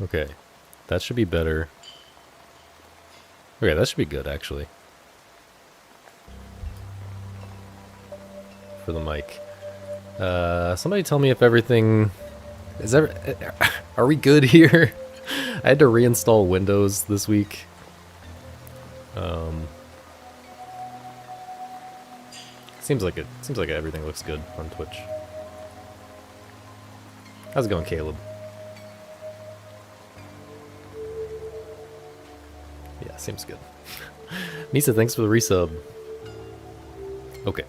Okay, that should be better. Okay, that should be good, actually, for the mic. Somebody tell me if everything... Are we good here? I had to reinstall Windows this week. Seems like everything looks good on Twitch. How's it going, Caleb? Yeah, seems good. Nisa, thanks for the resub. Okay.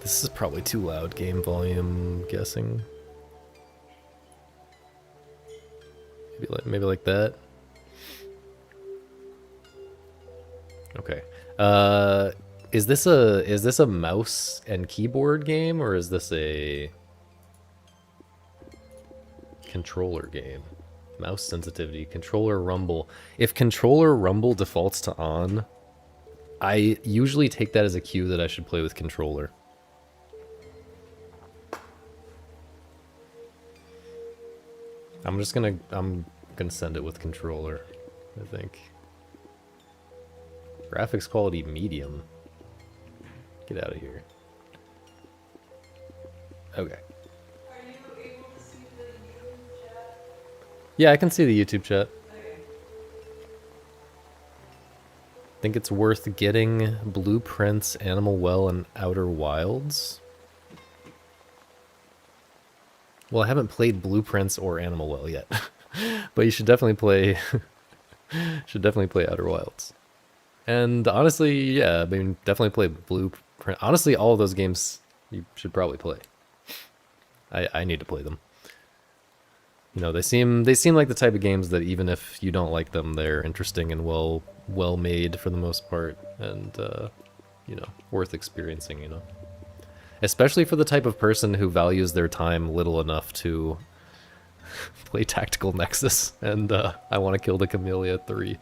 This is probably too loud. Game volume, I'm guessing. Maybe like that. Okay. Is this a mouse and keyboard game, or is this a controller game? Mouse sensitivity, controller rumble. If controller rumble defaults to on, I usually take that as a cue that I should play with controller. I'm gonna send it with controller, I think. Graphics quality medium. Get out of here. Okay. Are you able to see the YouTube chat? Yeah, I can see the YouTube chat. Okay. Think it's worth getting Blueprints, Animal Well, and Outer Wilds? Well, I haven't played Blueprints or Animal Well yet. But you should definitely play Outer Wilds. And honestly, yeah, I mean, definitely play Blueprint. Honestly, all of those games you should probably play. I need to play them. You know, they seem like the type of games that even if you don't like them, they're interesting and well made for the most part, and you know, worth experiencing, you know. Especially for the type of person who values their time little enough to play Tactical Nexus and I Want to Kill the Camellia 3.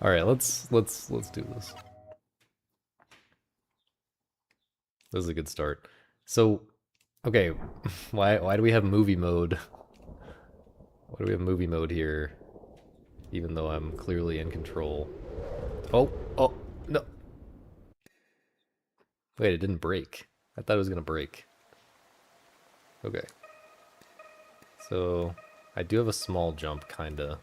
All right, let's do this. This is a good start. So, okay, why do we have movie mode? Why do we have movie mode here? Even though I'm clearly in control. Oh, no. Wait, it didn't break. I thought it was gonna break. Okay. So, I do have a small jump, kinda.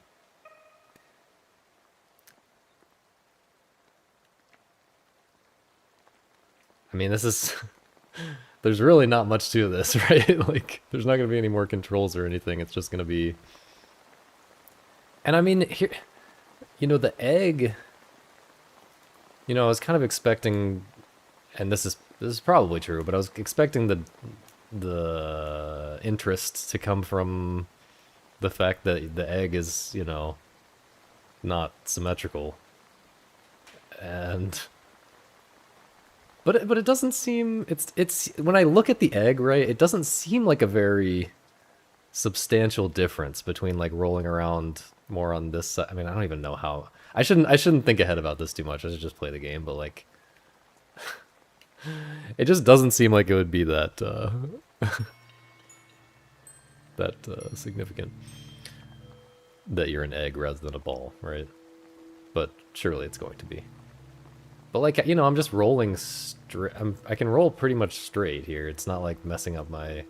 I mean, this is... There's really not much to this, right? Like, there's not gonna be any more controls or anything. It's just gonna be... And I mean, here... You know, the egg... You know, I was kind of expecting... And this is probably true, but I was expecting the interest to come from the fact that the egg is, you know, not symmetrical. And... But it doesn't seem... It's when I look at the egg, right, it doesn't seem like a very substantial difference between, like, rolling around more on this side. I mean, I don't even know how... I shouldn't think ahead about this too much. I should just play the game, but, like... It just doesn't seem like it would be that, significant. That you're an egg rather than a ball, right? But surely it's going to be. But, like, you know, I'm just rolling straight. I can roll pretty much straight here. It's not, like, messing up my...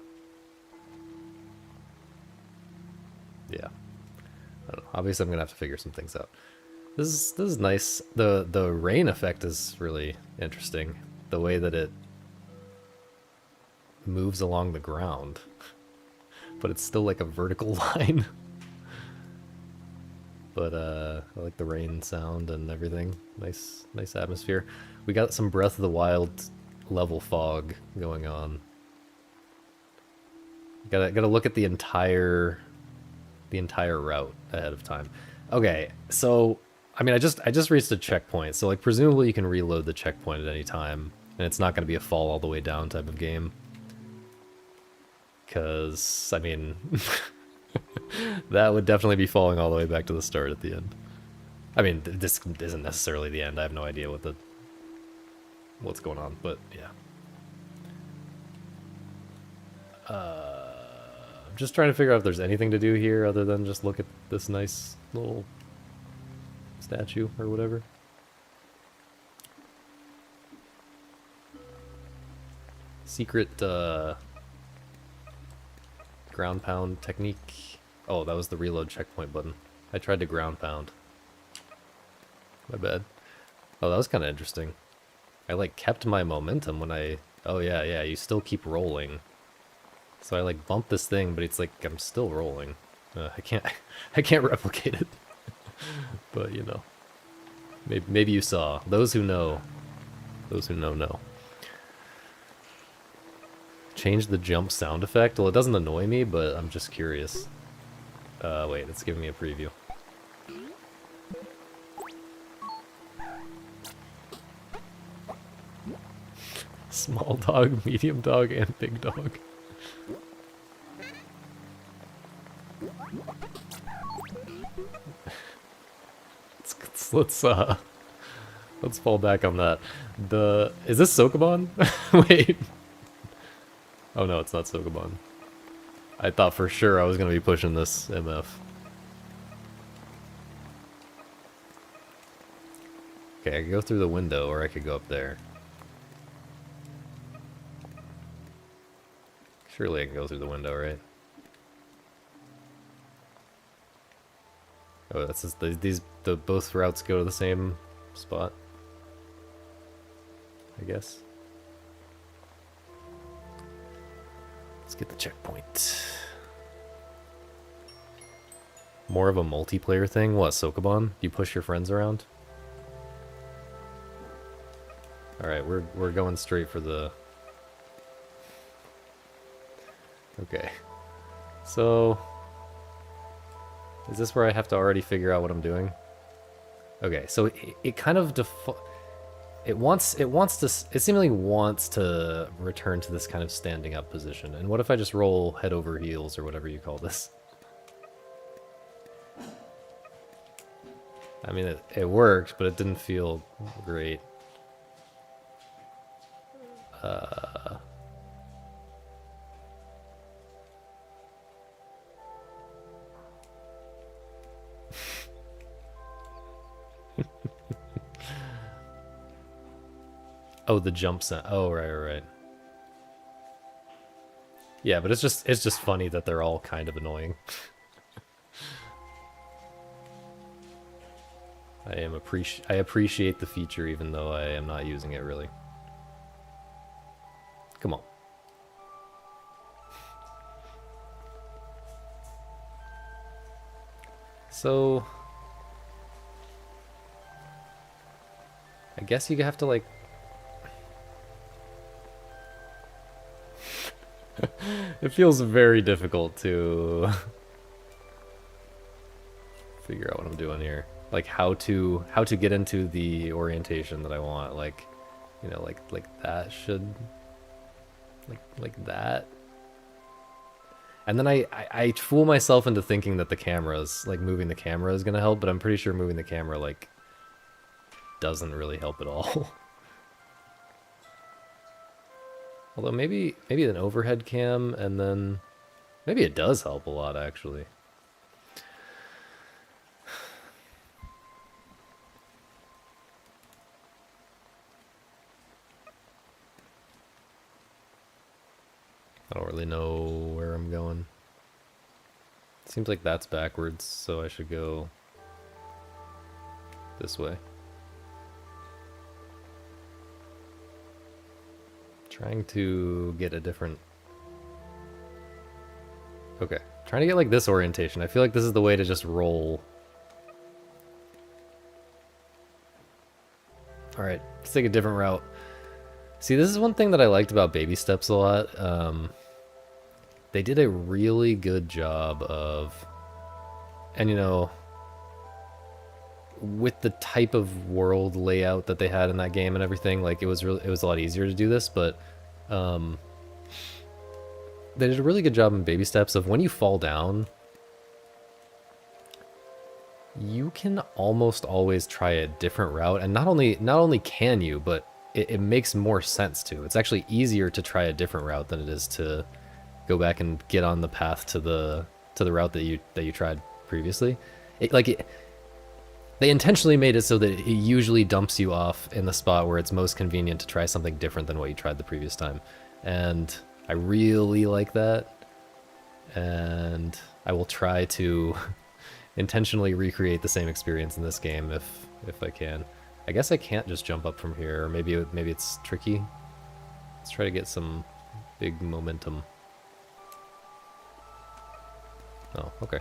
Yeah. I don't know. Obviously, I'm gonna have to figure some things out. This is nice. The rain effect is really interesting. The way that it moves along the ground, but it's still like a vertical line. But I like the rain sound and everything. Nice atmosphere. We got some Breath of the Wild level fog going on. Gotta look at the entire route ahead of time. Okay, so I mean, I just reached a checkpoint, so like presumably you can reload the checkpoint at any time, and it's not going to be a fall all the way down type of game. Because I mean, that would definitely be falling all the way back to the start at the end. I mean, this isn't necessarily the end. I have no idea what's going on, but yeah. I'm just trying to figure out if there's anything to do here other than just look at this nice little statue or whatever. Secret ground pound technique. Oh, that was the reload checkpoint button. I tried to ground pound. My bad. Oh, that was kind of interesting. I like kept my momentum when I... Oh yeah, you still keep rolling. So I like bump this thing, but it's like I'm still rolling. I can't replicate it. But you know, maybe you saw. Those who know know. Change the jump sound effect. Well, it doesn't annoy me, but I'm just curious. Wait, it's giving me a preview. Small dog, medium dog, and big dog. Let's fall back on that. Is this Sokoban? Wait. Oh no, it's not Sokoban. I thought for sure I was gonna be pushing this MF. Okay, I could go through the window or I could go up there. Surely I can go through the window, right? Oh, that's just both routes go to the same spot. I guess. Let's get the checkpoint. More of a multiplayer thing? What, Sokoban? You push your friends around? Alright, we're going straight for the... Okay. So... Is this where I have to already figure out what I'm doing? Okay, so it kind of it seemingly wants to return to this kind of standing up position. And what if I just roll head over heels or whatever you call this? I mean, it worked, but it didn't feel great. Oh, the jump set. Oh, right. Yeah, but it's just funny that they're all kind of annoying. I appreciate the feature even though I am not using it really. Come on. So I guess you have to like it feels very difficult to figure out what I'm doing here. Like how to get into the orientation that I want. Like, you know, like that should like that. And then I fool myself into thinking that the camera's like moving the camera is gonna help, but I'm pretty sure moving the camera like doesn't really help at all. Although maybe an overhead cam and then maybe it does help a lot actually. I don't really know where I'm going. Seems like that's backwards, so I should go this way. Trying to get a different... Okay, trying to get like this orientation. I feel like this is the way to just roll. Alright, let's take a different route. See, this is one thing that I liked about Baby Steps a lot. They did a really good job of... And you know... with the type of world layout that they had in that game and everything, like it was a lot easier to do this, but they did a really good job in Baby Steps of when you fall down, you can almost always try a different route, and not only can you, but it makes more sense to. It's actually easier to try a different route than it is to go back and get on the path to the route that you tried previously. They intentionally made it so that it usually dumps you off in the spot where it's most convenient to try something different than what you tried the previous time. And I really like that. And I will try to intentionally recreate the same experience in this game if I can. I guess I can't just jump up from here, or maybe it's tricky. Let's try to get some big momentum. Oh, okay.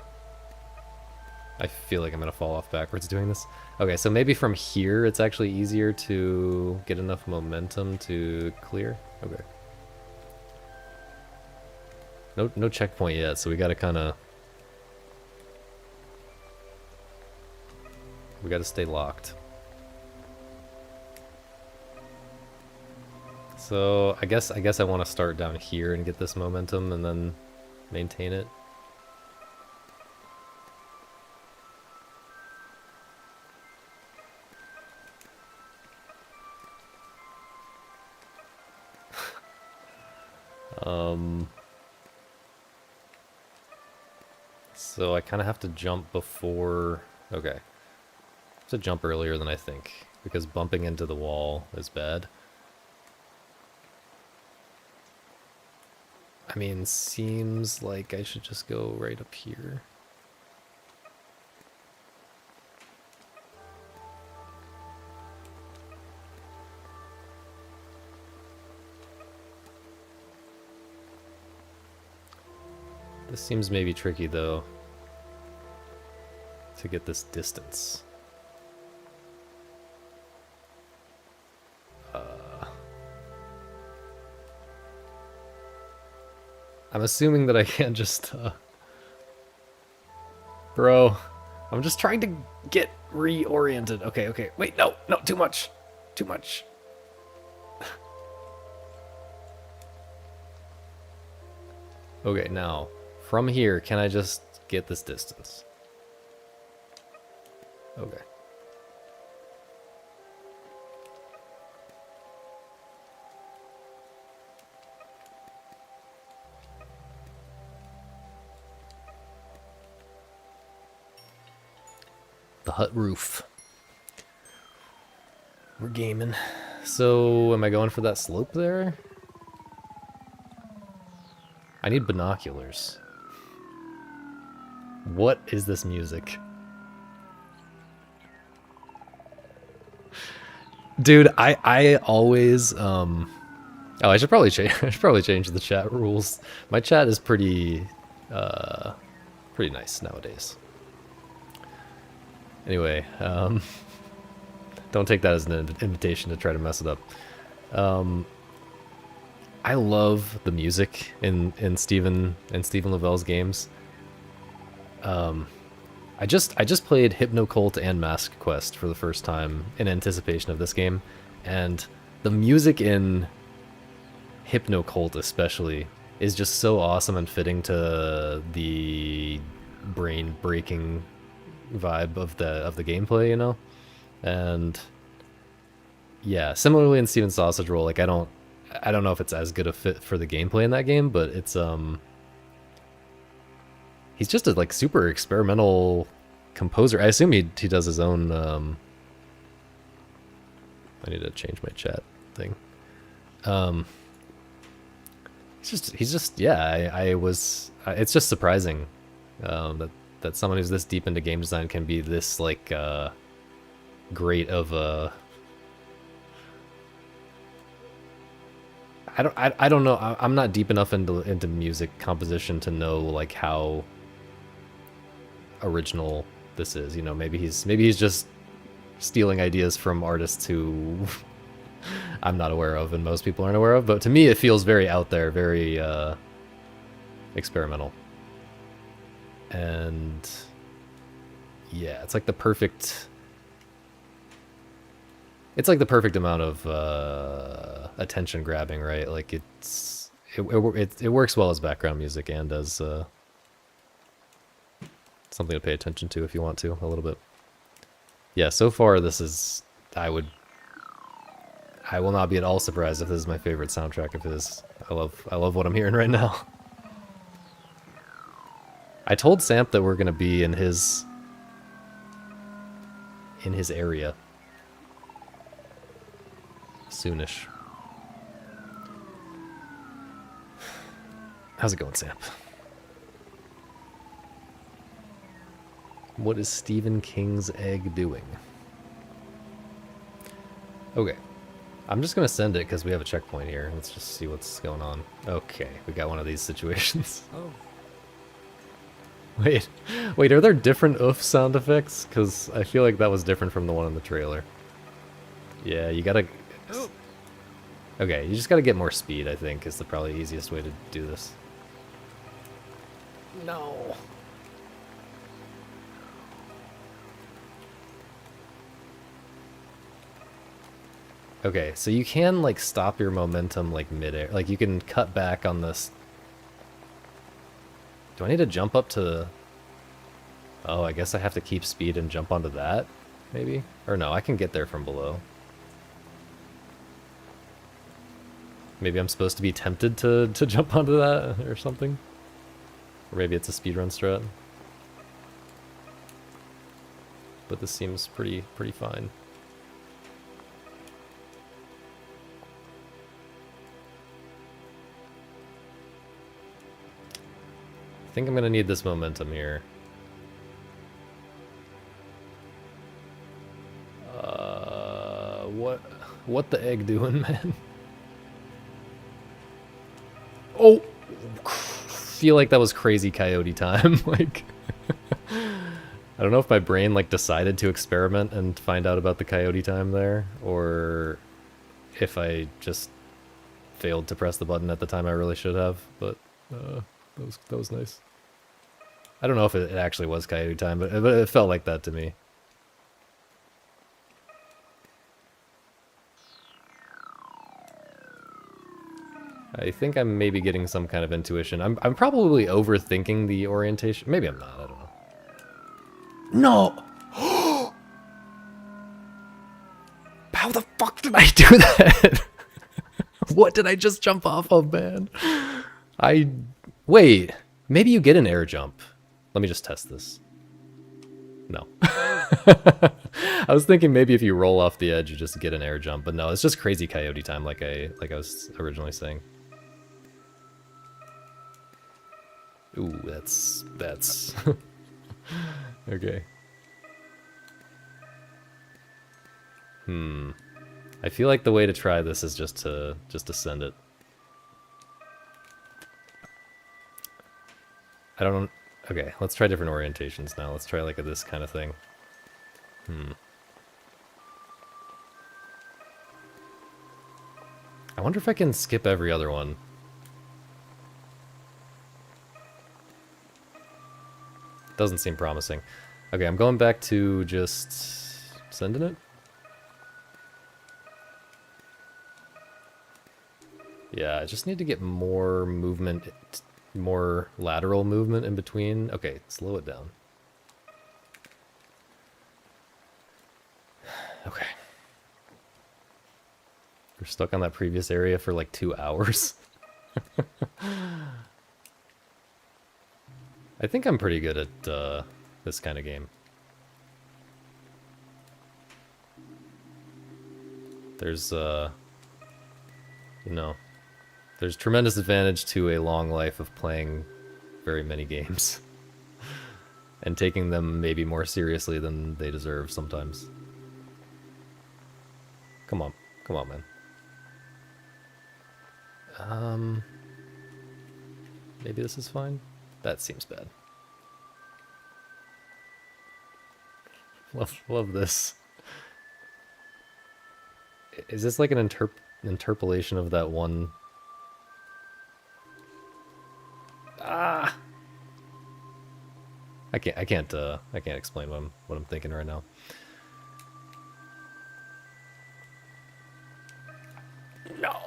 I feel like I'm gonna fall off backwards doing this. Okay, so maybe from here it's actually easier to get enough momentum to clear. Okay. No checkpoint yet, so we gotta we gotta stay locked. So I guess I want to start down here and get this momentum and then maintain it. So I kind of have to jump before... Okay. I have to jump earlier than I think, because bumping into the wall is bad. I mean, seems like I should just go right up here. This seems maybe tricky, though, to get this distance. I'm assuming that I can't just, Bro, I'm just trying to get reoriented. Okay, wait, no, too much. Too much. Okay, now, from here, can I just get this distance? Okay. The hut roof. We're gaming. So, am I going for that slope there? I need binoculars. What is this music? Dude, I always oh, I should probably change the chat rules. My chat is pretty nice nowadays. Anyway, don't take that as an invitation to try to mess it up. I love the music in Stephen Level's games. I just played Hypnocult and Mask Quest for the first time in anticipation of this game, and the music in Hypnocult especially is just so awesome and fitting to the brain-breaking vibe of the gameplay, you know? And yeah, similarly in Steven Sausage Roll, like I don't know if it's as good a fit for the gameplay in that game, but it's he's just a like super experimental composer. I assume he does his own I need to change my chat thing. He's just yeah, I was it's just surprising that someone who's this deep into game design can be this like great of a I don't know. I'm not deep enough into music composition to know like how original this is. You know, maybe he's just stealing ideas from artists who I'm not aware of and most people aren't aware of. But to me, it feels very out there, very experimental. And yeah, it's like the perfect. It's like the perfect amount of attention grabbing, right? Like it works well as background music and as something to pay attention to if you want to a little bit. Yeah, so far this is I will not be at all surprised if this is my favorite soundtrack of his. I love what I'm hearing right now. I told Samp that we're gonna be in his area soonish. How's it going, Samp? What is Stephen King's egg doing? Okay. I'm just going to send it because we have a checkpoint here. Let's just see what's going on. Okay, we got one of these situations. Oh, Wait, are there different oof sound effects? Because I feel like that was different from the one in the trailer. Yeah, you gotta... oh. Okay, you just gotta get more speed, I think, is the probably easiest way to do this. No. Okay, so you can, like, stop your momentum, like, midair. Like, you can cut back on this. Do I need to jump up to... Oh, I guess I have to keep speed and jump onto that, maybe? Or no, I can get there from below. Maybe I'm supposed to be tempted to jump onto that or something? Or maybe it's a speedrun strat. But this seems pretty fine. I think I'm gonna need this momentum here. What the egg doing, man? Oh! Feel like that was crazy coyote time. Like, I don't know if my brain, like, decided to experiment and find out about the coyote time there, or if I just failed to press the button at the time I really should have, but that was nice. I don't know if it actually was coyote time, but it felt like that to me. I think I'm maybe getting some kind of intuition. I'm probably overthinking the orientation. Maybe I'm not, I don't know. No! How the fuck did I do that? What did I just jump off of, man? Wait, maybe you get an air jump. Let me just test this. No. I was thinking maybe if you roll off the edge, you just get an air jump, but no, it's just crazy coyote time, like I was originally saying. Ooh, that's okay. I feel like the way to try this is just to send it. I don't. Okay, let's try different orientations now. Let's try like this kind of thing. I wonder if I can skip every other one. Doesn't seem promising. Okay, I'm going back to just sending it. Yeah, I just need to get more movement, more lateral movement in between. Okay, slow it down. Okay. We're stuck on that previous area for like 2 hours. I think I'm pretty good at this kind of game. There's, you know, there's tremendous advantage to a long life of playing very many games. And taking them maybe more seriously than they deserve sometimes. Come on, man. Maybe this is fine? That seems bad. Love this. Is this like an interpolation of that one? Ah! I can't explain what I'm thinking right now. No.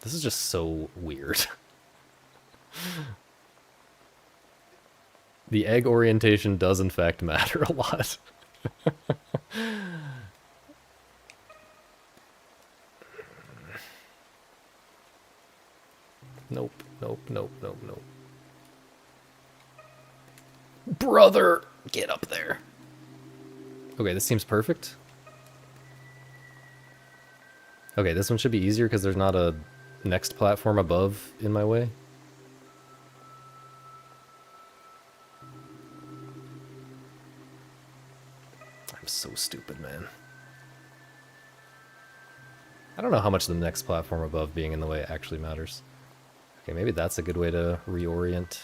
This is just so weird. The egg orientation does in fact matter a lot. Nope, nope, nope, nope, nope. Brother! Get up there. Okay, this seems perfect. Okay, this one should be easier because there's not a next platform above in my way. I'm so stupid, man. I don't know how much the next platform above being in the way actually matters. Okay, maybe that's a good way to reorient.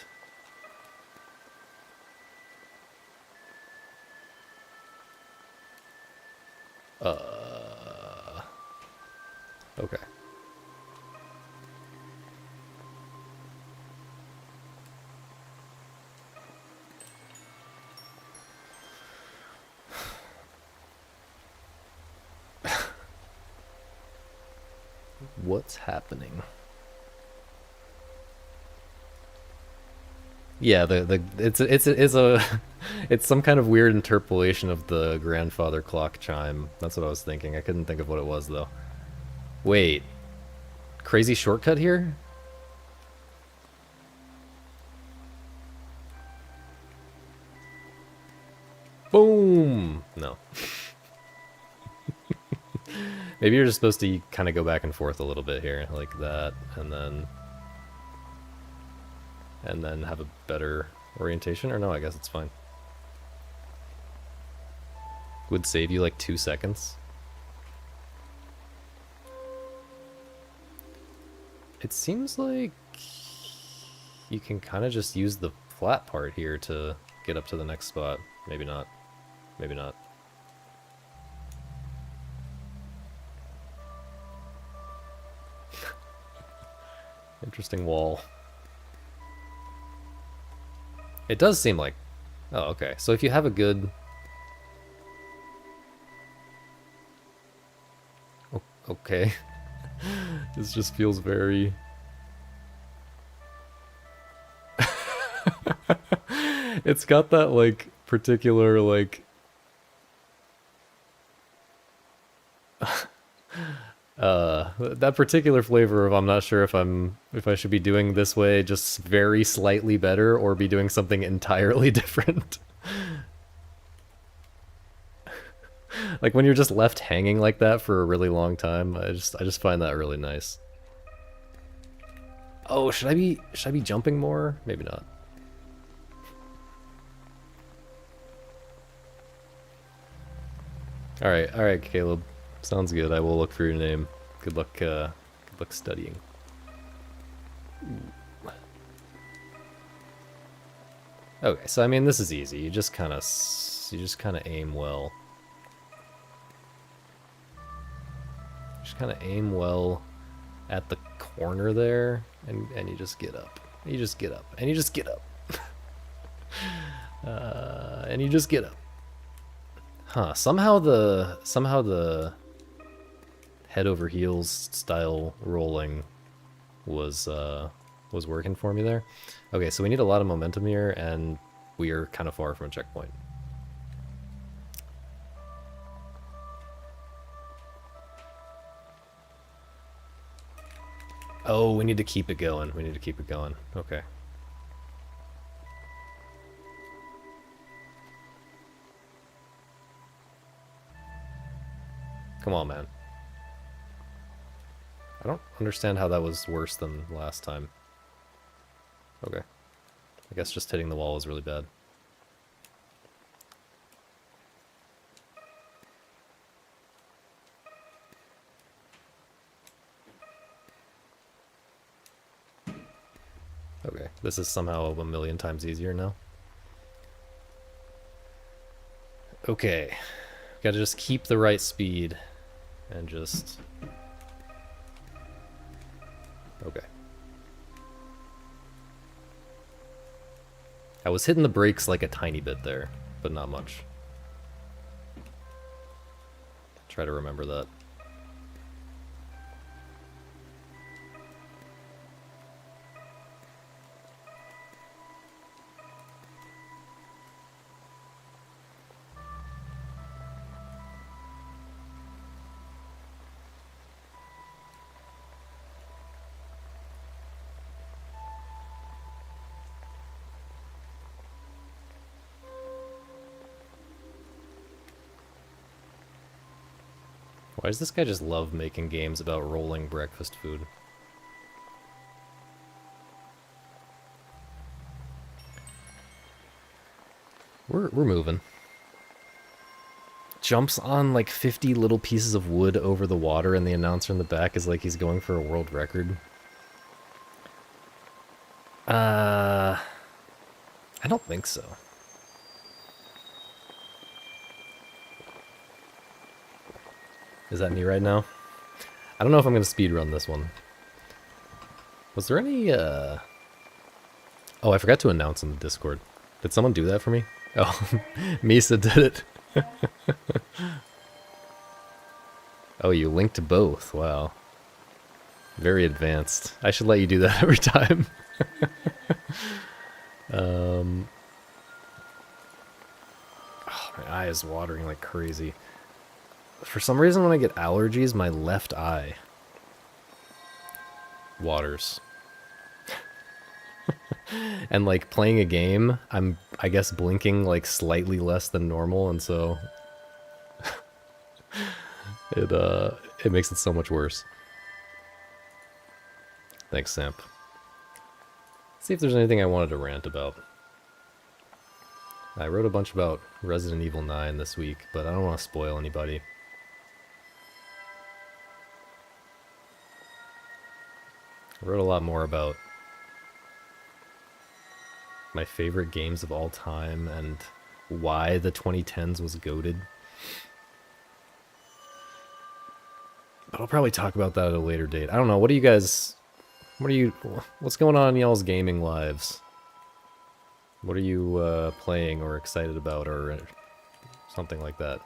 Okay. What's happening? Yeah, it's a it's some kind of weird interpolation of the grandfather clock chime. That's what I was thinking. I couldn't think of what it was though. Wait. Crazy shortcut here? Boom! No. Maybe you're just supposed to kind of go back and forth a little bit here, like that, and then have a better orientation, or no, I guess it's fine. Would save you like 2 seconds. It seems like you can kind of just use the flat part here to get up to the next spot. Maybe not. Maybe not. Interesting wall. It does seem like... Oh, okay. So if you have a good... Okay. This just feels very... It's got that, like, particular, like... that particular flavor of I'm not sure if I should be doing this way just very slightly better or be doing something entirely different. Like when you're just left hanging like that for a really long time, I just find that really nice. Oh, should I be jumping more? Maybe not. All right, Caleb. Sounds good. I will look for your name. Good luck studying. Ooh. Okay, so I mean this is easy. You just kind of aim well. Just kind of aim well at the corner there, and you just get up. You just get up, and you just get up. And you just get up. Huh? Somehow the head over heels style rolling was working for me there. Okay, so we need a lot of momentum here, and we are kind of far from a checkpoint. Oh, we need to keep it going. We need to keep it going. Okay. Come on, man. I don't understand how that was worse than last time. Okay. I guess just hitting the wall was really bad. Okay, this is somehow a million times easier now. Okay, gotta just keep the right speed and just... Okay. I was hitting the brakes like a tiny bit there, but not much. Try to remember that. Why does this guy just love making games about rolling breakfast food? We're moving. Jumps on like 50 little pieces of wood over the water, and the announcer in the back is like he's going for a world record. I don't think so. Is that me right now? I don't know if I'm gonna speedrun this one. Was there any, Oh, I forgot to announce in the Discord. Did someone do that for me? Oh, Misa did it. Oh, you linked both. Wow. Very advanced. I should let you do that every time. Oh, my eye is watering like crazy. For some reason, when I get allergies, my left eye waters. And like playing a game, I guess blinking like slightly less than normal, and so it makes it so much worse. Thanks, Samp. Let's see if there's anything I wanted to rant about. I wrote a bunch about Resident Evil 9 this week, but I don't want to spoil anybody. I wrote a lot more about my favorite games of all time and why the 2010s was goated. But I'll probably talk about that at a later date. I don't know, what are you guys... What's going on in y'all's gaming lives? What are you playing or excited about or something like that?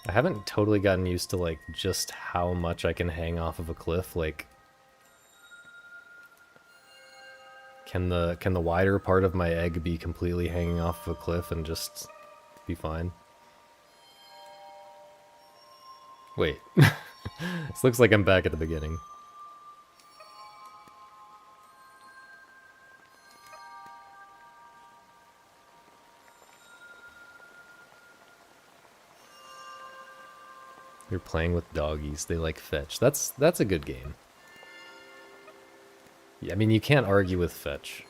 I haven't totally gotten used to like just how much I can hang off of a cliff. Like, can the wider part of my egg be completely hanging off of a cliff and just be fine? Wait. This looks like I'm back at the beginning. You're playing with doggies. They like fetch. That's a good game. Yeah, I mean, you can't argue with fetch.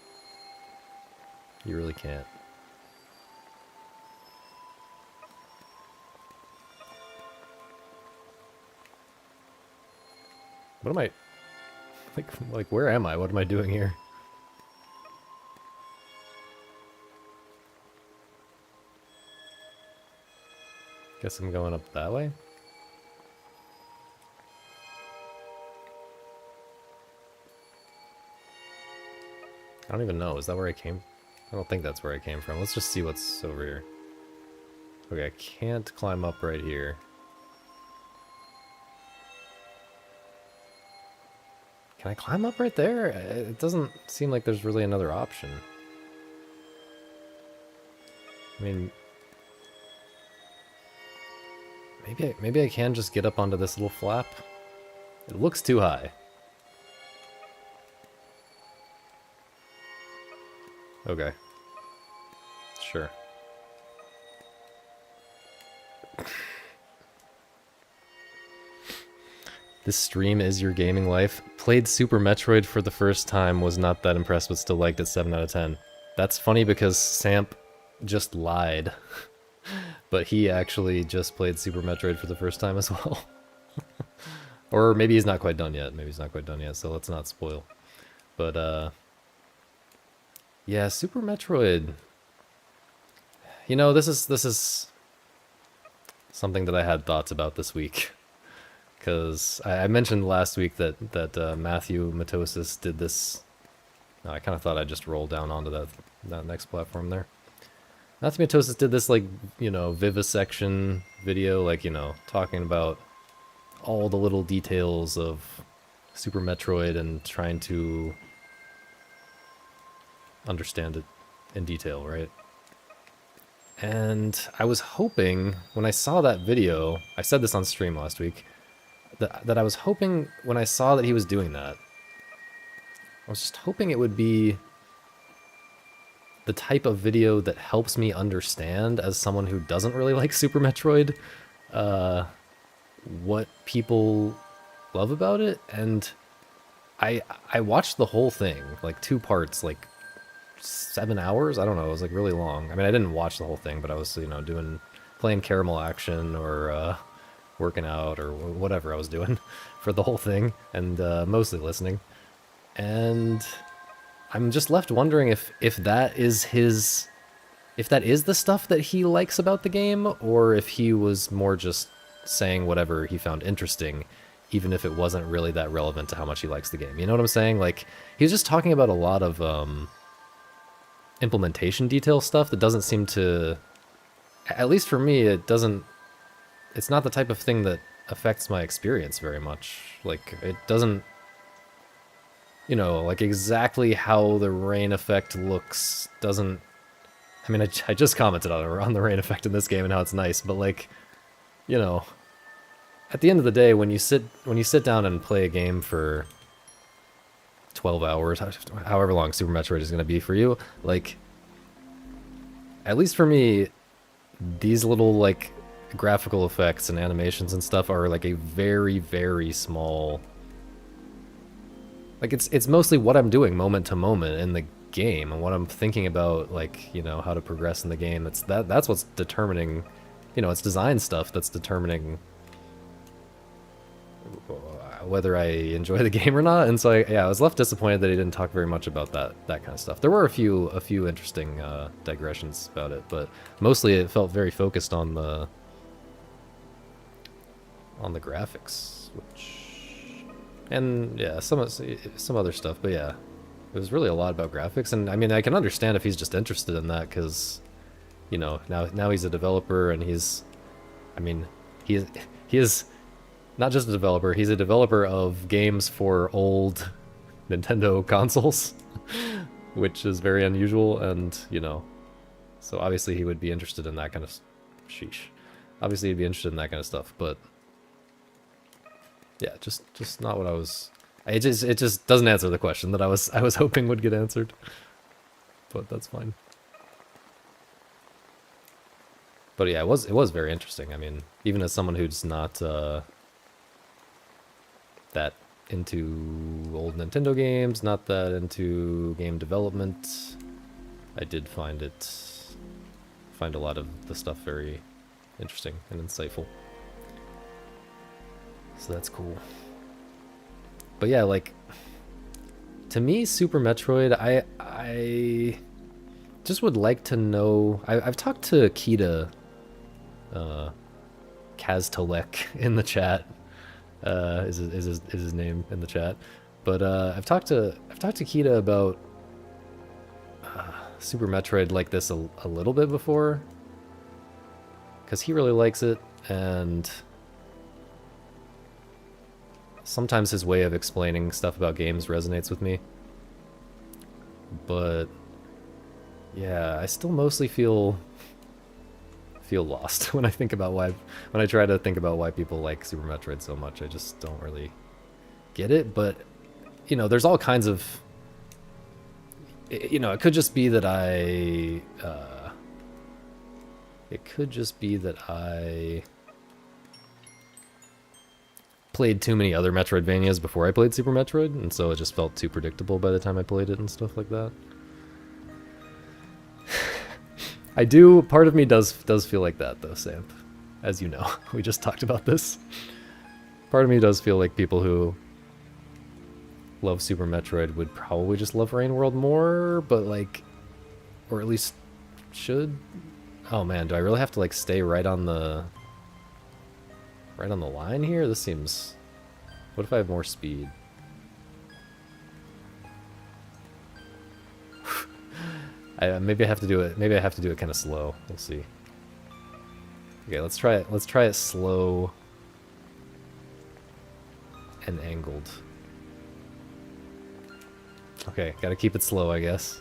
You really can't. What am I... Like, where am I? What am I doing here? Guess I'm going up that way? I don't even know. Is that where I came? I don't think that's where I came from. Let's just see what's over here. Okay, I can't climb up right here. Can I climb up right there? It doesn't seem like there's really another option. I mean... Maybe I can just get up onto this little flap? It looks too high. Okay. Sure. This stream is your gaming life. Played Super Metroid for the first time, was not that impressed, but still liked it 7 out of 10. That's funny because Samp just lied. But he actually just played Super Metroid for the first time as well. Or maybe he's not quite done yet. Maybe he's not quite done yet, so let's not spoil. But, yeah, Super Metroid. You know, this is something that I had thoughts about this week. Because I mentioned last week that Matthew Matosis did this. I kind of thought I'd just roll down onto that next platform there. Matthew Matosis did this, like, you know, vivisection video, like, you know, talking about all the little details of Super Metroid and trying to understand it in detail, right? And I was hoping when I saw that video, I said this on stream last week, that I was hoping when I saw that he was doing that, I was just hoping it would be the type of video that helps me understand, as someone who doesn't really like Super Metroid, what people love about it. And I watched the whole thing, like 2 parts, like 7 hours. I don't know. It was like really long. I mean, I didn't watch the whole thing, but I was, you know, playing caramel action or working out or whatever I was doing for the whole thing, and mostly listening. And I'm just left wondering if that is the stuff that he likes about the game, or if he was more just saying whatever he found interesting, even if it wasn't really that relevant to how much he likes the game. You know what I'm saying? Like, he was just talking about a lot of implementation detail stuff that doesn't seem to, at least for me, it's not the type of thing that affects my experience very much. Like, it doesn't, you know, like exactly how the rain effect looks doesn't, I mean, I just commented on the rain effect in this game and how it's nice, but like, you know, at the end of the day, when you sit down and play a game for 12 hours, however long Super Metroid is going to be for you, like, at least for me, these little, like, graphical effects and animations and stuff are, like, a very, very small... Like, it's mostly what I'm doing moment to moment in the game, and what I'm thinking about, like, you know, how to progress in the game. That's what's determining, you know, it's design stuff that's determining whether I enjoy the game or not. And so I was left disappointed that he didn't talk very much about that kind of stuff. There were a few interesting digressions about it, but mostly it felt very focused on the graphics, and yeah, some other stuff. But yeah, it was really a lot about graphics. And I mean, I can understand if he's just interested in that, because, you know, now he's a developer, and he is not just a developer, he's a developer of games for old Nintendo consoles, which is very unusual. And, you know, so obviously he would be interested in that kind of... Sheesh. Obviously he'd be interested in that kind of stuff, but... yeah, just not what I was... It just doesn't answer the question that I was hoping would get answered. But that's fine. But yeah, it was very interesting. I mean, even as someone who's not that into old Nintendo games, not that into game development, I did find a lot of the stuff very interesting and insightful. So that's cool. But yeah, like, to me, Super Metroid, I just would like to know... I've talked to Kita, Kaztalek in the chat, is his name in the chat. But I've talked to Kita about Super Metroid like this a little bit before, because he really likes it, and sometimes his way of explaining stuff about games resonates with me. But yeah, I still mostly feel lost when I try to think about why people like Super Metroid so much. I just don't really get it. But, you know, there's all kinds of... You know, it could just be that I played too many other Metroidvanias before I played Super Metroid, and so it just felt too predictable by the time I played it and stuff like that. Part of me does feel like that, though, Samp. As you know, we just talked about this. Part of me does feel like people who love Super Metroid would probably just love Rain World more, but like, or at least should. Oh man, do I really have to like stay right on the line here? This seems... What if I have more speed? Maybe I have to do it. Maybe I have to do it kind of slow. We'll see. Okay, let's try it. Let's try it slow and angled. Okay, gotta keep it slow, I guess.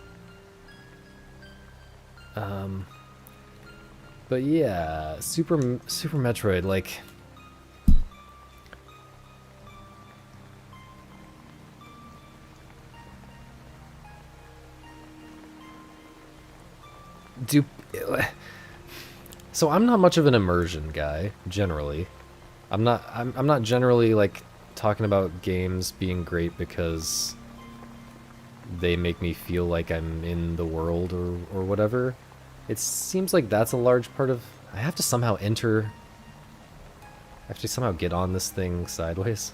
But yeah, Super Metroid, like, do so I'm not much of an immersion guy generally. I'm not generally like talking about games being great because they make me feel like I'm in the world or whatever. It seems like that's a large part of I have to somehow enter I have to somehow get on this thing sideways.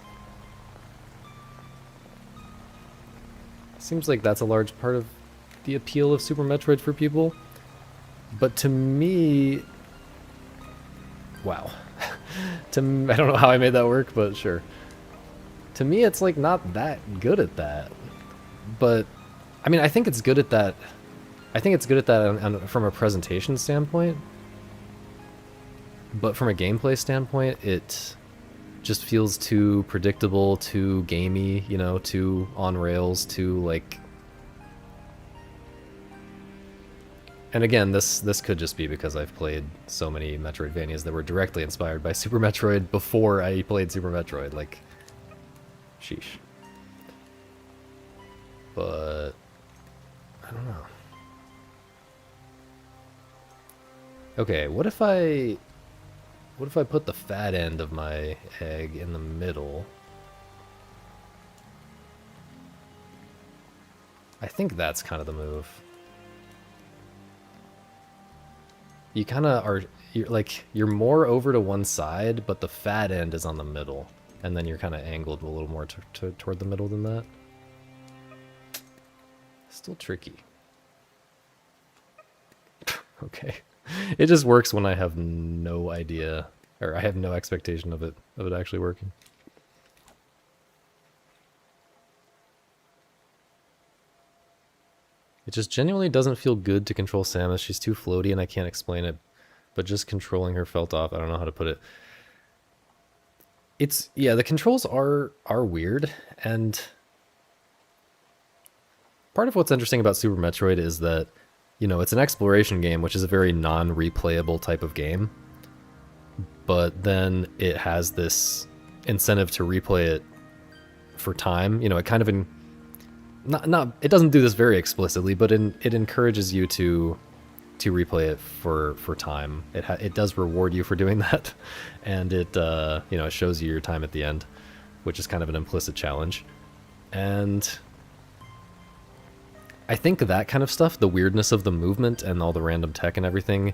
Seems like that's a large part of the appeal of Super Metroid for people. But to me, wow. I don't know how I made that work, but sure. To me, it's like not that good at that. But I mean, I think it's good at that. I think it's good at that from a presentation standpoint. But from a gameplay standpoint, it just feels too predictable, too gamey, you know, too on rails, too like. And again, this could just be because I've played so many Metroidvanias that were directly inspired by Super Metroid before I played Super Metroid. Like, sheesh. But I don't know. Okay, what if I put the fat end of my egg in the middle? I think that's kind of the move. You kind of are, you're more over to one side, but the fat end is on the middle. And then you're kind of angled a little more toward the middle than that. Still tricky. Okay. It just works when I have no idea, or I have no expectation of it actually working. It just genuinely doesn't feel good to control Samus. She's too floaty and I can't explain it. But just controlling her felt off. I don't know how to put it. It's, yeah, the controls are weird, and part of what's interesting about Super Metroid is that, you know, it's an exploration game, which is a very non-replayable type of game. But then it has this incentive to replay it for time. You know, it kind of it doesn't do this very explicitly, but it encourages you to replay it for time. It does reward you for doing that, and it you know, it shows you your time at the end, which is kind of an implicit challenge. And I think that kind of stuff, the weirdness of the movement and all the random tech and everything,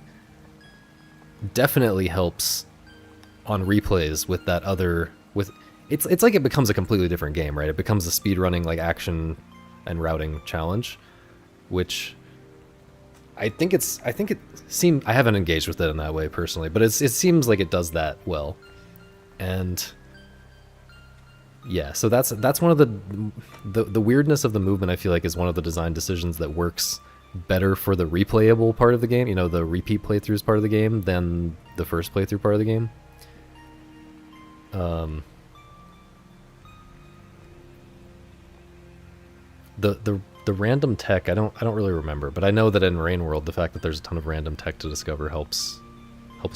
definitely helps on replays with that other it's like it becomes a completely different game, right? It becomes a speedrunning like action and routing challenge, which I haven't engaged with it in that way personally, but it seems like it does that well. And yeah, so that's one of the weirdness of the movement, I feel like, is one of the design decisions that works better for the replayable part of the game, you know, the repeat playthroughs part of the game, than the first playthrough part of the game. The random tech, I don't really remember, but I know that in Rain World, the fact that there's a ton of random tech to discover helps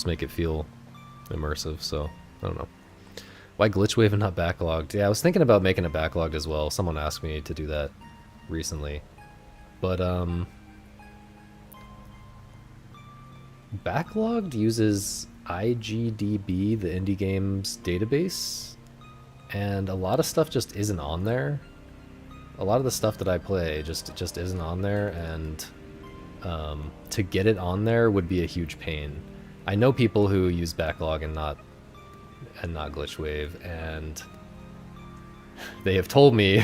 make it feel immersive. So I don't know. Why glitch wave and not backlogged? Yeah, I was thinking about making it backlogged as well. Someone asked me to do that recently, but backlogged uses IGDB, the indie games database, and a lot of stuff just isn't on there. A lot of the stuff that I play just isn't on there, and to get it on there would be a huge pain. I know people who use backlog and not glitch wave, and they have told me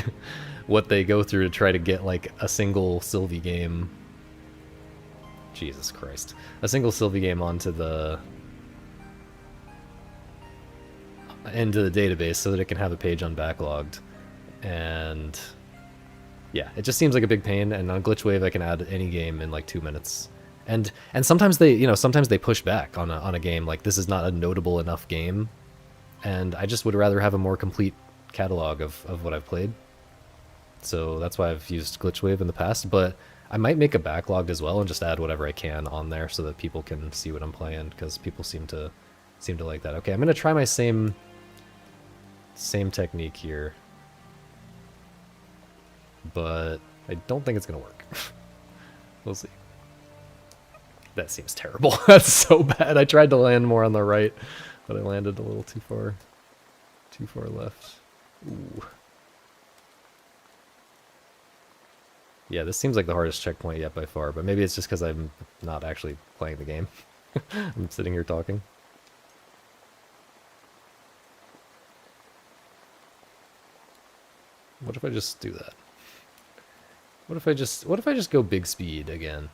what they go through to try to get like a single Sylvie game. Jesus Christ, a single Sylvie game into the database so that it can have a page unbacklogged, and yeah, it just seems like a big pain. And on glitch wave, I can add any game in like 2 minutes. And sometimes they push back on a game like, this is not a notable enough game, and I just would rather have a more complete catalog of what I've played. So that's why I've used glitch wave in the past. But I might make a backlogged as well and just add whatever I can on there so that people can see what I'm playing, because people seem to like that. Okay, I'm gonna try my same technique here, but I don't think it's gonna work. We'll see. That seems terrible. That's so bad. I tried to land more on the right, but I landed a little too far left. Ooh. Yeah, this seems like the hardest checkpoint yet by far, but maybe it's just because I'm not actually playing the game. I'm sitting here talking. What if I just do that? What if I just go big speed again?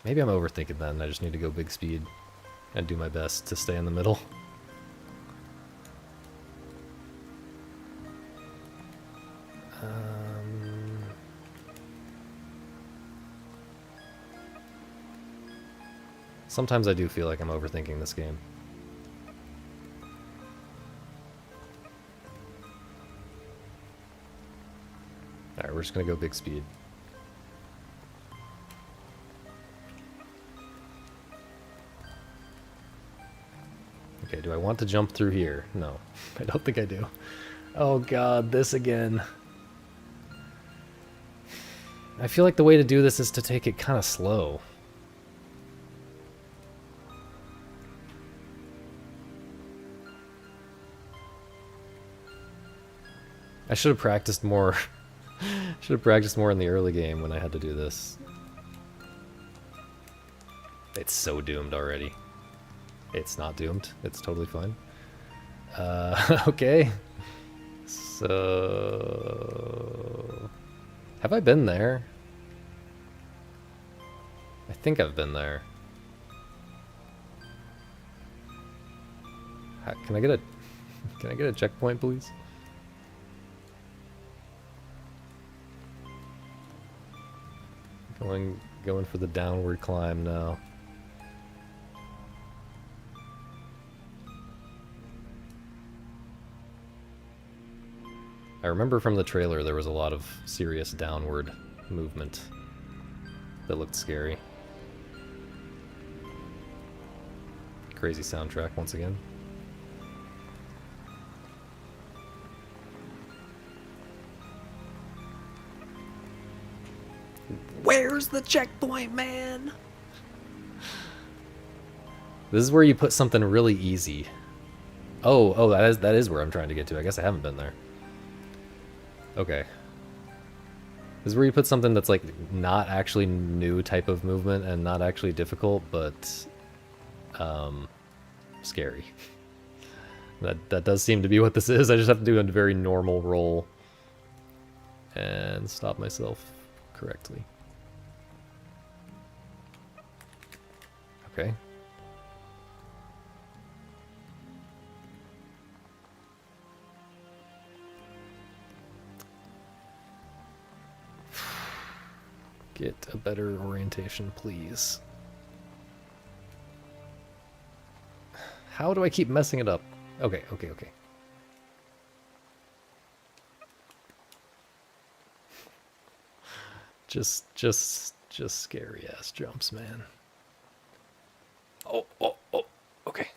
Maybe I'm overthinking that and I just need to go big speed and do my best to stay in the middle. Sometimes I do feel like I'm overthinking this game. Alright, we're just gonna go big speed. Okay, do I want to jump through here? No, I don't think I do. Oh god, this again. I feel like the way to do this is to take it kind of slow. I should have practiced more. Should have practiced more in the early game when I had to do this. It's so doomed already. It's not doomed. It's totally fine. Okay. So... have I been there? I think I've been there. Can I get a... can I get a checkpoint, please? Going for the downward climb now. I remember from the trailer there was a lot of serious downward movement that looked scary. Crazy soundtrack once again. Where's the checkpoint, man? This is where you put something really easy. Oh, that is where I'm trying to get to. I guess I haven't been there. Okay. This is where you put something that's like not actually new type of movement and not actually difficult, but scary. That does seem to be what this is. I just have to do a very normal roll and stop myself correctly. Okay. Get a better orientation, please. How do I keep messing it up? Okay. Just scary ass jumps, man. Oh, okay.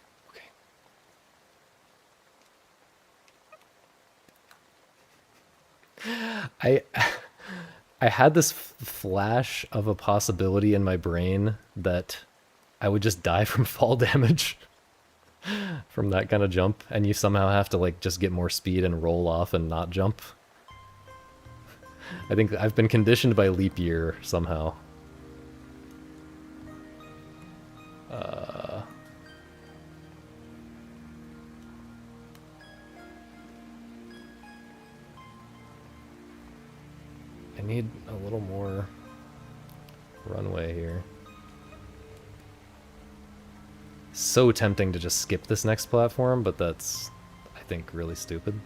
I had this flash of a possibility in my brain that I would just die from fall damage from that kind of jump, and you somehow have to like just get more speed and roll off and not jump. I think I've been conditioned by leap year somehow. I need a little more runway here. So tempting to just skip this next platform, but that's, I think, really stupid.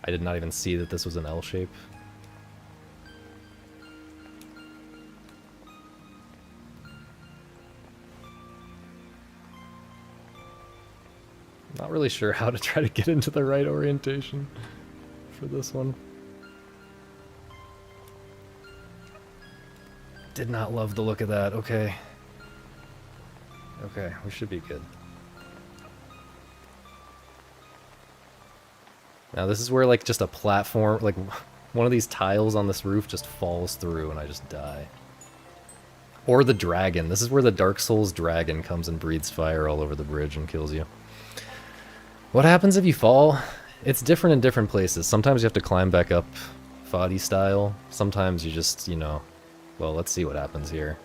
I did not even see that this was an L shape. Not really sure how to try to get into the right orientation for this one. Did not love the look of that. Okay. Okay, we should be good. Now this is where like just a platform, like one of these tiles on this roof just falls through and I just die. Or the dragon. This is where the Dark Souls dragon comes and breathes fire all over the bridge and kills you. What happens if you fall? It's different in different places. Sometimes you have to climb back up Foddy style. Sometimes you just, you know... Well, let's see what happens here.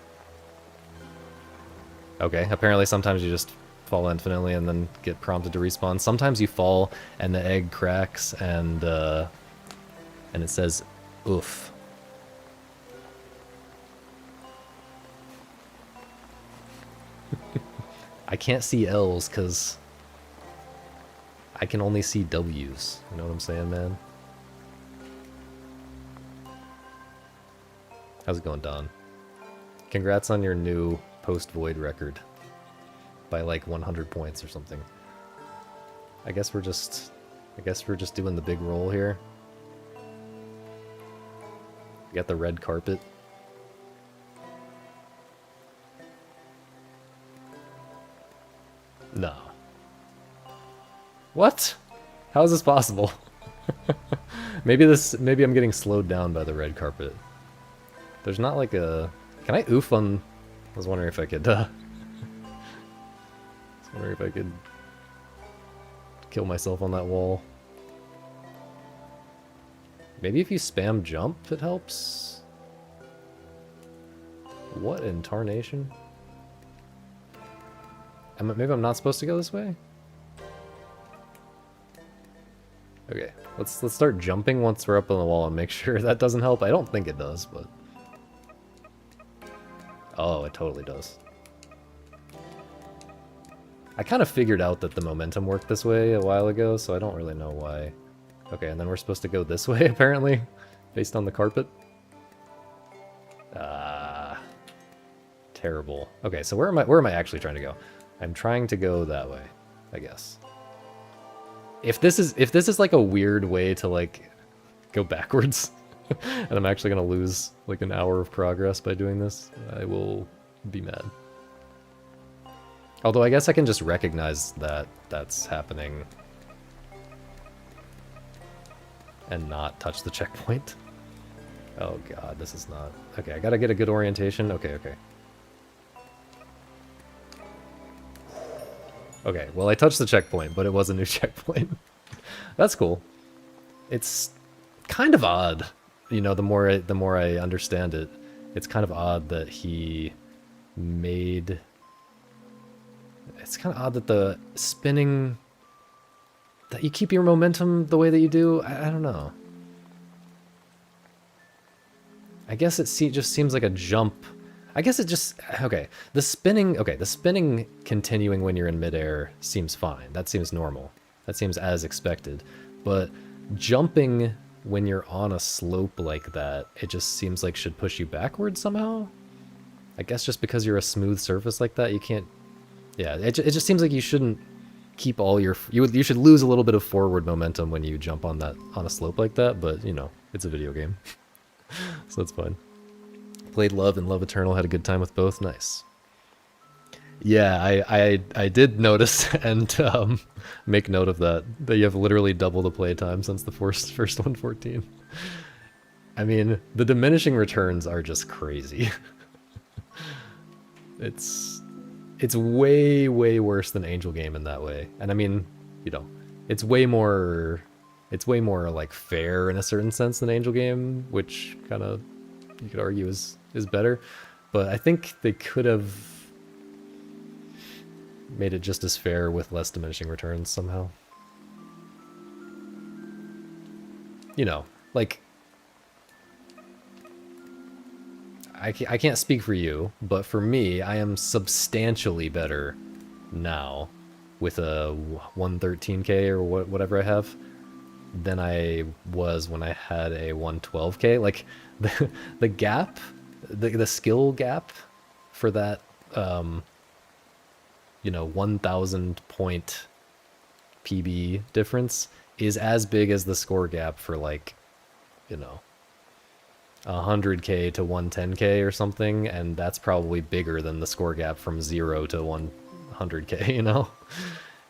Okay, apparently sometimes you just fall infinitely and then get prompted to respawn. Sometimes you fall and the egg cracks and it says, Oeuf. I can't see L's because I can only see W's. You know what I'm saying, man? How's it going, Don? Congrats on your new post-void record by like 100 points or something. I guess we're just doing the big roll here. We got the red carpet. No. What? How is this possible? maybe I'm getting slowed down by the red carpet. There's not like a... Can I oof on... I was wondering if I could, kill myself on that wall. Maybe if you spam jump, it helps? What in tarnation? Maybe I'm not supposed to go this way? Okay, let's start jumping once we're up on the wall and make sure that doesn't help. I don't think it does, but... Oh, it totally does. I kind of figured out that the momentum worked this way a while ago, so I don't really know why. Okay, and then we're supposed to go this way, apparently, based on the carpet. Terrible. Okay, so where am I actually trying to go? I'm trying to go that way, I guess. If this is like a weird way to like go backwards, and I'm actually gonna lose like an hour of progress by doing this, I will be mad. Although I guess I can just recognize that that's happening and not touch the checkpoint. Oh god, this is not... Okay, I gotta get a good orientation. Okay. Okay, well I touched the checkpoint, but it was a new checkpoint. That's cool. It's kind of odd, you know, the more I understand it, it's kind of odd that he made... It's kind of odd that the spinning... That you keep your momentum the way that you do? I don't know. I guess it just seems like a jump. I guess it just... Okay, the spinning continuing when you're in midair seems fine. That seems normal. That seems as expected. But jumping when you're on a slope like that, it just seems like should push you backwards somehow? I guess just because you're a smooth surface like that, you can't... Yeah, it just seems like you shouldn't keep all your... You should lose a little bit of forward momentum when you jump on a slope like that, but, you know, it's a video game. So that's fine. Played Love and Love Eternal, had a good time with both. Nice. Yeah, I did notice and make note of that you have literally double the play time since the first 114. I mean, the diminishing returns are just crazy. It's way worse than Angel Game in that way. And I mean, you know, it's way more like fair in a certain sense than Angel Game, which kind of you could argue is better. But I think they could have made it just as fair with less diminishing returns somehow. You know, like, I can't speak for you, but for me, I am substantially better now with a 113k or whatever I have than I was when I had a 112k. Like, the gap, the skill gap for that, you know, 1,000 point PB difference is as big as the score gap for like, you know, 100k to 110k or something, and that's probably bigger than the score gap from 0 to 100k, you know?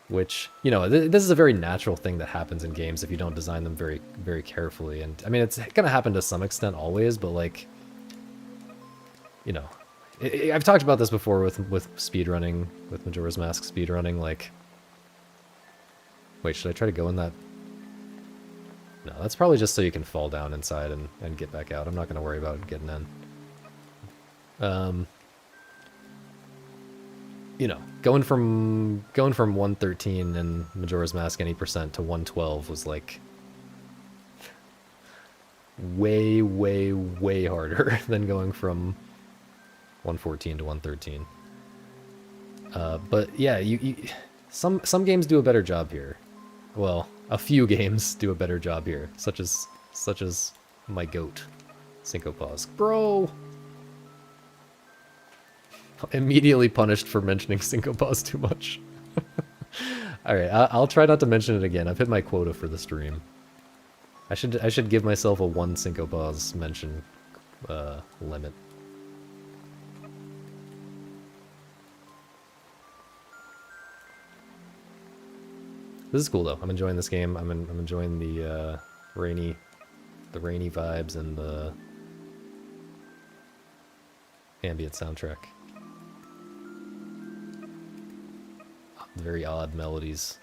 Which, you know, this is a very natural thing that happens in games if you don't design them very, very carefully. And I mean, it's gonna happen to some extent always, but like, you know, I've talked about this before with speedrunning, with Majora's Mask speedrunning, like, wait, should I try to go in that? No, that's probably just so you can fall down inside and get back out. I'm not gonna worry about getting in. You know, going from 113 in Majora's Mask any percent to 112 was like way, way, way harder than going from 114 to 113. But yeah, some games do a better job here. Well, a few games do a better job here, such as my goat, Cinco Paws. Bro! Immediately punished for mentioning Cinco Paws too much. Alright, I'll try not to mention it again. I've hit my quota for the stream. I should give myself a 1 Cinco Paws mention limit. This is cool though. I'm enjoying this game. I'm enjoying the rainy vibes and the ambient soundtrack. Very odd melodies.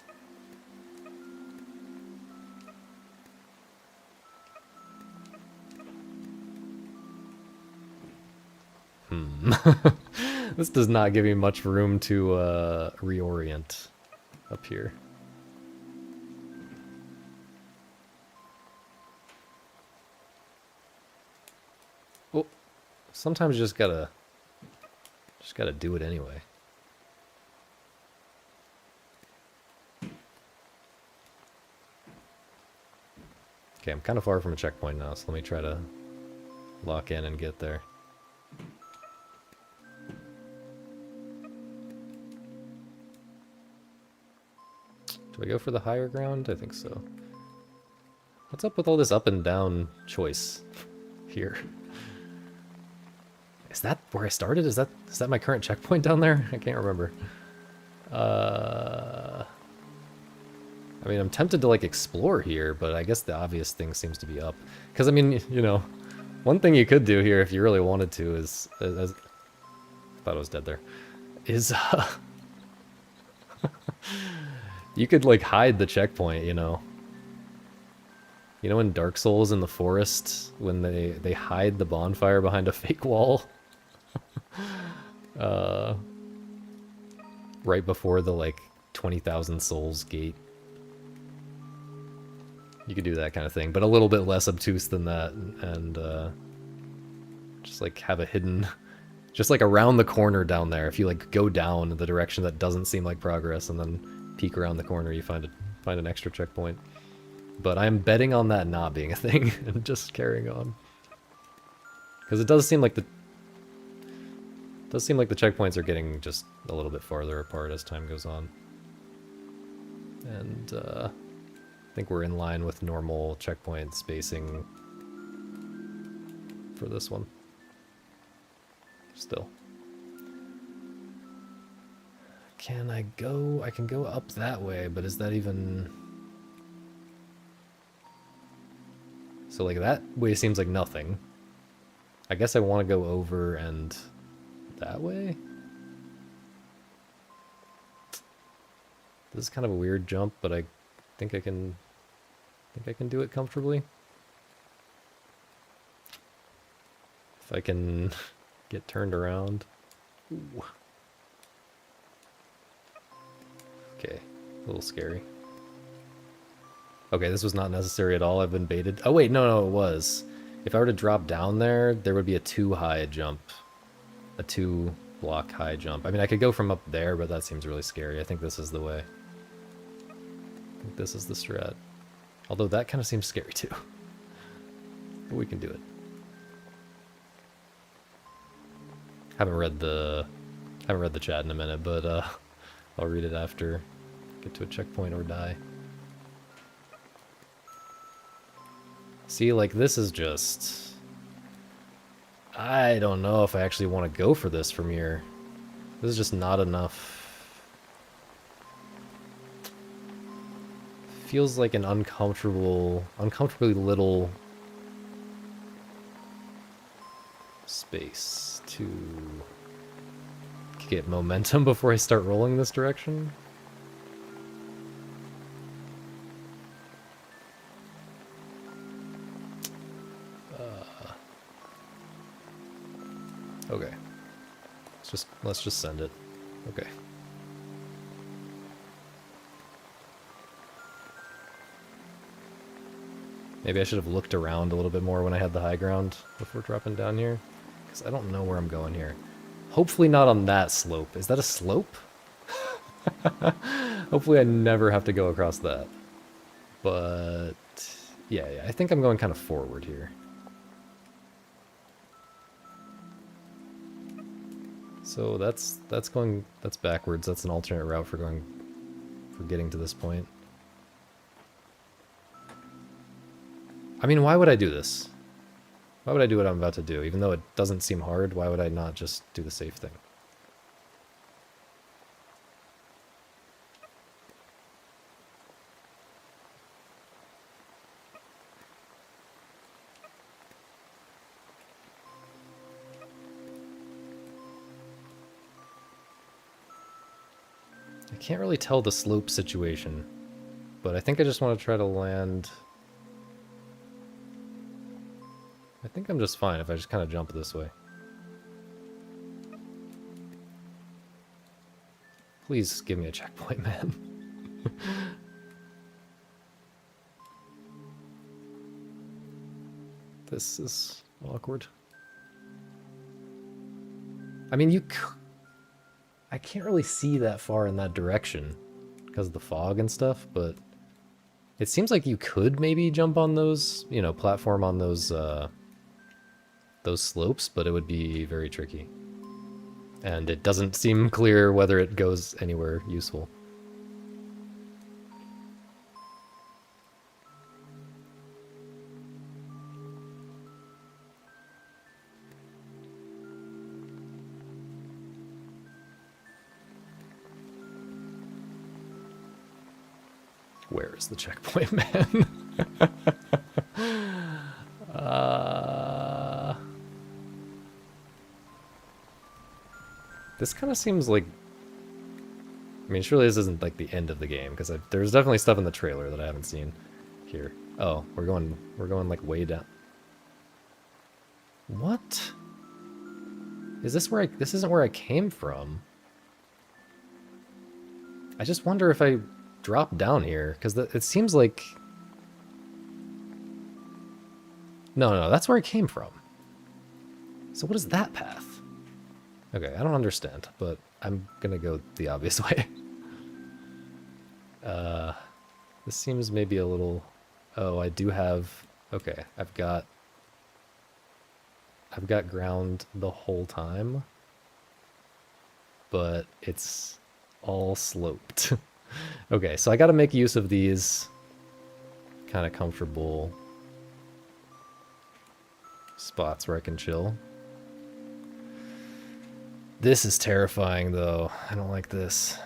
This does not give me much room to reorient up here. Well, sometimes you just gotta do it anyway. Okay, I'm kind of far from a checkpoint now, so let me try to lock in and get there. Do I go for the higher ground? I think so. What's up with all this up and down choice here? Is that where I started? Is that my current checkpoint down there? I can't remember. I mean, I'm tempted to like explore here, but I guess the obvious thing seems to be up. Because I mean, you know, one thing you could do here if you really wanted to is, I thought I was dead there, is you could like hide the checkpoint, you know. You know in Dark Souls in the forest, when they hide the bonfire behind a fake wall? Right before the like 20,000 souls gate. You could do that kind of thing, but a little bit less obtuse than that, and just like have a hidden, just like around the corner down there. If you like go down the direction that doesn't seem like progress, and then peek around the corner, you find an extra checkpoint. But I'm betting on that not being a thing and just carrying on, because it does seem like the checkpoints are getting just a little bit farther apart as time goes on, and I think we're in line with normal checkpoint spacing for this one. Still. Can I go? I can go up that way, but is that even... So like that way seems like nothing. I guess I want to go over and that way? This is kind of a weird jump, but I think I can do it comfortably. If I can get turned around. Ooh. Okay, a little scary. Okay, this was not necessary at all. I've been baited. Oh wait, no, it was. If I were to drop down there, there would be a 2 high jump. A 2 block high jump. I mean, I could go from up there, but that seems really scary. I think this is the way. I think this is the strat. Although that kind of seems scary too. But we can do it. Haven't read the chat in a minute, but I'll read it after Get to a checkpoint or die. See, like, this is just... I don't know if I actually want to go for this from here. This is just not enough. Feels like an uncomfortably little space to get momentum before I start rolling this direction. Okay. Let's just send it. Okay. Maybe I should have looked around a little bit more when I had the high ground before dropping down here. Because I don't know where I'm going here. Hopefully not on that slope. Is that a slope? Hopefully I never have to go across that. But yeah, I think I'm going kind of forward here. So that's backwards. That's an alternate route for getting to this point. I mean, why would I do this? Why would I do what I'm about to do? Even though it doesn't seem hard, why would I not just do the safe thing? I can't really tell the slope situation, but I think I just want to try to land... I think I'm just fine if I just kind of jump this way. Please give me a checkpoint, man. This is awkward. I mean, I can't really see that far in that direction because of the fog and stuff, but it seems like you could maybe jump on those, you know, platform on those slopes, but it would be very tricky. And it doesn't seem clear whether it goes anywhere useful. Where is the checkpoint, man? This kind of seems like... I mean, surely this isn't like the end of the game, because there's definitely stuff in the trailer that I haven't seen here. Oh, we're going like way down. What? Is this where this isn't where I came from? I just wonder if I drop down here, because it seems like... No, that's where I came from. So what is that path? Okay, I don't understand, but I'm gonna go the obvious way. This seems maybe a little... Oh, I do have... Okay, I've got ground the whole time, but it's all sloped. Okay, so I gotta make use of these kind of comfortable spots where I can chill. This is terrifying, though. I don't like this.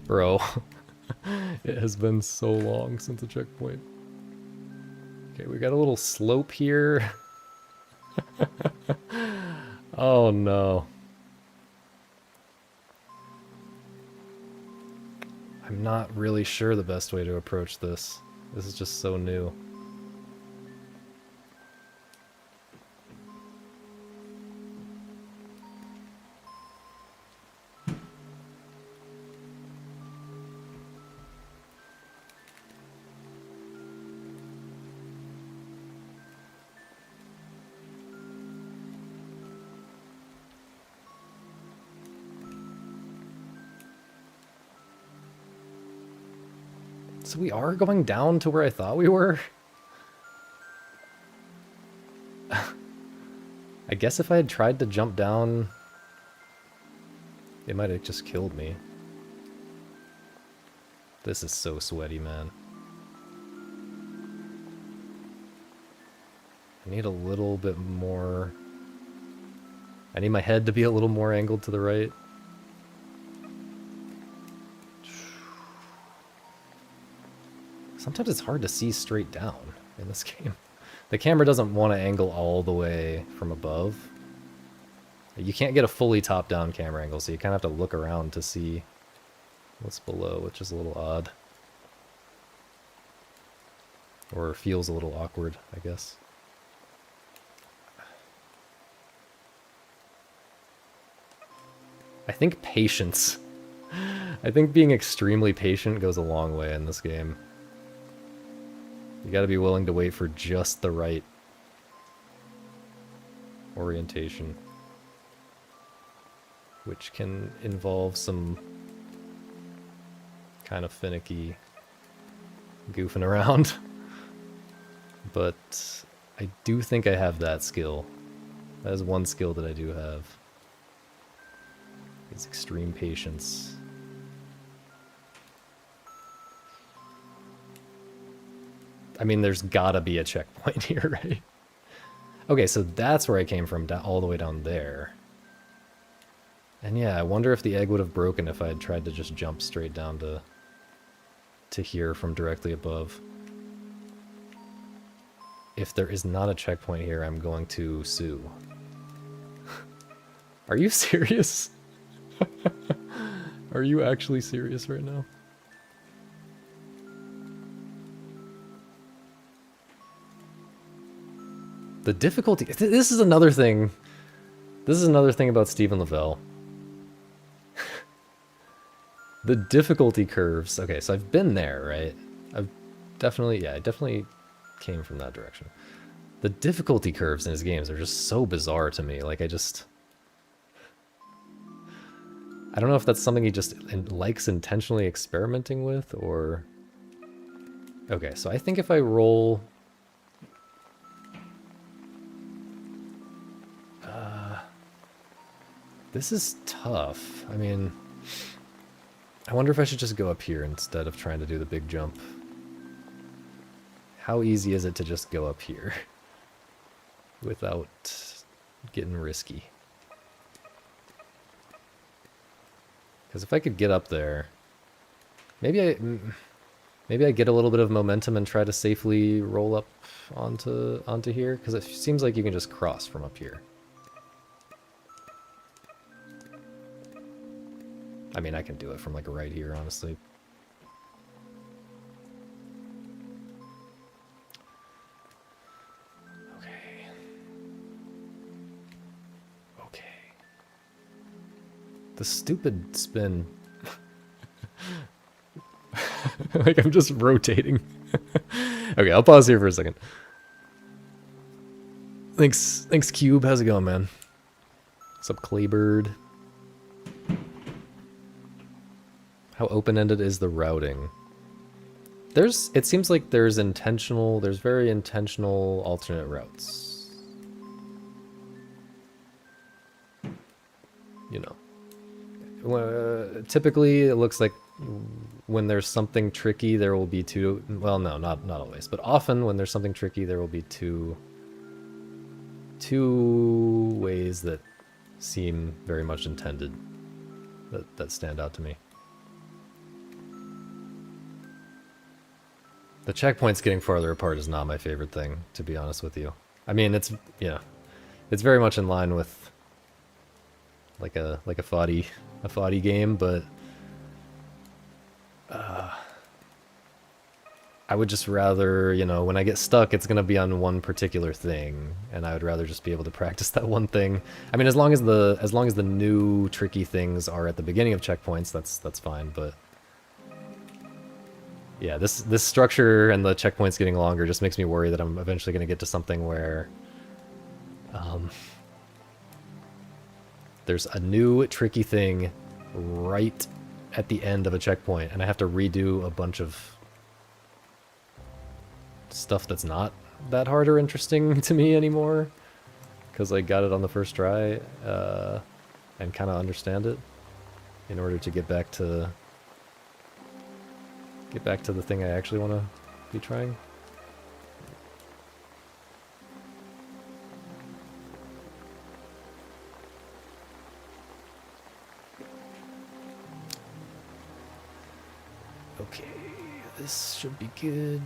Bro, it has been so long since a checkpoint. Okay, we got a little slope here. Oh no. I'm not really sure the best way to approach this. This is just so new. So we are going down to where I thought we were? I guess if I had tried to jump down, it might have just killed me. This is so sweaty, man. I need a little bit more... I need my head to be a little more angled to the right. Sometimes it's hard to see straight down in this game. The camera doesn't want to angle all the way from above. You can't get a fully top-down camera angle, so you kind of have to look around to see what's below, which is a little odd. Or feels a little awkward, I guess. I think patience. I think being extremely patient goes a long way in this game. You gotta be willing to wait for just the right orientation, which can involve some kind of finicky goofing around. But I do think I have that skill. That is one skill that I do have. It's extreme patience. I mean, there's gotta be a checkpoint here, right? Okay, so that's where I came from, all the way down there. And yeah, I wonder if the egg would have broken if I had tried to just jump straight down to here from directly above. If there is not a checkpoint here, I'm going to sue. Are you serious? Are you actually serious right now? The difficulty... This is another thing. This is another thing about Stephen Lavelle. The difficulty curves. Okay, so I've been there, right? I've definitely... Yeah, I definitely came from that direction. The difficulty curves in his games are just so bizarre to me. Like, I don't know if that's something he just likes intentionally experimenting with, or... Okay, so I think if I roll... This is tough. I mean... I wonder if I should just go up here instead of trying to do the big jump. How easy is it to just go up here without getting risky? Because if I could get up there, maybe I get a little bit of momentum and try to safely roll up onto here, because it seems like you can just cross from up here. I mean, I can do it from like right here, honestly. Okay. Okay. The stupid spin. Like, I'm just rotating. Okay, I'll pause here for a second. Thanks, Cube. How's it going, man? What's up, Claybird? How open-ended is the routing? It seems like there's very intentional alternate routes. You know. Typically, it looks like when there's something tricky, there will be two... Well, no, not always. But often, when there's something tricky, there will be two ways that seem very much intended. That stand out to me. The checkpoints getting farther apart is not my favorite thing, to be honest with you. I mean, it's very much in line with like a foddy game, but I would just rather, you know, when I get stuck, it's gonna be on one particular thing, and I would rather just be able to practice that one thing. I mean, as long as the new tricky things are at the beginning of checkpoints, that's fine, but yeah, this structure and the checkpoints getting longer just makes me worry that I'm eventually going to get to something where there's a new tricky thing right at the end of a checkpoint, and I have to redo a bunch of stuff that's not that hard or interesting to me anymore, because I got it on the first try, and kind of understand it in order to get back to the thing I actually want to be trying. Okay, this should be good.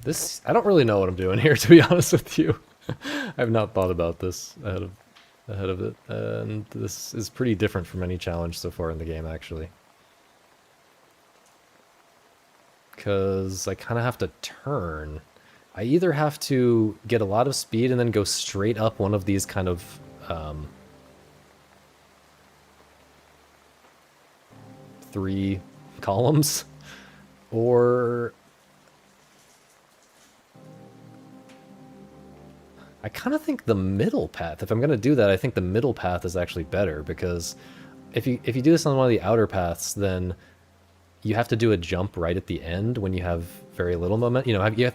This, I don't really know what I'm doing here, to be honest with you. I've not thought about this ahead of it, and this is pretty different from any challenge so far in the game, actually. Because I kind of have to turn. I either have to get a lot of speed and then go straight up one of these kind of three columns, or I kind of think the middle path, if I'm going to do that, I think the middle path is actually better, because if you do this on one of the outer paths, then you have to do a jump right at the end when you have very little momentum. You know, you have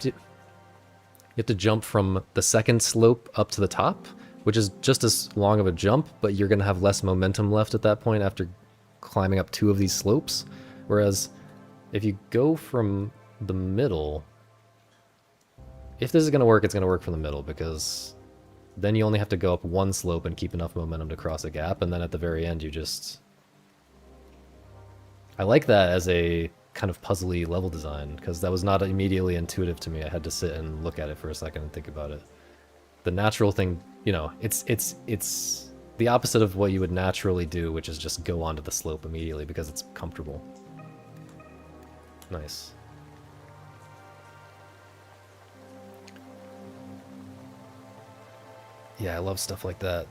to jump from the second slope up to the top, which is just as long of a jump, but you're going to have less momentum left at that point after climbing up 2 of these slopes. Whereas if you go from the middle, if this is going to work, it's going to work from the middle, because then you only have to go up 1 slope and keep enough momentum to cross a gap, and then at the very end you just... I like that as a kind of puzzly level design, because that was not immediately intuitive to me. I had to sit and look at it for a second and think about it. The natural thing, you know, it's the opposite of what you would naturally do, which is just go onto the slope immediately because it's comfortable. Nice. Yeah, I love stuff like that.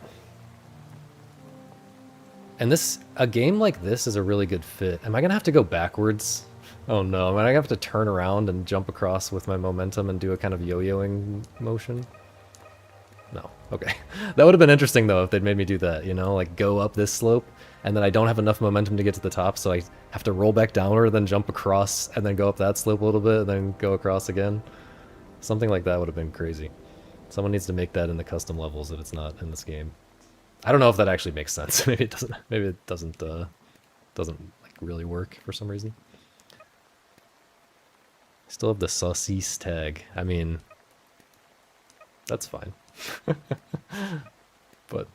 And a game like this is a really good fit. Am I gonna have to go backwards? Oh no, am I gonna have to turn around and jump across with my momentum and do a kind of yo-yoing motion? No, okay. That would have been interesting though if they'd made me do that, you know, like go up this slope and then I don't have enough momentum to get to the top, so I have to roll back downward, then jump across, and then go up that slope a little bit, and then go across again. Something like that would have been crazy. Someone needs to make that in the custom levels if it's not in this game. I don't know if that actually makes sense. Maybe it doesn't. Maybe it doesn't like really work for some reason. Still have the saucisse tag. I mean, that's fine. But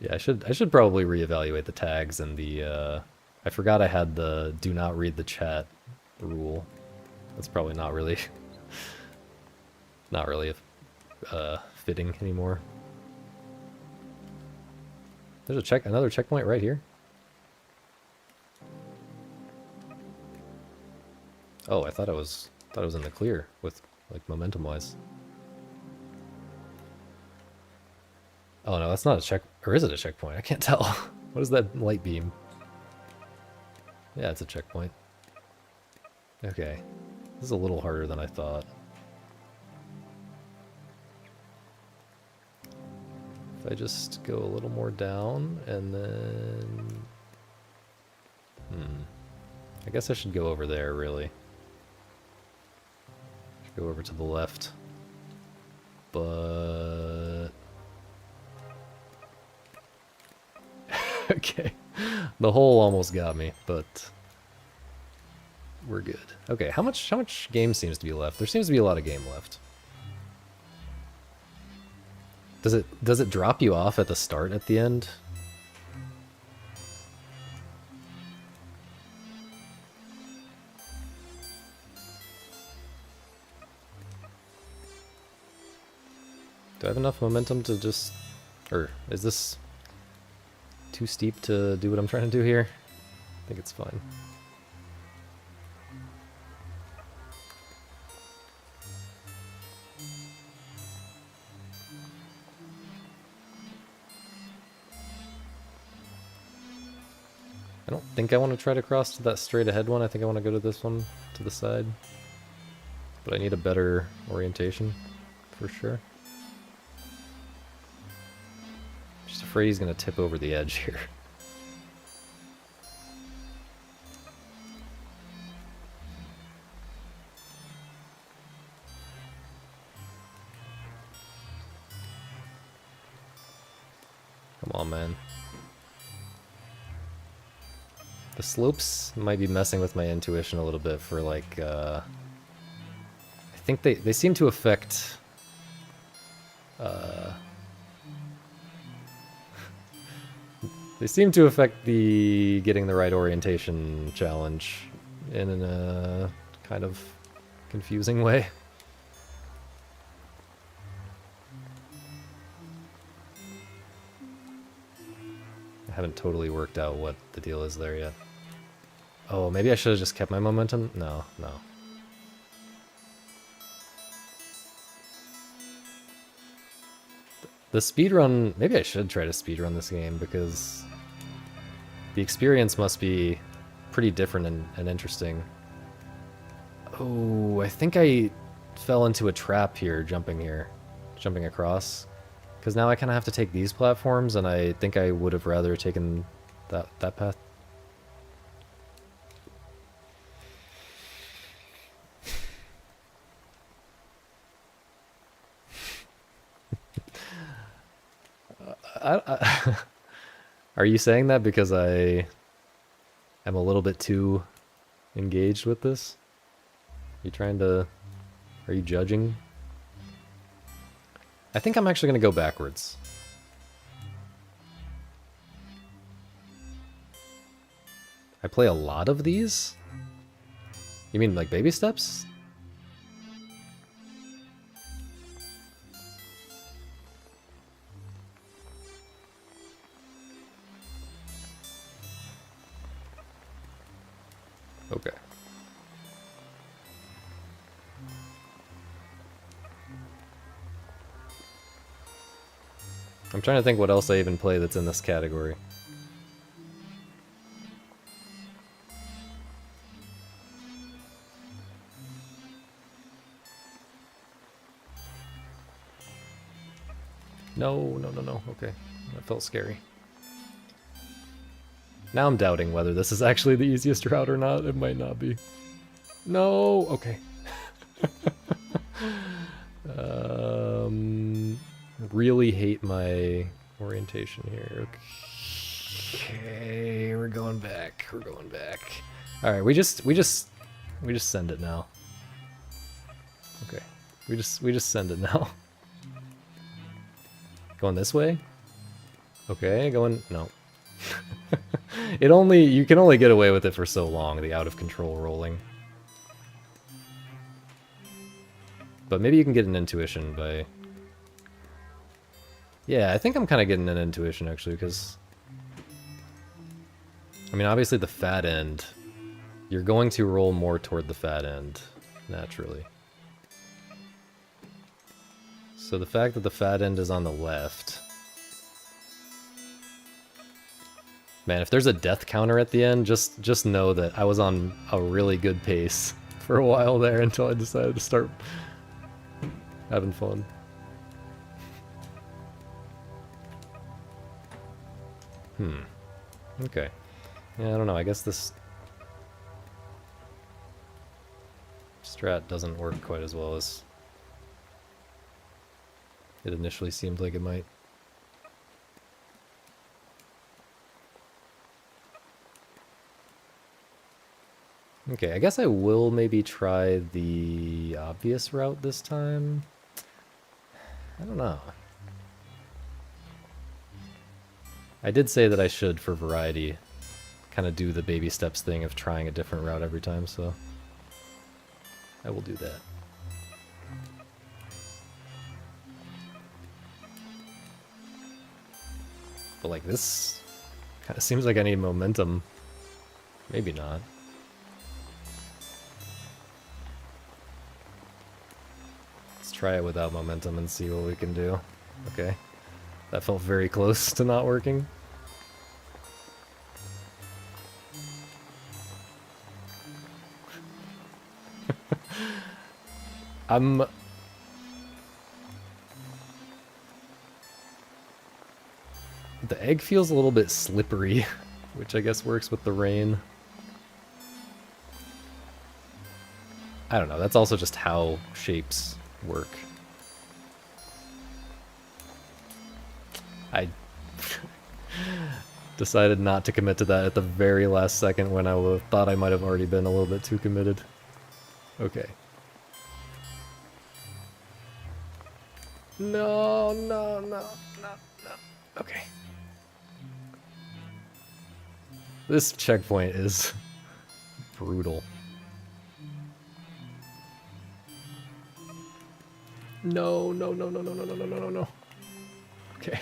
yeah, I should probably reevaluate the tags and the. I forgot I had the do not read the chat rule. That's probably not really fitting anymore. There's another checkpoint right here. Oh, I thought it was in the clear with like momentum wise. Oh no, that's not a check, or is it a checkpoint? I can't tell. What is that light beam? Yeah, it's a checkpoint. Okay. This is a little harder than I thought. If I just go a little more down, and then... I guess I should go over there, really. Should go over to the left. But... Okay. The hole almost got me, but... we're good. Okay, how much game seems to be left? There seems to be a lot of game left. Does it drop you off at the start at the end? Do I have enough momentum to just Or is this too steep to do what I'm trying to do here? I think it's fine. I don't think I want to try to cross to that straight ahead one. I think I want to go to this one to the side. But I need a better orientation, for sure. Just afraid he's going to tip over the edge here. Come on, man. The slopes might be messing with my intuition a little bit for like, I think they seem to affect, they seem to affect the getting the right orientation challenge in a kind of confusing way. I haven't totally worked out what the deal is there yet. Oh, maybe I should have just kept my momentum? No, no. The speedrun, maybe I should try to speedrun this game because the experience must be pretty different and interesting. Oh, I think I fell into a trap here, jumping across. Because now I kind of have to take these platforms, and I think I would have rather taken that path. Are you saying that because I am a little bit too engaged with this? Are you judging? I think I'm actually going to go backwards. I play a lot of these? You mean like baby steps? Okay. I'm trying to think what else I even play that's in this category. No. Okay. That felt scary. Now I'm doubting whether this is actually the easiest route or not. It might not be. No! Okay. Really hate my orientation here. Okay, we're going back. All right, we just send it now. Okay, we just send it now. Going this way? Okay, no. You can only get away with it for so long, the out of control rolling. But maybe you can get an intuition by... Yeah, I think I'm kind of getting an intuition, actually, because... I mean, obviously the fat end, you're going to roll more toward the fat end, naturally. So the fact that the fat end is on the left... Man, if there's a death counter at the end, just know that I was on a really good pace for a while there until I decided to start having fun. Okay. Yeah, I don't know. I guess this strat doesn't work quite as well as it initially seemed like it might. Okay, I guess I will maybe try the obvious route this time. I don't know. I did say that I should, for variety, kind of do the baby steps thing of trying a different route every time, so I will do that. But like this kind of seems like I need momentum. Maybe not. Let's try it without momentum and see what we can do. Okay. That felt very close to not working. I'm... The egg feels a little bit slippery, which I guess works with the rain. I don't know, that's also just how shapes work. I decided not to commit to that at the very last second when I thought I might have already been a little bit too committed. Okay. No, no, no, no, no. Okay. This checkpoint is brutal. No, no, no, no, no, no, no, no, no, no. Okay.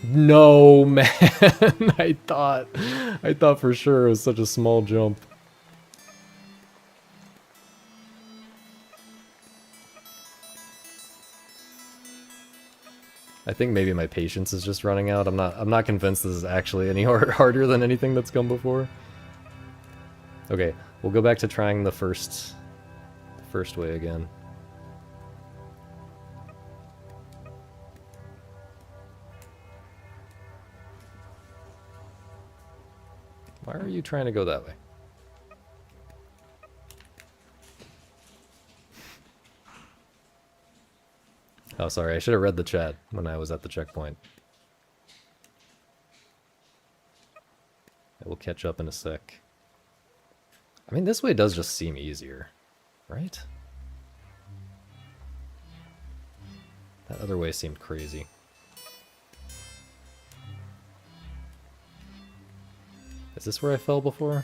No, man. I thought for sure it was such a small jump. I think maybe my patience is just running out. I'm not convinced this is actually any harder than anything that's come before. Okay, we'll go back to trying the first way again. Why are you trying to go that way? Oh, sorry, I should have read the chat when I was at the checkpoint. I will catch up in a sec. I mean, this way does just seem easier, right? That other way seemed crazy. Is this where I fell before?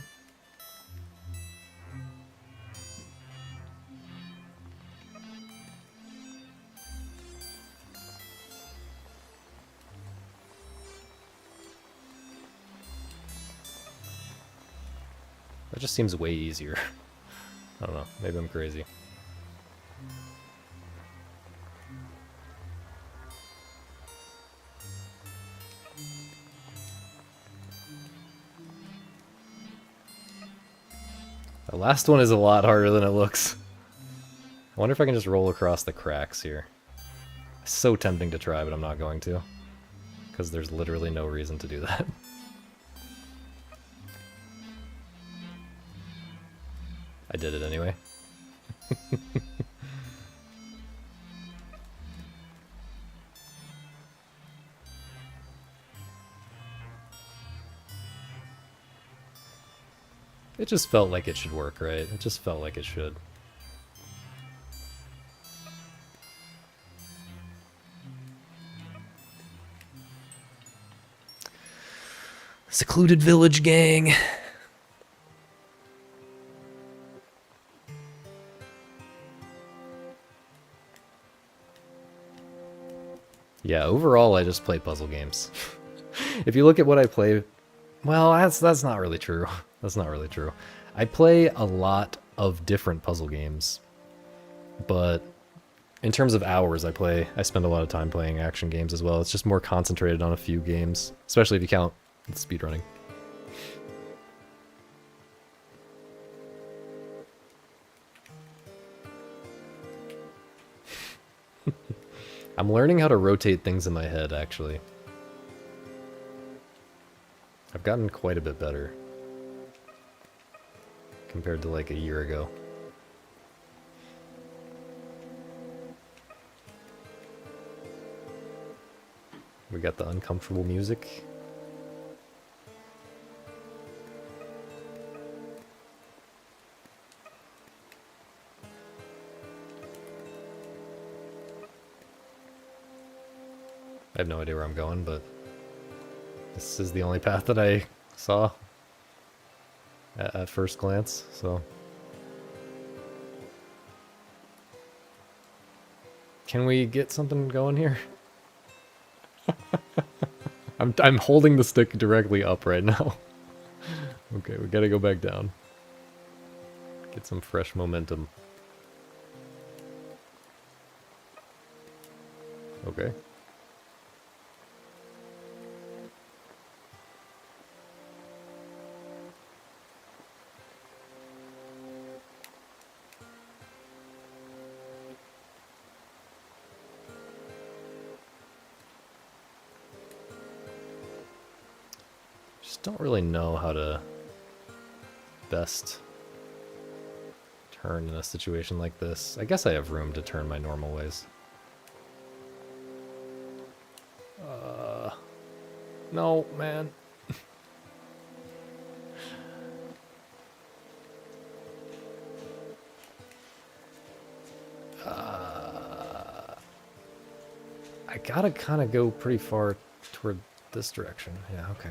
That just seems way easier. I don't know, maybe I'm crazy. The last one is a lot harder than it looks. I wonder if I can just roll across the cracks here. It's so tempting to try, but I'm not going to. Because there's literally no reason to do that. I did it anyway. It just felt like it should work, right? It just felt like it should. Secluded village gang. Yeah, overall I just play puzzle games. If you look at what I play, well, that's not really true. That's not really true. I play a lot of different puzzle games, but in terms of hours I spend a lot of time playing action games as well. It's just more concentrated on a few games, especially if you count speedrunning. I'm learning how to rotate things in my head, actually. I've gotten quite a bit better compared to like a year ago. We got the uncomfortable music. I have no idea where I'm going, but this is the only path that I saw at first glance, so Can we get something going here? I'm holding the stick directly up right now. Okay, we gotta go back down. Get some fresh momentum. Okay. Just don't really know how to best turn in a situation like this. I guess I have room to turn my normal ways. No, man. I gotta kind of go pretty far toward this direction. Yeah, okay.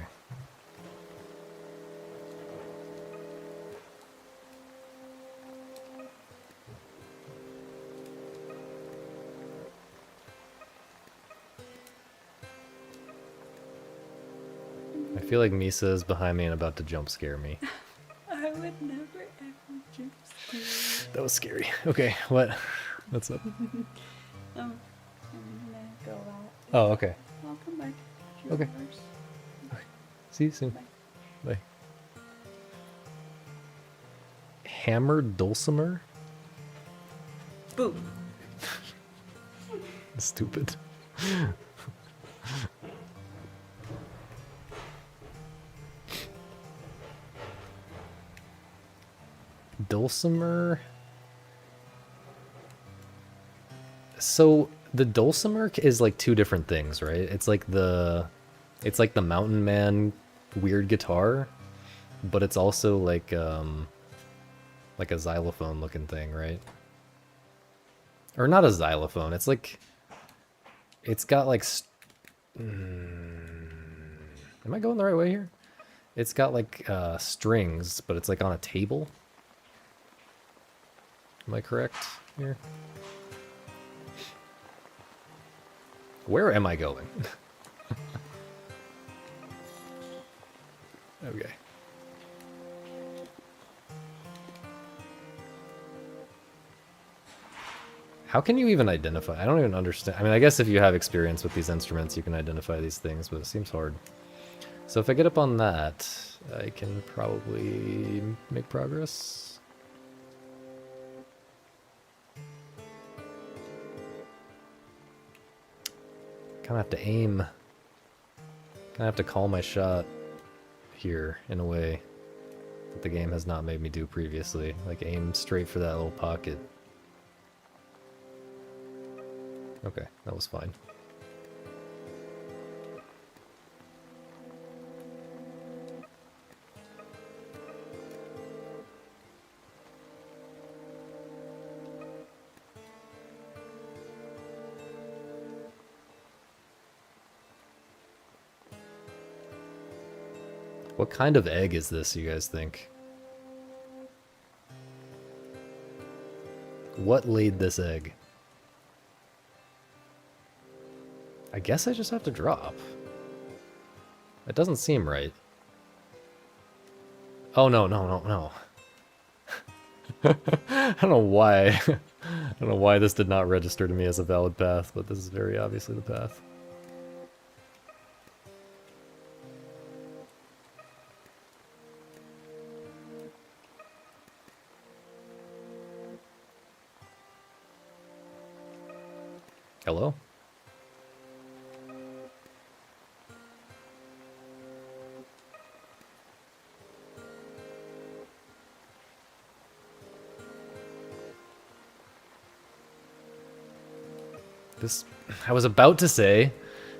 I feel like Misa is behind me and about to jump scare me. I would never ever jump scare. That was scary. Okay, what? What's up? I'm gonna go out. Oh, okay. I'll come back. Okay. See you soon. Bye. Bye. Hammered dulcimer? Boom. Stupid. Dulcimer? So the dulcimer is like two different things, right? It's like the mountain man weird guitar, but it's also like a xylophone looking thing, right? Or not a xylophone. It's like it's got like am I going the right way here? It's got like strings, but it's like on a table. Am I correct here? Where am I going? Okay. How can you even identify? I don't even understand. I mean, I guess if you have experience with these instruments, you can identify these things, but it seems hard. So if I get up on that, I can probably make progress. Kind of have to aim. Kind of have to call my shot here in a way that the game has not made me do previously. Like aim straight for that little pocket. Okay, that was fine. What kind of egg is this, you guys think? What laid this egg? I guess I just have to drop. That doesn't seem right. Oh, no, no, no, no. I don't know why. I don't know why this did not register to me as a valid path, but this is very obviously the path. Hello? This, I was about to say,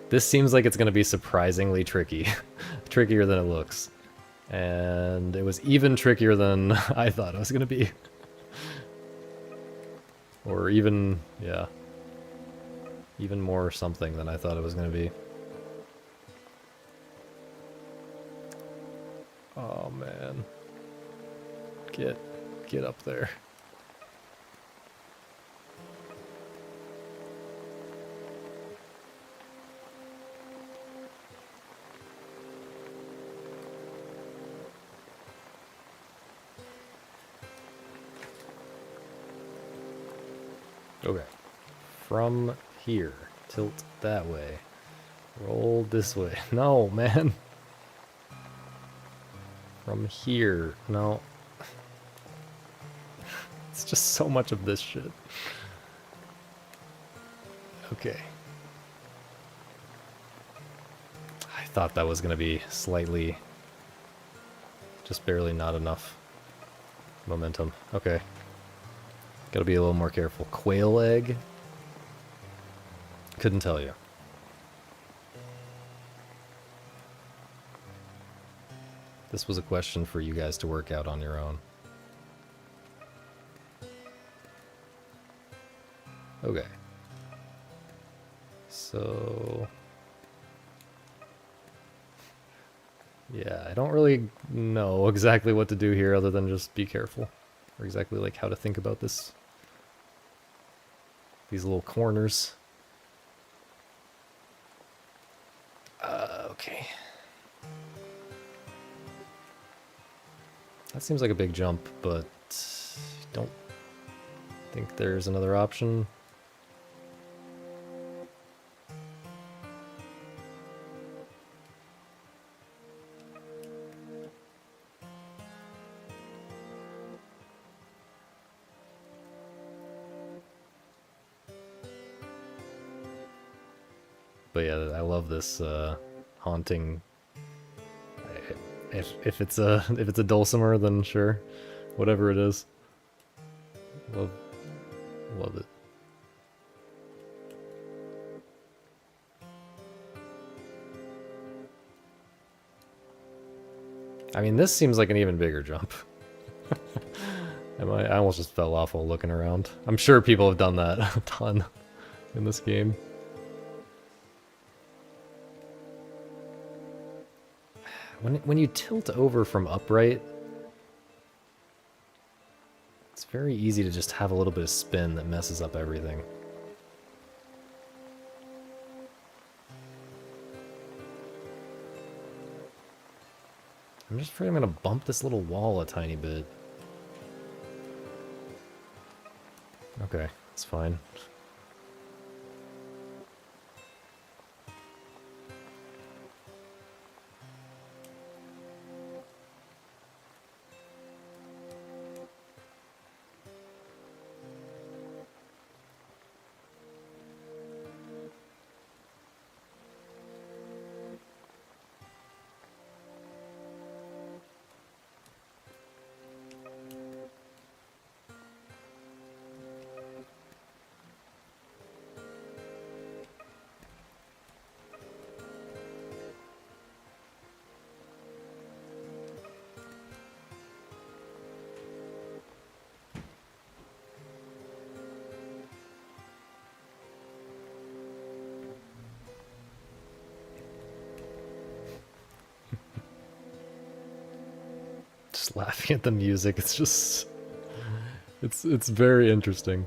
this seems like it's going to be surprisingly tricky. Trickier than it looks. And it was even trickier than I thought it was going to be. Or even, yeah. Even more something than I thought it was going to be. Oh man. Get up there. Okay. From here. Tilt that way. Roll this way. No, man. From here. No. It's just so much of this shit. Okay. I thought that was going to be slightly... just barely not enough momentum. Okay. Gotta be a little more careful. Quail egg? Couldn't tell you. This was a question for you guys to work out on your own. Okay. So... yeah, I don't really know exactly what to do here other than just be careful. Or exactly like how to think about this. These little corners. Okay. That seems like a big jump, but don't think there's another option. But yeah, I love this haunting. If it's a dulcimer, then sure, whatever it is. Love it. I mean, this seems like an even bigger jump. I almost just fell off while looking around. I'm sure people have done that a ton in this game. When you tilt over from upright, it's very easy to just have a little bit of spin that messes up everything. I'm just afraid I'm gonna bump this little wall a tiny bit. Okay, it's fine. Just laughing at the music, it's just... It's very interesting.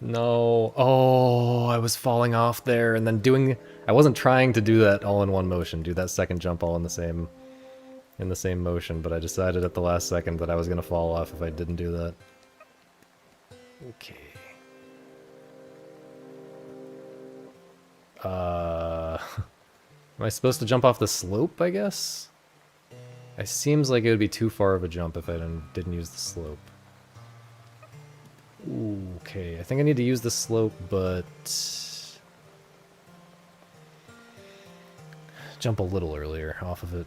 No. Oh, I was falling off there and then doing... I wasn't trying to do that all in one motion, do that second jump all in the same motion, but I decided at the last second that I was going to fall off if I didn't do that. Okay. Am I supposed to jump off the slope, I guess? It seems like it would be too far of a jump if I didn't use the slope. Ooh, okay, I think I need to use the slope, but... jump a little earlier off of it.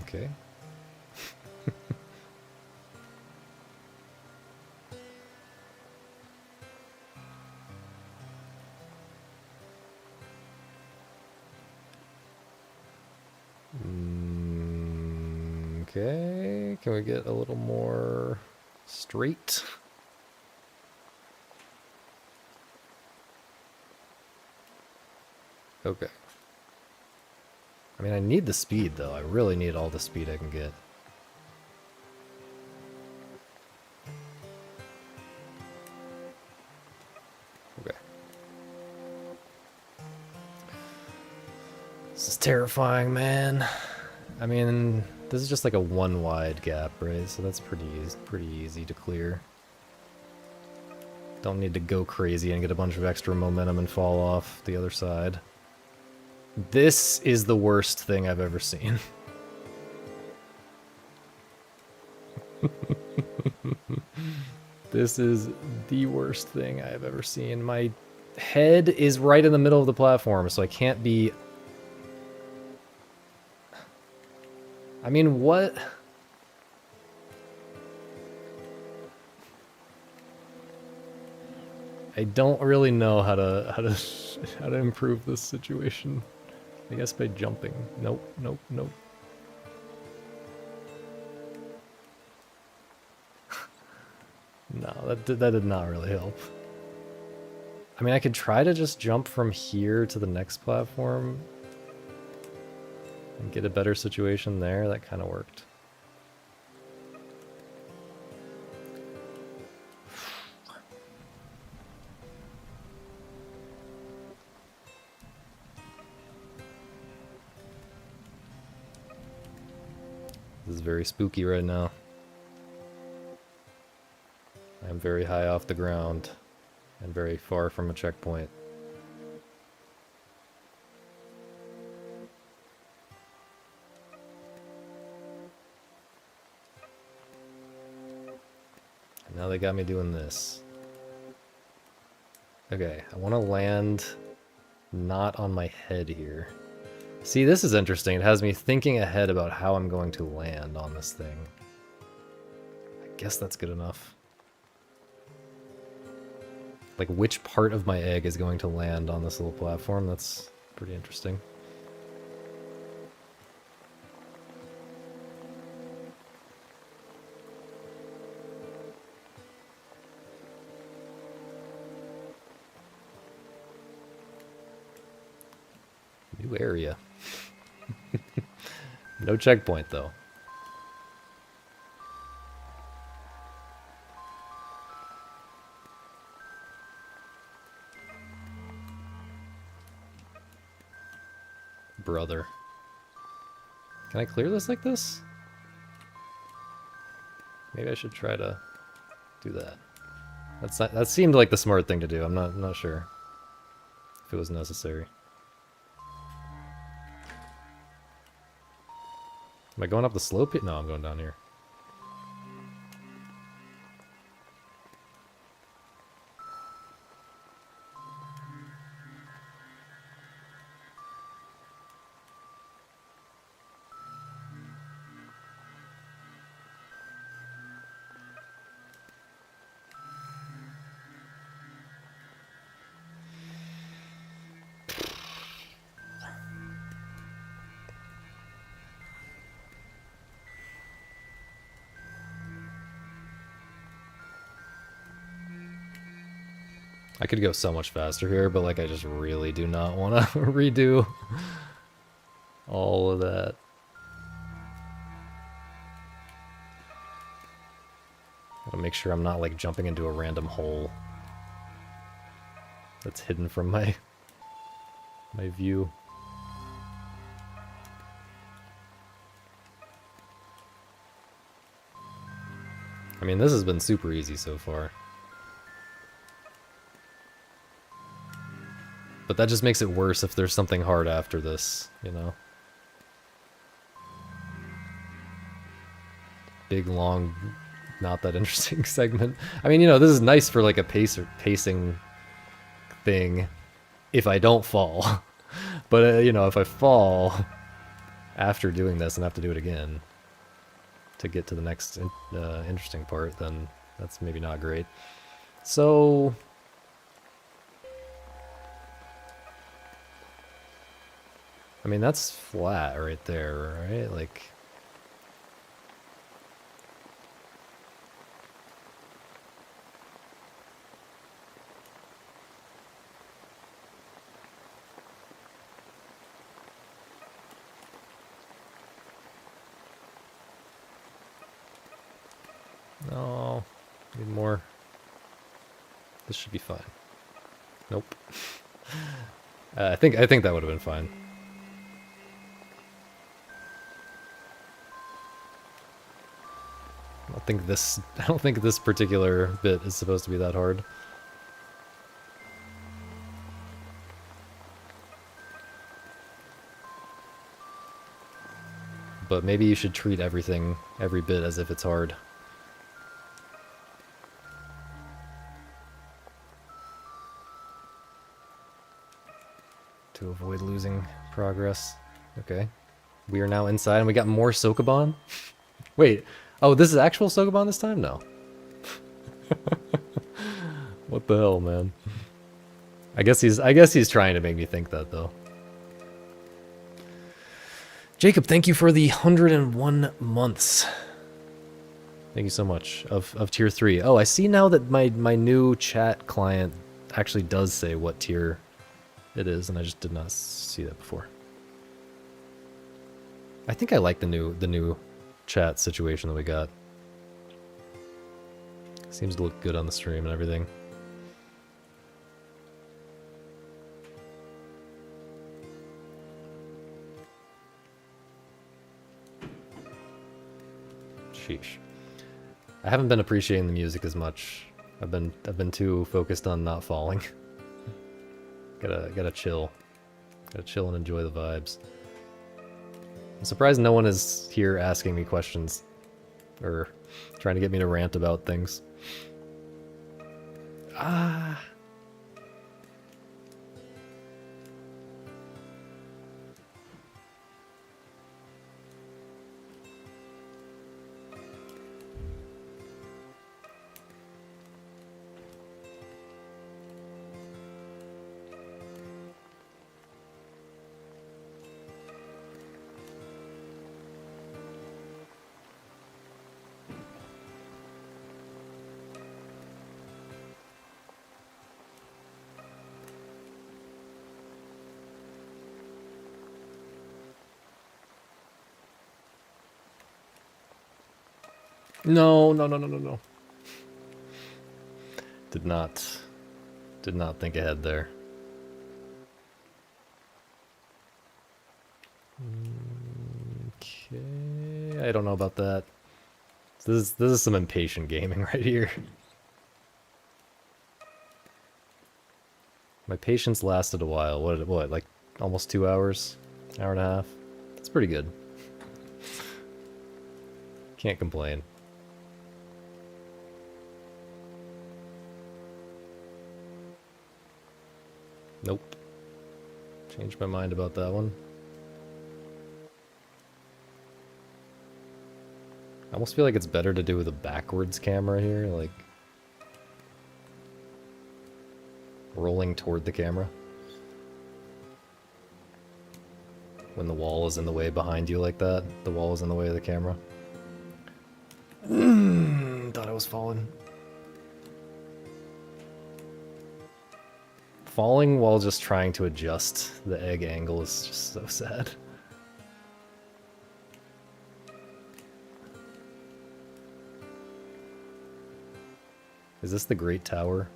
Okay. Okay, can we get a little more straight? Okay. I mean, I need the speed, though. I really need all the speed I can get. Okay. This is terrifying, man. I mean, this is just like a one wide gap, right? So that's pretty easy to clear. Don't need to go crazy and get a bunch of extra momentum and fall off the other side. This is the worst thing I've ever seen. This is the worst thing I've ever seen. My head is right in the middle of the platform, so I can't be... I mean, what? I don't really know how to improve this situation. I guess by jumping. Nope, nope, nope. No, that did not really help. I mean, I could try to just jump from here to the next platform and get a better situation there. That kind of worked. This is very spooky right now. I'm very high off the ground and very far from a checkpoint. And now they got me doing this. Okay, I want to land not on my head here. See, this is interesting. It has me thinking ahead about how I'm going to land on this thing. I guess that's good enough. Like, which part of my egg is going to land on this little platform? That's pretty interesting. New area. No checkpoint, though. Brother. Can I clear this like this? Maybe I should try to do that. That seemed like the smart thing to do. I'm not sure if it was necessary. Am I going up the slope? No, I'm going down here. I could go so much faster here, but like I just really do not want to redo all of that. Gotta make sure I'm not like jumping into a random hole that's hidden from my view. I mean, this has been super easy so far. But that just makes it worse if there's something hard after this, you know? Big, long, not that interesting segment. I mean, you know, this is nice for like a pacing thing if I don't fall. But, you know, if I fall after doing this and have to do it again to get to the next interesting part, then that's maybe not great. So... I mean, that's flat right there, right? Like... No, need more. This should be fine. Nope. I think that would have been fine. I don't think this particular bit is supposed to be that hard. But maybe you should treat every bit as if it's hard. To avoid losing progress. Okay. We are now inside and we got more Sokoban? Wait. Oh, this is actual Sokoban this time? No. What the hell, man? I guess he's trying to make me think that though. Jacob, thank you for the 101 months. Thank you so much. Of tier 3. Oh, I see now that my new chat client actually does say what tier it is, and I just did not see that before. I think I like the new chat situation that we got. Seems to look good on the stream and everything. Sheesh. I haven't been appreciating the music as much. I've been too focused on not falling. Gotta chill. Gotta chill and enjoy the vibes. I'm surprised no one is here asking me questions or trying to get me to rant about things. Ah. No. Did not think ahead there. Okay, I don't know about that. This is some impatient gaming right here. My patience lasted a while. What, like almost 2 hours? Hour and a half? That's pretty good. Can't complain. Nope. Changed my mind about that one. I almost feel like it's better to do with a backwards camera here, like rolling toward the camera. When the wall is in the way behind you like that, the wall is in the way of the camera. Thought I was falling. Falling while just trying to adjust the egg angle is just so sad. Is this the Great Tower?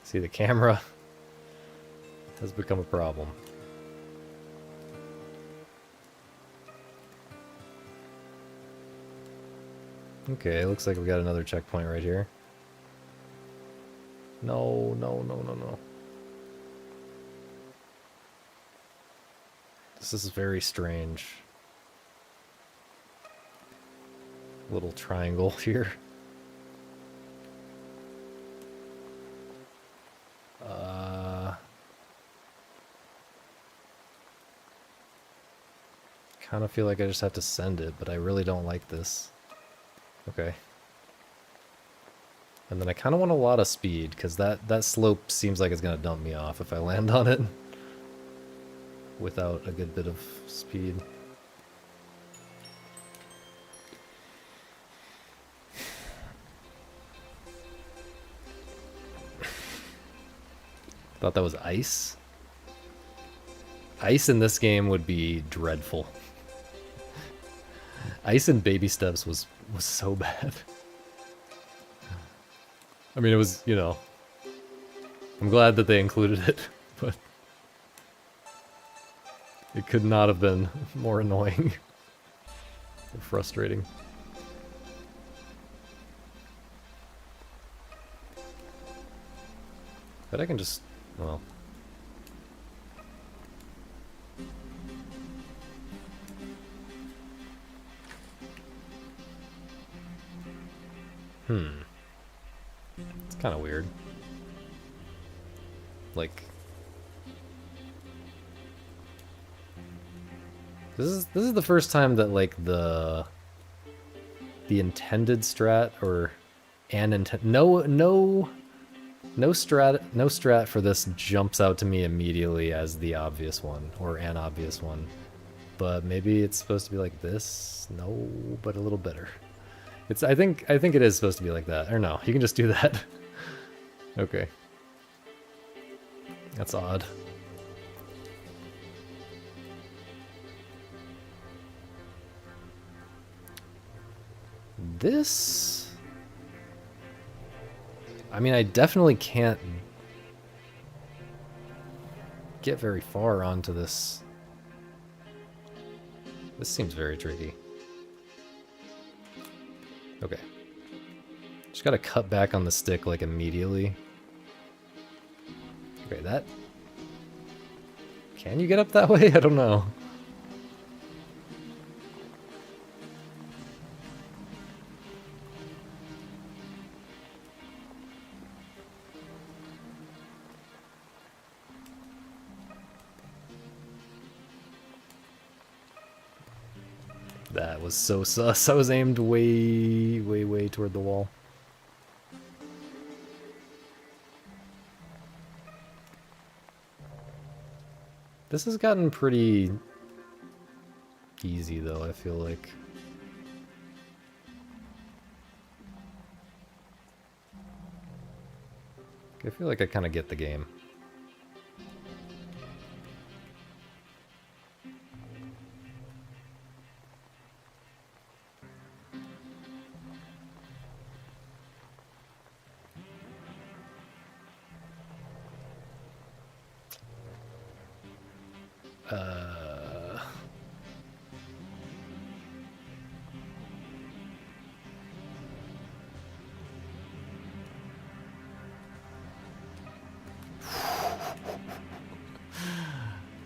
See, the camera has become a problem. Okay, looks like we got another checkpoint right here. No. This is very strange. Little triangle here. Kind of feel like I just have to send it, but I really don't like this. Okay. And then I kind of want a lot of speed, because that slope seems like it's going to dump me off if I land on it without a good bit of speed. Thought that was ice. Ice in this game would be dreadful. Ice in Baby Steps was so bad. I mean, it was, you know, I'm glad that they included it, but it could not have been more annoying or frustrating. But I can just, well... It's kind of weird. Like... This is the first time that, like, the intended strat, or no strat for this jumps out to me immediately as the obvious one, or an obvious one. But maybe it's supposed to be like this? No, but a little better. I think it is supposed to be like that. Or no, you can just do that. Okay. That's odd. This... I mean, I definitely can't get very far onto this. This seems very tricky. Okay. Just gotta cut back on the stick, like, immediately. Okay, that... Can you get up that way? I don't know. That was so sus. I was aimed way, way, way toward the wall. This has gotten pretty easy, though, I feel like. I feel like I kind of get the game.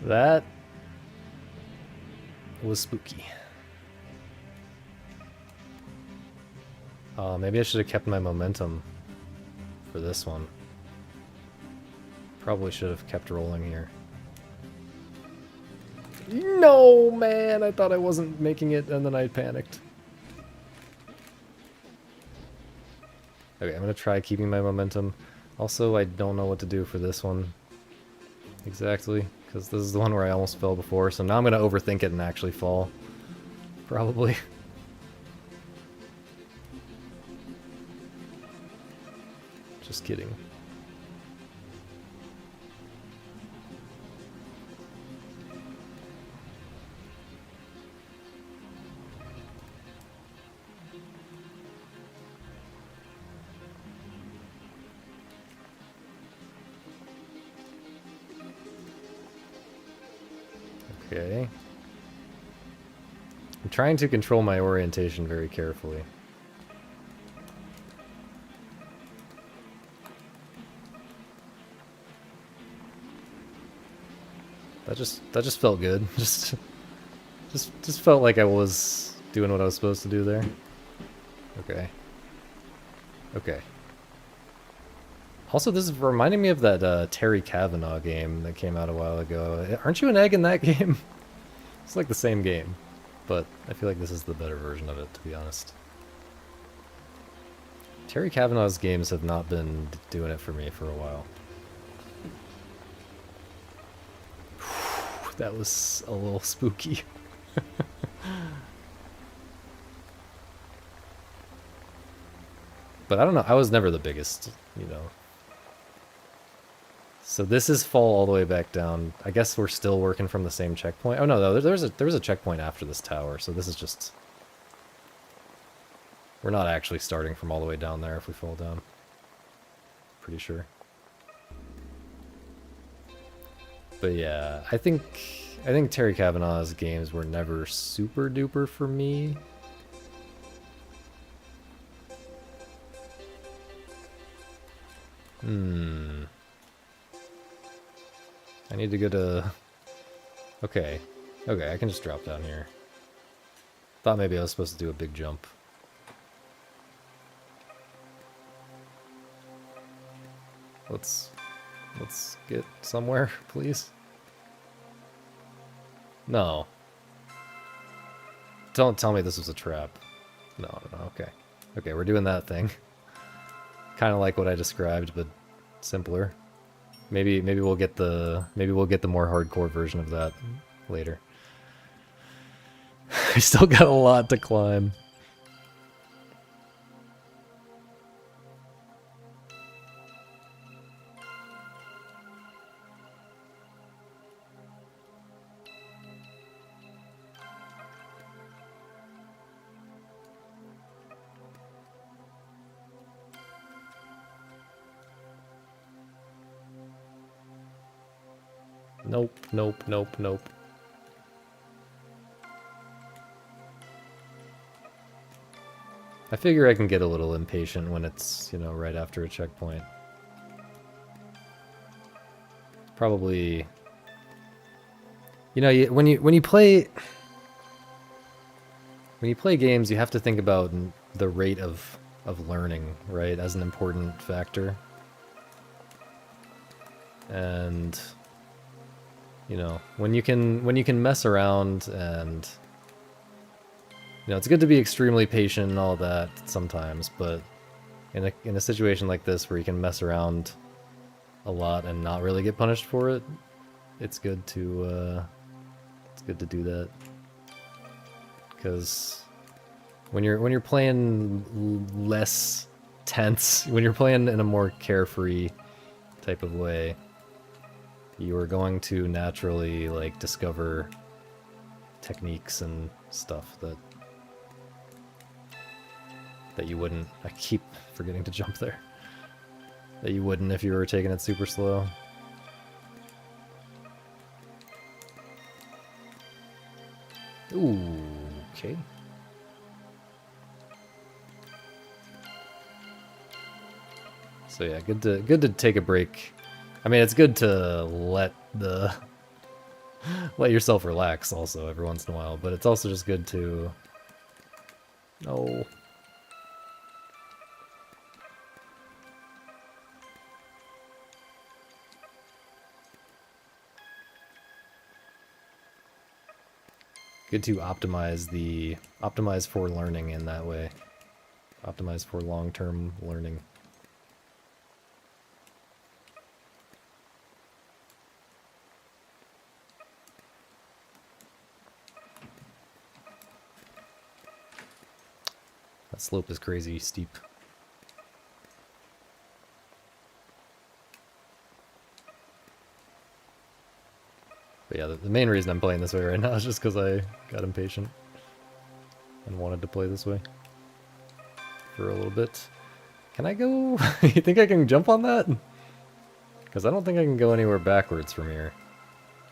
That was spooky. Maybe I should have kept my momentum for this one. Probably should have kept rolling here. No, man! I thought I wasn't making it, and then I panicked. Okay, I'm gonna try keeping my momentum. Also, I don't know what to do for this one. Exactly, because this is the one where I almost fell before, so now I'm gonna overthink it and actually fall. Probably. Just kidding. Okay. I'm trying to control my orientation very carefully. That just felt good. Just felt like I was doing what I was supposed to do there. Okay. Okay. Also, this is reminding me of that Terry Kavanagh game that came out a while ago. Aren't you an egg in that game? It's like the same game, but I feel like this is the better version of it, to be honest. Terry Kavanaugh's games have not been doing it for me for a while. That was a little spooky. But I don't know, I was never the biggest, you know. So this is fall all the way back down. I guess we're still working from the same checkpoint. Oh no, there was a checkpoint after this tower, so this is just... We're not actually starting from all the way down there if we fall down. Pretty sure. But yeah, I think Terry Kavanaugh's games were never super duper for me. I need to go to... Okay. Okay, I can just drop down here. Thought maybe I was supposed to do a big jump. Let's get somewhere, please. No. Don't tell me this was a trap. No, okay. Okay, we're doing that thing. Kind of like what I described, but simpler. Maybe we'll get the more hardcore version of that later. I still got a lot to climb. Nope, nope, nope, nope. I figure I can get a little impatient when it's, you know, right after a checkpoint. Probably... You know, when you play games, you have to think about the rate of learning, right, as an important factor. And... You know, when you can mess around and, you know, it's good to be extremely patient and all that sometimes, but in a situation like this where you can mess around a lot and not really get punished for it, it's good to do that. Because when you're playing less tense, when you're playing in a more carefree type of way, you are going to naturally, like, discover techniques and stuff that you wouldn't... I keep forgetting to jump there. That you wouldn't if you were taking it super slow. Ooh, okay. So yeah, good to take a break. I mean, it's good to let yourself relax also every once in a while, but it's also just good to... No. Good to optimize for learning in that way. Optimize for long-term learning. That slope is crazy steep. But yeah, the main reason I'm playing this way right now is just because I got impatient and wanted to play this way for a little bit. Can I go? You think I can jump on that? Because I don't think I can go anywhere backwards from here.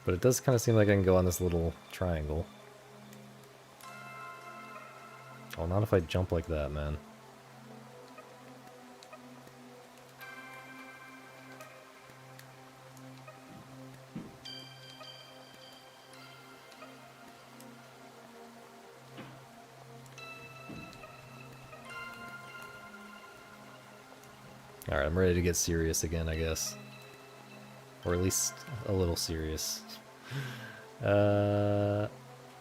But it does kind of seem like I can go on this little triangle. Oh, not if I jump like that, man. Alright, I'm ready to get serious again, I guess. Or at least a little serious.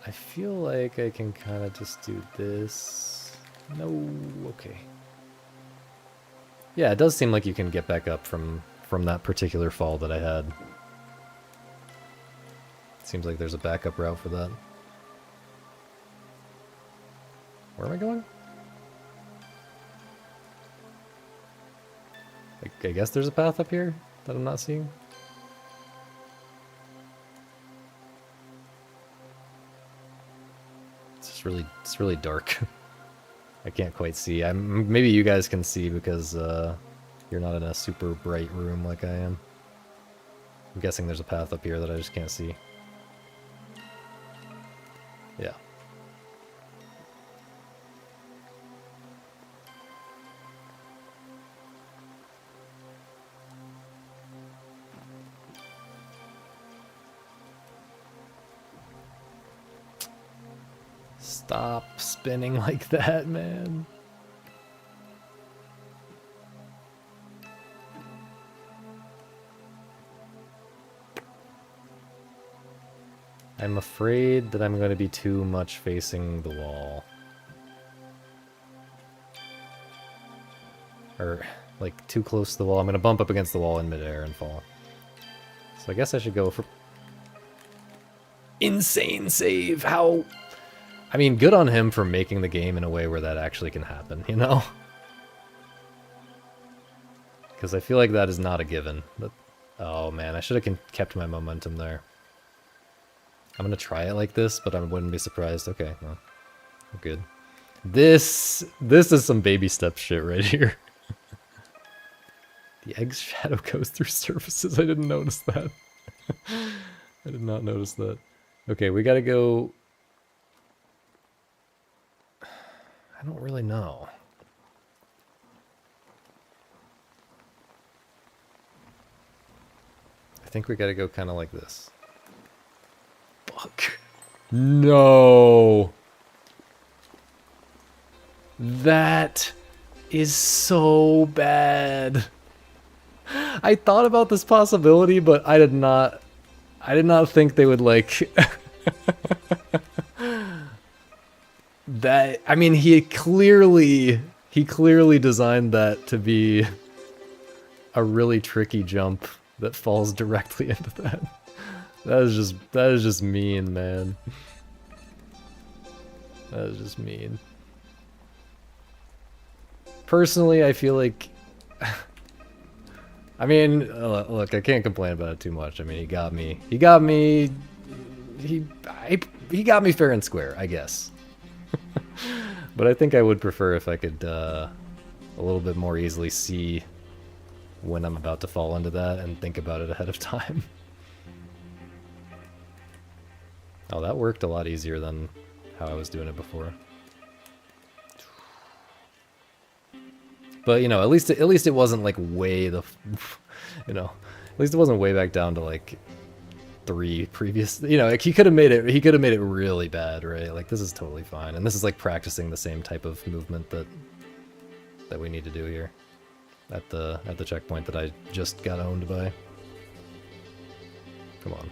I feel like I can kind of just do this. No, okay. Yeah, it does seem like you can get back up from that particular fall that I had. Seems like there's a backup route for that. Where am I going? I guess there's a path up here that I'm not seeing. It's really dark. I can't quite see. Maybe you guys can see because you're not in a super bright room like I am. I'm guessing there's a path up here that I just can't see. Yeah. Stop spinning like that, man. I'm afraid that I'm going to be too much facing the wall. Or, like, too close to the wall. I'm going to bump up against the wall in midair and fall. So I guess I should go for... Insane save! How... I mean, good on him for making the game in a way where that actually can happen, you know? Because I feel like that is not a given. But, oh man, I should have kept my momentum there. I'm gonna try it like this, but I wouldn't be surprised. Okay, no. I'm good. This is some baby step shit right here. The egg's shadow goes through surfaces. I didn't notice that. I did not notice that. Okay, we gotta go... I don't really know. I think we gotta go kind of like this. Fuck. No. That is so bad. I thought about this possibility, but I did not think they would like that. I mean, he clearly designed that to be a really tricky jump that falls directly into that. That is just mean, man. That is just mean. Personally, I feel like... I mean, look, I can't complain about it too much. I mean, he got me fair and square, I guess. But I think I would prefer if I could a little bit more easily see when I'm about to fall into that and think about it ahead of time. Oh, that worked a lot easier than how I was doing it before. But, you know, at least it wasn't like way the, you know, at least it wasn't way back down to like 3 previous, you know, like he could have made it really bad, right? Like this is totally fine. And this is like practicing the same type of movement that we need to do here at the checkpoint that I just got owned by. Come on.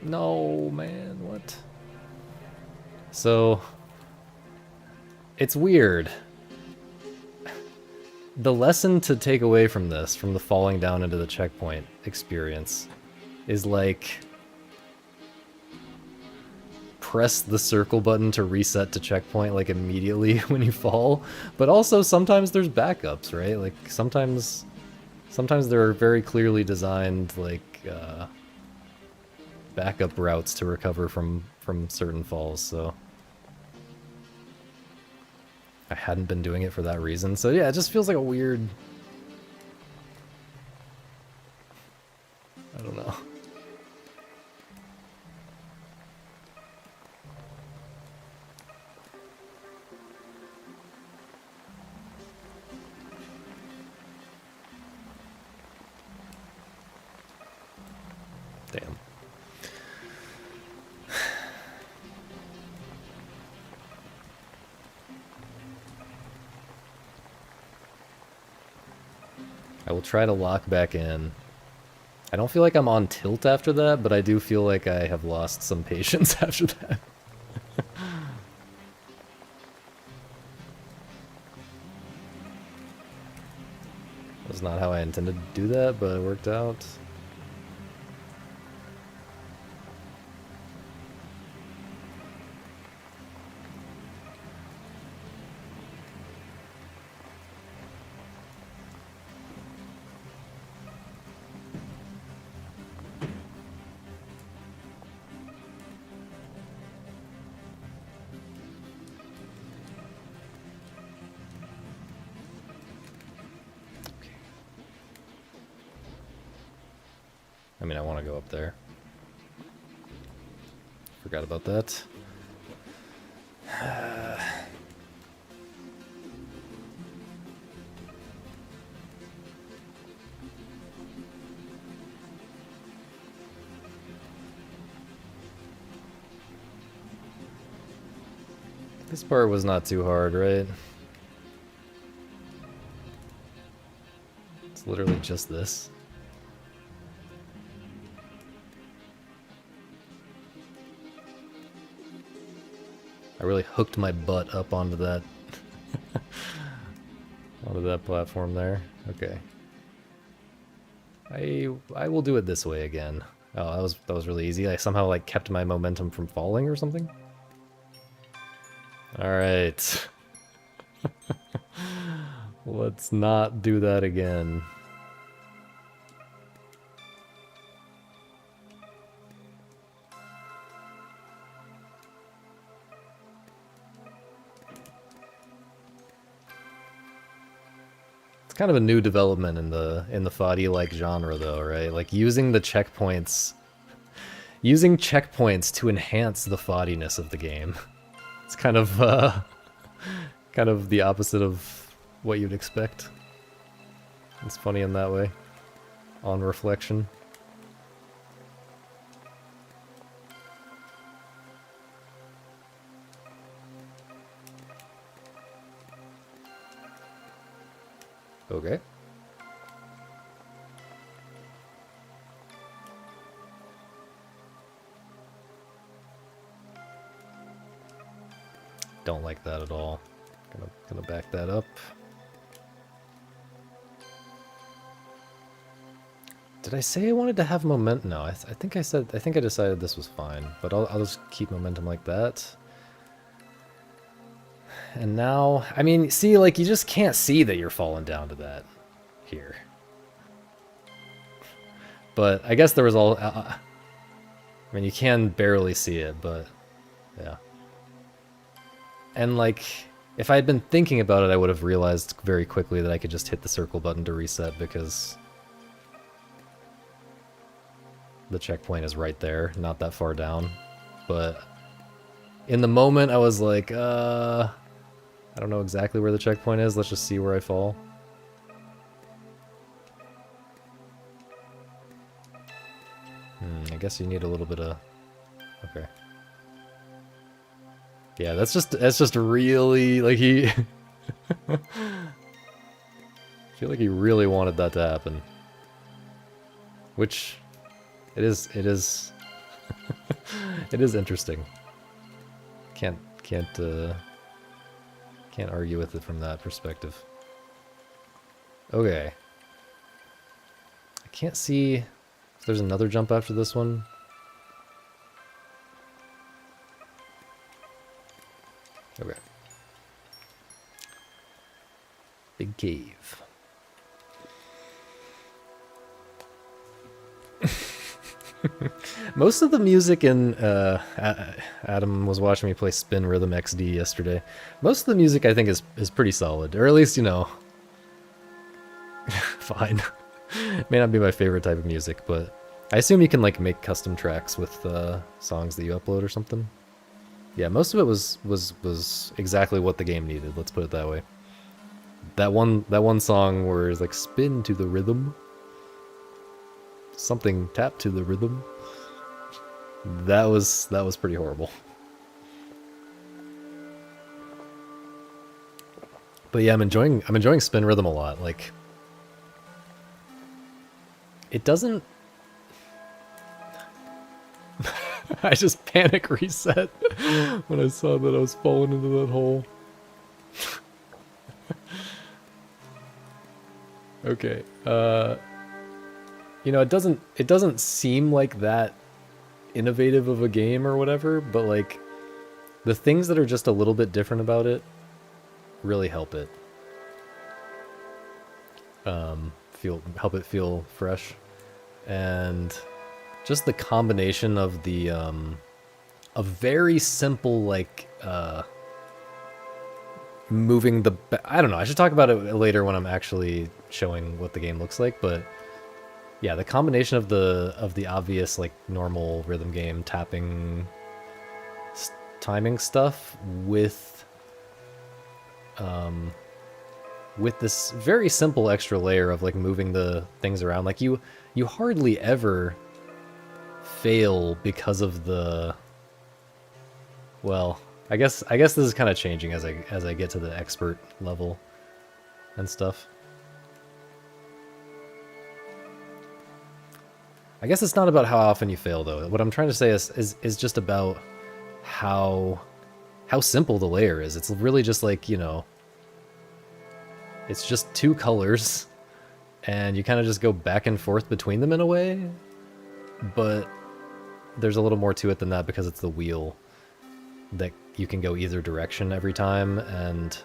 No, man, what? So, it's weird. The lesson to take away from this, from the falling down into the checkpoint experience, is like... press the circle button to reset to checkpoint, like, immediately when you fall. But also, sometimes there's backups, right? Like, sometimes there are very clearly designed, like, backup routes to recover from certain falls, so I hadn't been doing it for that reason. So yeah, it just feels like a weird, I don't know. Damn. I will try to lock back in I don't feel like I'm on tilt after that, but I do feel like I have lost some patience after that. That's not how I intended to do that, but it worked out. I mean, I want to go up there. Forgot about that. This part was not too hard, right? It's literally just this. I really hooked my butt up onto that onto that platform there. Okay. I will do it this way again. Oh, that was really easy. I somehow like kept my momentum from falling or something. All right. Let's not do that again. Kind of a new development in the foddy-like genre though, right? Like using checkpoints to enhance the foddiness of the game. It's kind of the opposite of what you'd expect. It's funny in that way, on reflection. Okay. Don't like that at all. Gonna back that up. Did I say I wanted to have momentum? No, I think I decided this was fine, but I'll just keep momentum like that. And now, I mean, see, like, you just can't see that you're falling down to that here. But I guess there was all... I mean, you can barely see it, but... Yeah. And, like, if I had been thinking about it, I would have realized very quickly that I could just hit the circle button to reset, because... the checkpoint is right there, not that far down. But... in the moment, I was like, I don't know exactly where the checkpoint is. Let's just see where I fall. I guess you need a little bit of... Okay. Yeah, that's just really, like, he... I feel like he really wanted that to happen. Which... It is... it is interesting. Can't argue with it from that perspective. Okay. I can't see if there's another jump after this one. Okay. Big cave. Most of the music in Adam was watching me play Spin Rhythm XD yesterday. Most of the music I think is pretty solid, or at least, you know, fine. May not be my favorite type of music, but I assume you can like make custom tracks with songs that you upload or something. Yeah, most of it was exactly what the game needed. Let's put it that way. That one song where it's like spin to the rhythm. Something tap to the rhythm. That was pretty horrible. But yeah, I'm enjoying Spin Rhythm a lot. Like, it doesn't I just panic reset when I saw that I was falling into that hole. Okay. You know, it doesn't seem like that innovative of a game or whatever, but like the things that are just a little bit different about it really help it. Help it feel fresh. And just the combination of the a very simple like moving the I don't know, I should talk about it later when I'm actually showing what the game looks like, but yeah, the combination of the obvious like normal rhythm game tapping timing stuff with this very simple extra layer of like moving the things around, like you hardly ever fail because of the, well, I guess this is kind of changing as I get to the expert level and stuff. I guess it's not about how often you fail though. What I'm trying to say is just about how simple the layer is. It's really just like, you know, it's just two colors and you kind of just go back and forth between them in a way, but there's a little more to it than that because it's the wheel that you can go either direction every time, and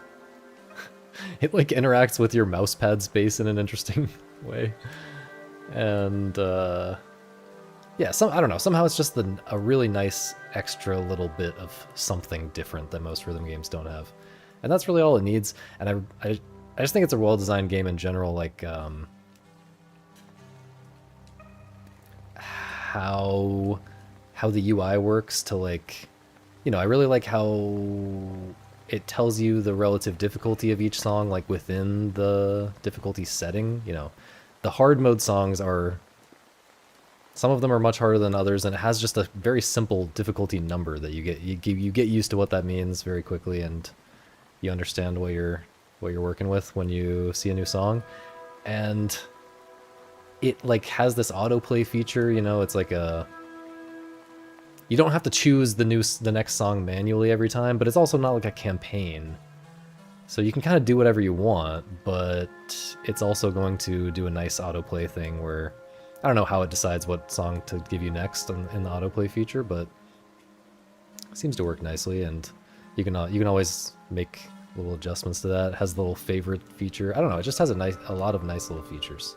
it like interacts with your mouse pad space in an interesting way. And yeah, I don't know, somehow it's just a really nice extra little bit of something different that most rhythm games don't have. And that's really all it needs. And I just think it's a well-designed game in general, like how the UI works to, like, you know, I really like how it tells you the relative difficulty of each song, like within the difficulty setting. You know, the hard mode songs are, some of them are much harder than others, and it has just a very simple difficulty number that you get used to what that means very quickly, and you understand what you're working with when you see a new song. And it like has this autoplay feature, you know, it's like you don't have to choose the next song manually every time, but it's also not like a campaign. So you can kind of do whatever you want, but it's also going to do a nice autoplay thing where, I don't know how it decides what song to give you next in the autoplay feature, but it seems to work nicely, and you can always make little adjustments to that. It has the little favorite feature. I don't know, it just has a lot of nice little features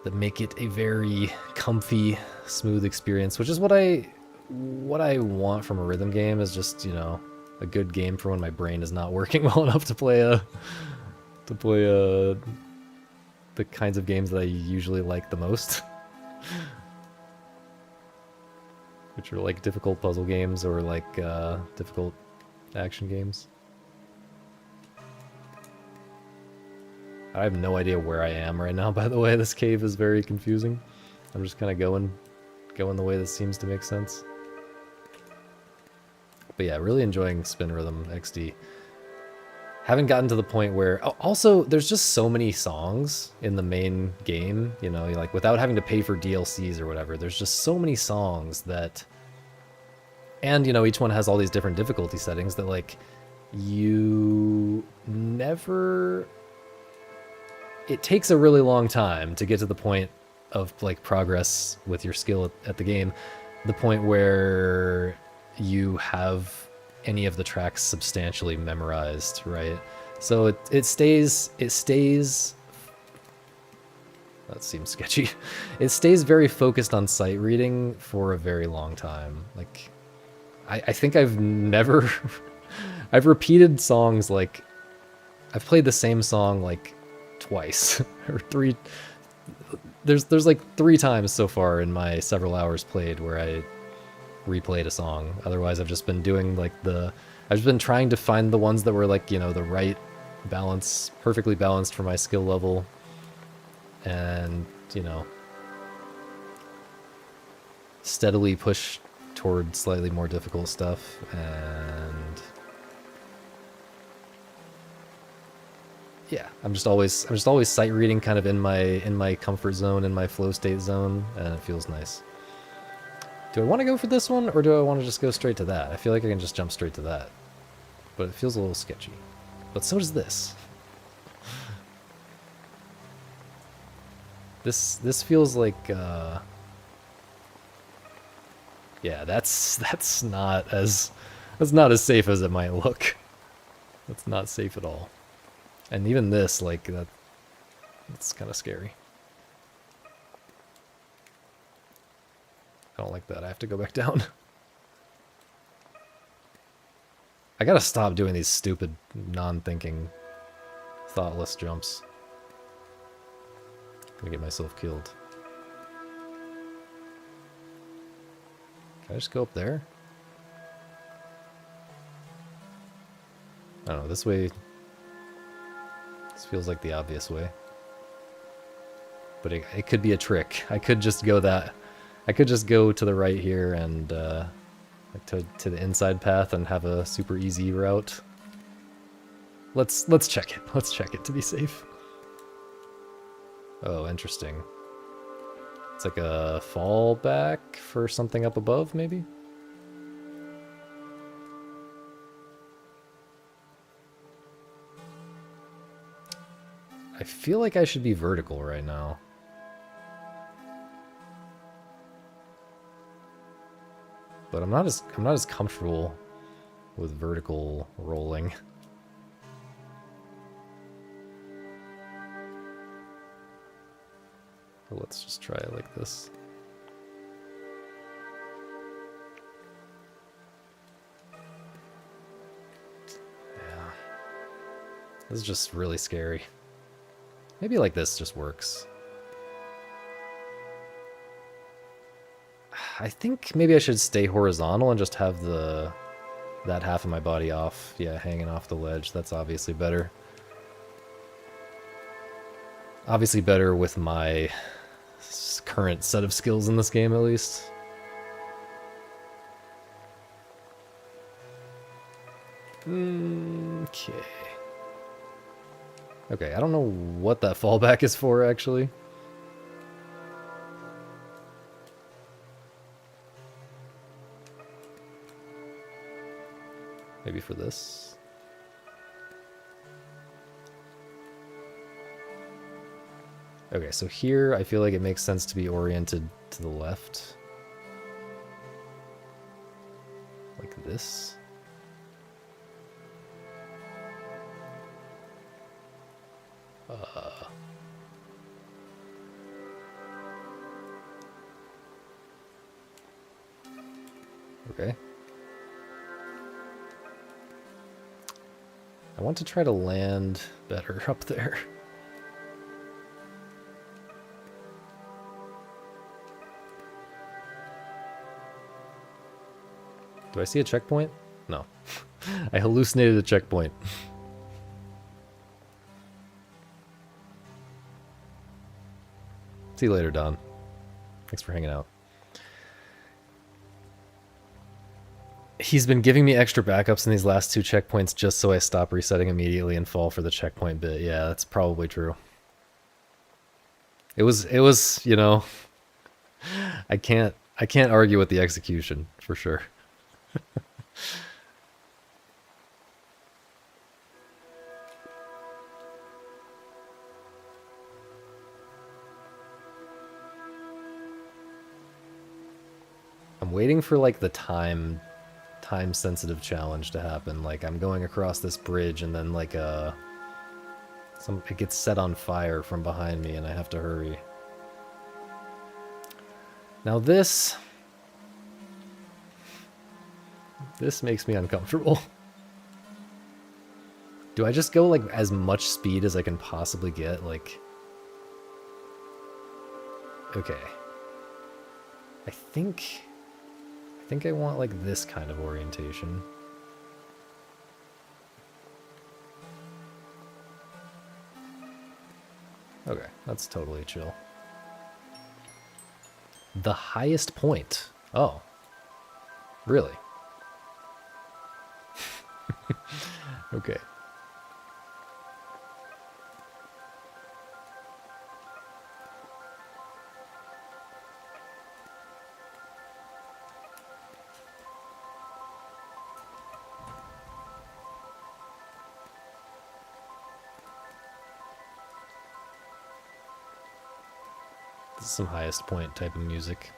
that make it a very comfy, smooth experience, which is what I want from a rhythm game, is just, you know, a good game for when my brain is not working well enough to play the kinds of games that I usually like the most. Which are like difficult puzzle games or like difficult action games. I have no idea where I am right now, by the way. This cave is very confusing. I'm just kind of going the way that seems to make sense. But yeah, really enjoying Spin Rhythm XD. Haven't gotten to the point where... Also, there's just so many songs in the main game, you know, like without having to pay for DLCs or whatever. There's just so many songs that... And, you know, each one has all these different difficulty settings that, like, you never... It takes a really long time to get to the point of, like, progress with your skill at the game. The point where you have any of the tracks substantially memorized, right? So it stays... That seems sketchy. It stays very focused on sight reading for a very long time. Like, I think I've never... I've repeated songs, like... I've played the same song, like, twice. Or three... There's like 3 times so far in my several hours played where I replayed a song. Otherwise, I've just been doing, like, I've just been trying to find the ones that were, like, you know, the right balance, perfectly balanced for my skill level. And, you know... steadily push toward slightly more difficult stuff, and yeah, I'm just always sight reading kind of in my comfort zone, in my flow state zone, and it feels nice. Do I want to go for this one, or do I want to just go straight to that? I feel like I can just jump straight to that. But it feels a little sketchy. But so does this. This feels like, yeah, that's not as safe as it might look. That's not safe at all. And even this, like, that's kind of scary. I don't like that. I have to go back down. I gotta stop doing these stupid, non-thinking, thoughtless jumps. I'm gonna get myself killed. Can I just go up there? I don't know, this way... This feels like the obvious way. But it could be a trick. I could just go that... I could just go to the right here and, like to the inside path and have a super easy route. Let's check it. Let's check it to be safe. Oh, interesting. It's like a fallback for something up above, maybe? I feel like I should be vertical right now. But I'm not as comfortable with vertical rolling. So let's just try it like this. Yeah. This is just really scary. Maybe like this just works. I think maybe I should stay horizontal and just have that half of my body off. Yeah, hanging off the ledge. That's obviously better. Obviously better with my current set of skills in this game, at least. Okay. Okay, I don't know what that fallback is for, actually. Maybe for this. Okay, so here I feel like it makes sense to be oriented to the left. Like this. Okay. I want to try to land better up there. Do I see a checkpoint? No. I hallucinated a checkpoint. See you later, Don. Thanks for hanging out. He's been giving me extra backups in these last 2 checkpoints just so I stop resetting immediately and fall for the checkpoint bit. Yeah, that's probably true. It was, you know, I can't argue with the execution, for sure. I'm waiting for like the time sensitive challenge to happen. Like I'm going across this bridge and then like it gets set on fire from behind me and I have to hurry. Now this makes me uncomfortable. Do I just go like as much speed as I can possibly get? Like, okay. I think I want like this kind of orientation. Okay, that's totally chill. The highest point. Oh. Really? Okay. This is some highest point type of music.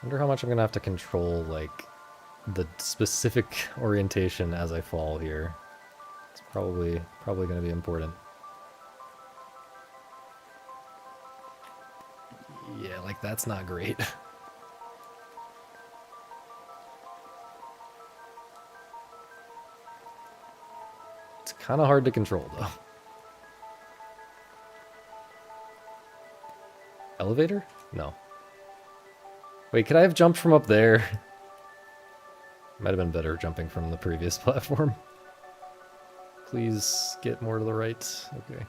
Wonder how much I'm gonna have to control, like, the specific orientation as I fall here. It's probably gonna be important. Yeah, like, that's not great. It's kind of hard to control, though. Elevator? No. Wait, could I have jumped from up there? Might have been better jumping from the previous platform. Please get more to the right. Okay.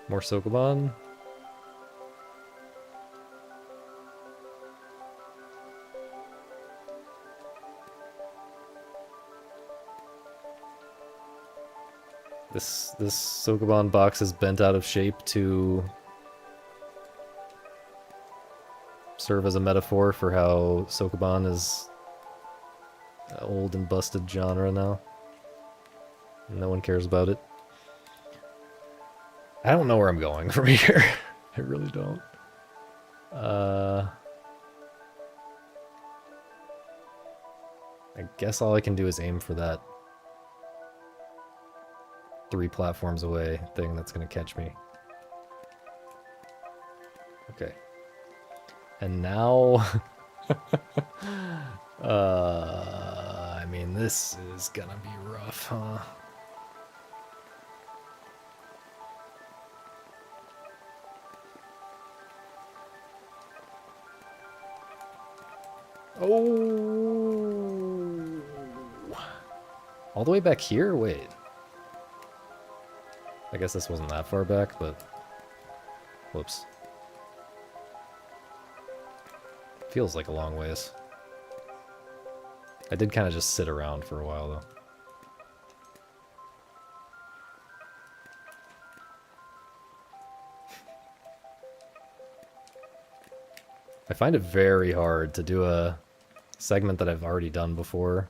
More Sokoban. This Sokoban box is bent out of shape to serve as a metaphor for how Sokoban is an old and busted genre now. No one cares about it. I don't know where I'm going from here. I really don't. I guess all I can do is aim for that 3 platforms away thing that's gonna catch me. Okay. And now... I mean, this is gonna be rough, huh? Oh! All the way back here? Wait. I guess this wasn't that far back, but... Whoops. Feels like a long ways. I did kind of just sit around for a while, though. I find it very hard to do a segment that I've already done before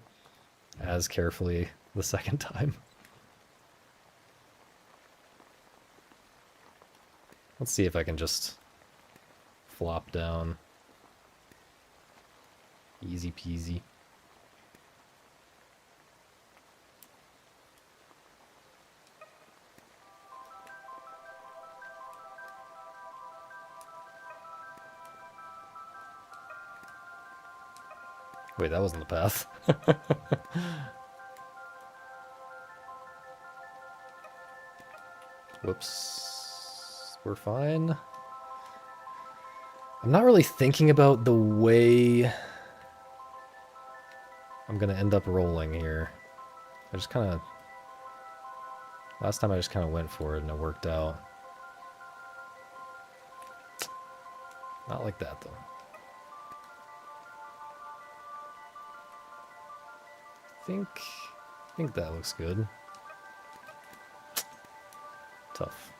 as carefully the second time. Let's see if I can just flop down. Easy peasy. Wait, that wasn't the path. Whoops. We're fine. I'm not really thinking about the way I'm gonna end up rolling here. I just kind of... Last time I just kind of went for it and it worked out. Not like that, though. I think that looks good. Tough.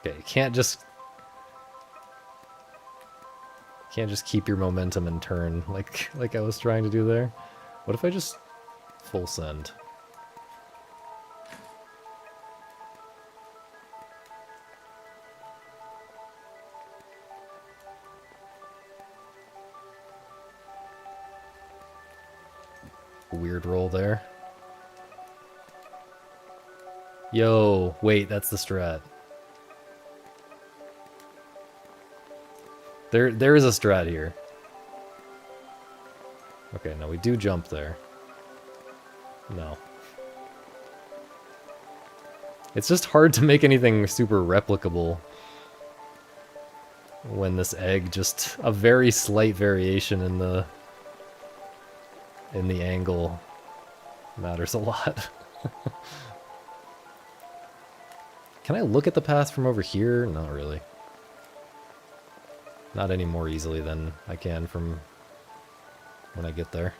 Okay, you can't just keep your momentum and turn like I was trying to do there. What if I just full send? Weird roll there. Yo, wait, that's the strat. There is a strat here. Okay, now we do jump there. No. It's just hard to make anything super replicable when this egg, just a very slight variation in the angle matters a lot. Can I look at the path from over here? Not really. Not any more easily than I can from when I get there.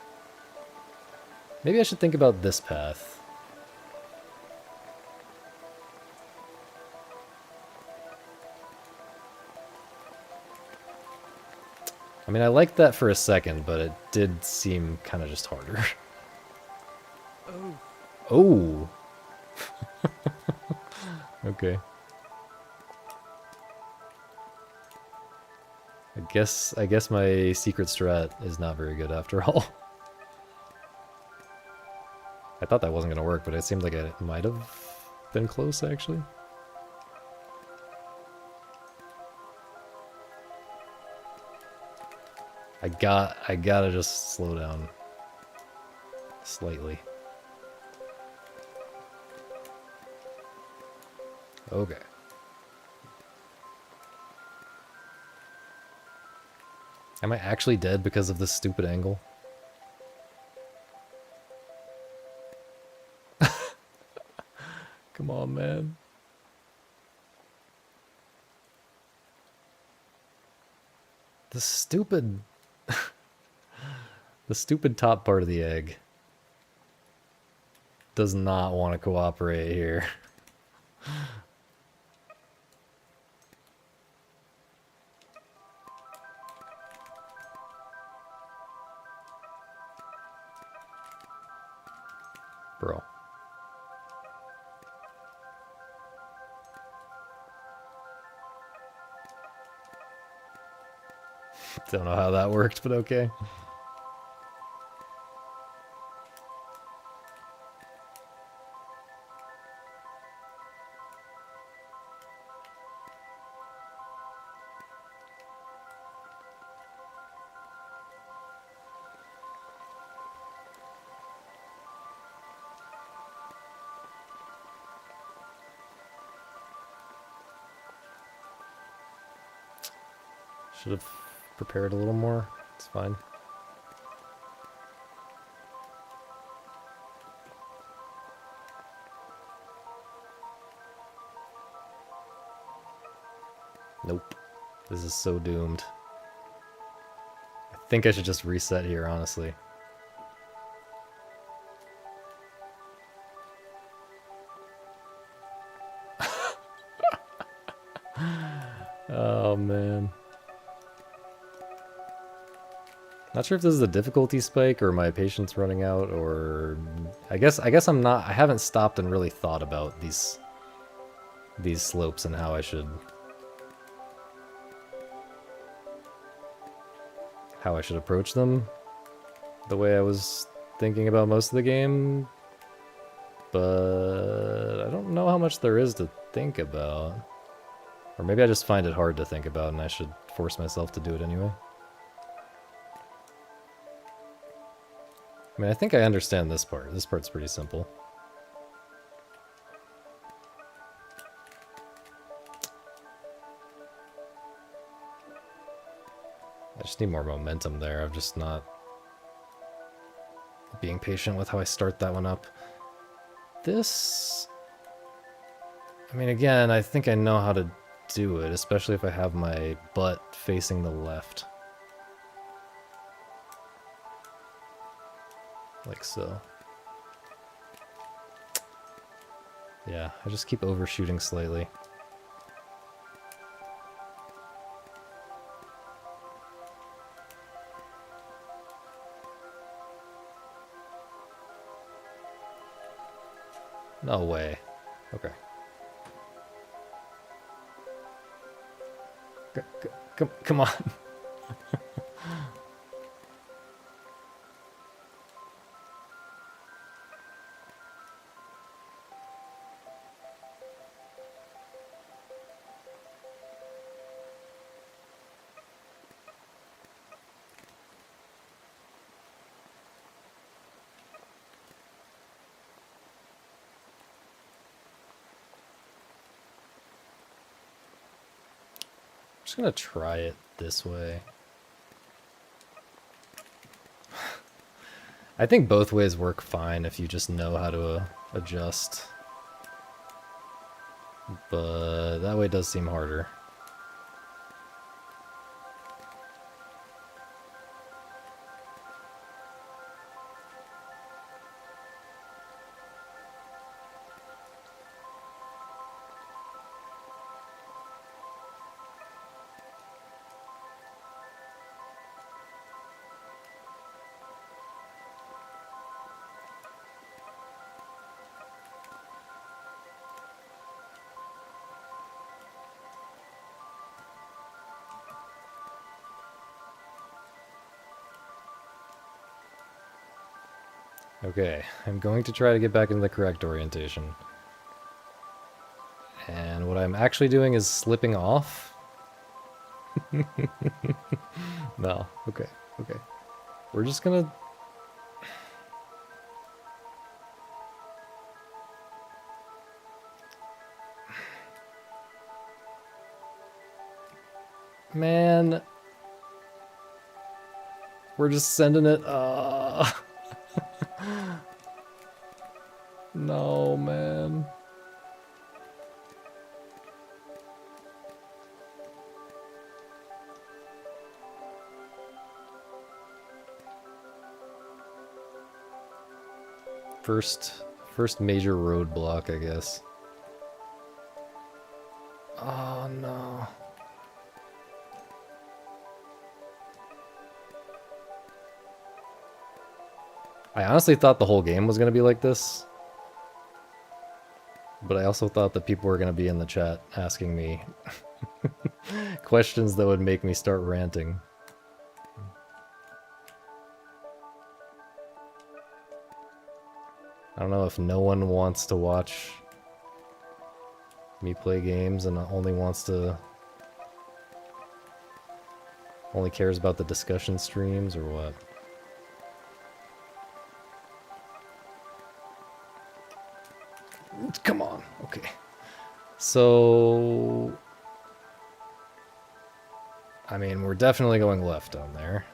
Maybe I should think about this path. I mean, I liked that for a second, but it did seem kind of just harder. Oh! Okay. I guess my secret strat is not very good after all. I thought that wasn't gonna work, but it seemed like it might have been close, actually. I gotta just slow down slightly. Okay. Am I actually dead because of this stupid angle? Come on, man. The stupid... the stupid top part of the egg does not want to cooperate here. Bro. Don't know how that worked, but okay. Should have prepared a little more. It's fine. Nope. This is so doomed. I think I should just reset here, honestly. Oh, man. Not sure if this is a difficulty spike or my patience running out, or... I guess I'm not... I haven't stopped and really thought about these slopes and how I should approach them the way I was thinking about most of the game, but I don't know how much there is to think about. Or maybe I just find it hard to think about and I should force myself to do it anyway. I mean, I think I understand this part. This part's pretty simple. I just need more momentum there. I'm just not being patient with how I start that one up. This... I mean, again, I think I know how to do it, especially if I have my butt facing the left. Like so. Yeah, I just keep overshooting slightly. No way. Okay. Come on. I'm just gonna try it this way. I think both ways work fine if you just know how to adjust. But that way does seem harder. Okay, I'm going to try to get back into the correct orientation. And what I'm actually doing is slipping off. No, okay, okay. We're just gonna... Man... We're just sending it... No, man. First major roadblock, I guess. Oh, no. I honestly thought the whole game was going to be like this. But I also thought that people were going to be in the chat asking me questions that would make me start ranting. I don't know if no one wants to watch me play games and only cares about the discussion streams or what. Come on. Okay. So... I mean, we're definitely going left down there.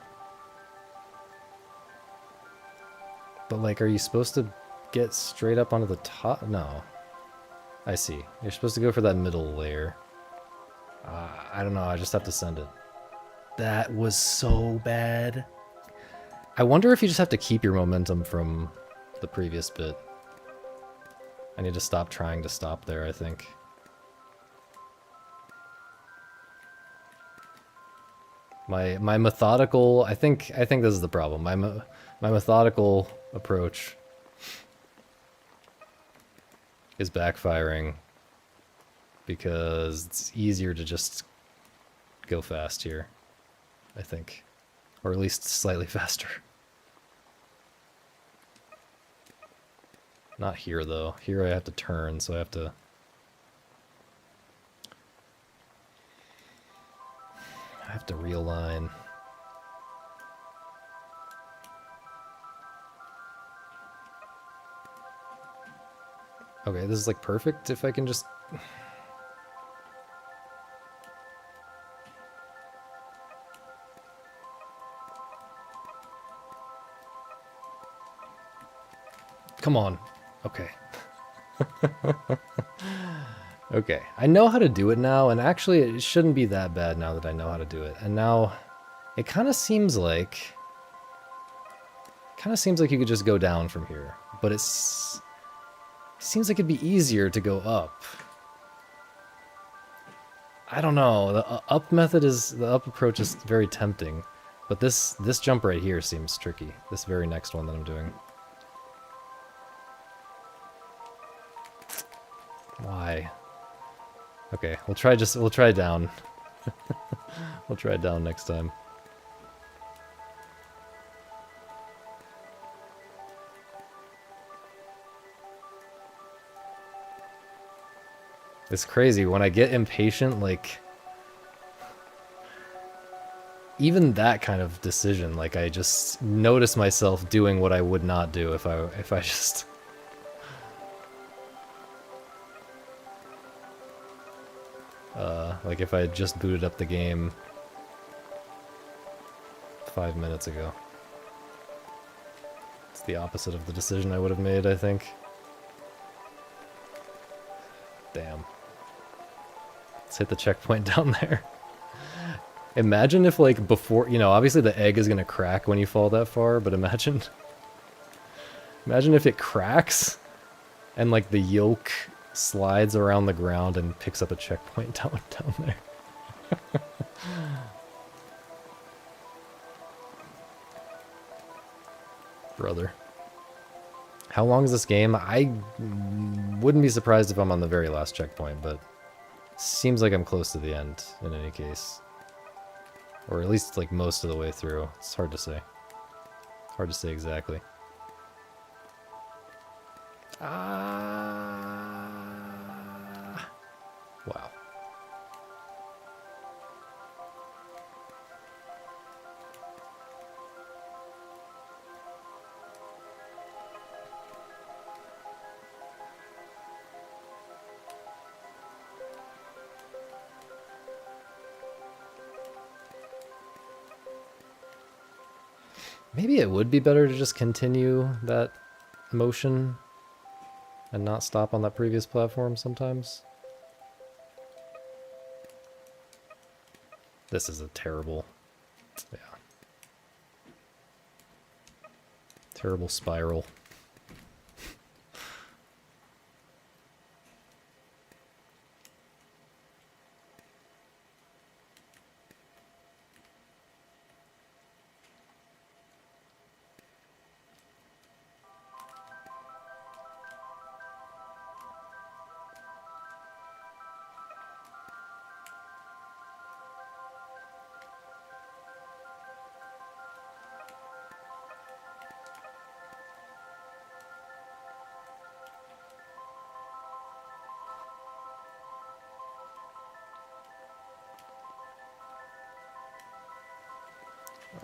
But, like, are you supposed to get straight up onto the top? No. I see. You're supposed to go for that middle layer. I don't know. I just have to send it. That was so bad. I wonder if you just have to keep your momentum from the previous bit. I need to stop trying to stop there, I think. My methodical... I think this is the problem. My methodical approach is backfiring because it's easier to just go fast here, I think. Or at least slightly faster. Not here, though. Here I have to turn, so I have to... realign. Okay, this is like perfect if I can just... Come on. Okay. Okay, I know how to do it now, and actually it shouldn't be that bad now that I know how to do it. And now, it kind of seems like... you could just go down from here. But it seems like it'd be easier to go up. I don't know, the up approach is very tempting. But this jump right here seems tricky. This very next one that I'm doing. Why? Okay, we'll try down. We'll try down next time. It's crazy, when I get impatient, like... even that kind of decision, like I just notice myself doing what I would not do if I just... like if I had just booted up the game 5 minutes ago. It's the opposite of the decision I would have made, I think. Damn. Let's hit the checkpoint down there. Imagine if, like, before... You know, obviously the egg is gonna crack when you fall that far, but imagine... Imagine if it cracks, and, like, the yolk slides around the ground and picks up a checkpoint down there. Brother. How long is this game? I wouldn't be surprised if I'm on the very last checkpoint, but seems like I'm close to the end in any case. Or at least like most of the way through. It's hard to say. Hard to say exactly. Ah. Wow. Maybe it would be better to just continue that motion and not stop on that previous platform sometimes. This is a terrible, yeah, terrible spiral.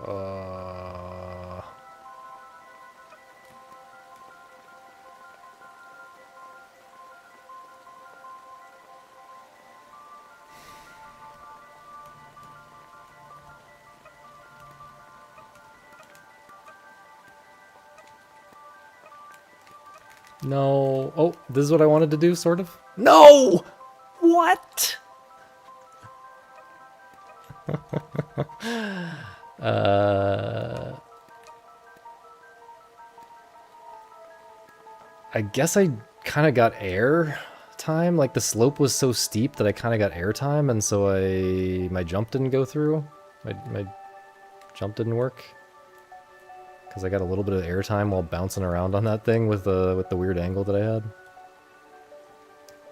Uh, no. Oh, this is what I wanted to do, sort of. No! What? uh, I guess I kind of got air time. Like the slope was so steep that I kind of got air time, and so my jump didn't go through. My jump didn't work because I got a little bit of air time while bouncing around on that thing with the weird angle that I had.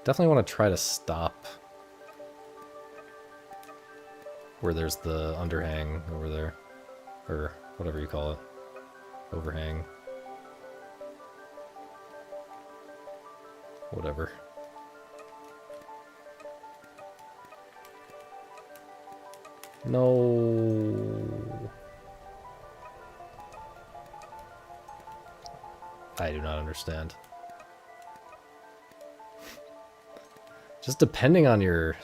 Definitely want to try to stop where there's the underhang over there, or whatever you call it, overhang. Whatever. No. I do not understand. Just depending on your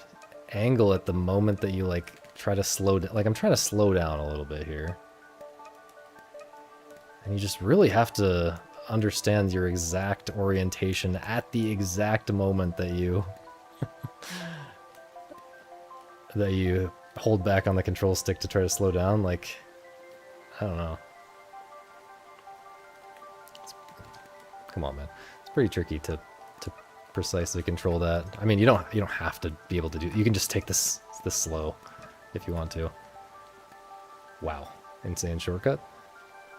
angle at the moment that you like try to slow down. Like I'm trying to slow down a little bit here. And you just really have to understand your exact orientation at the exact moment that you that you hold back on the control stick to try to slow down. Like, I don't know. Come on, man. It's pretty tricky to precisely control that. I mean, you don't have to be able to do. You can just take this slow if you want to. Wow, insane shortcut.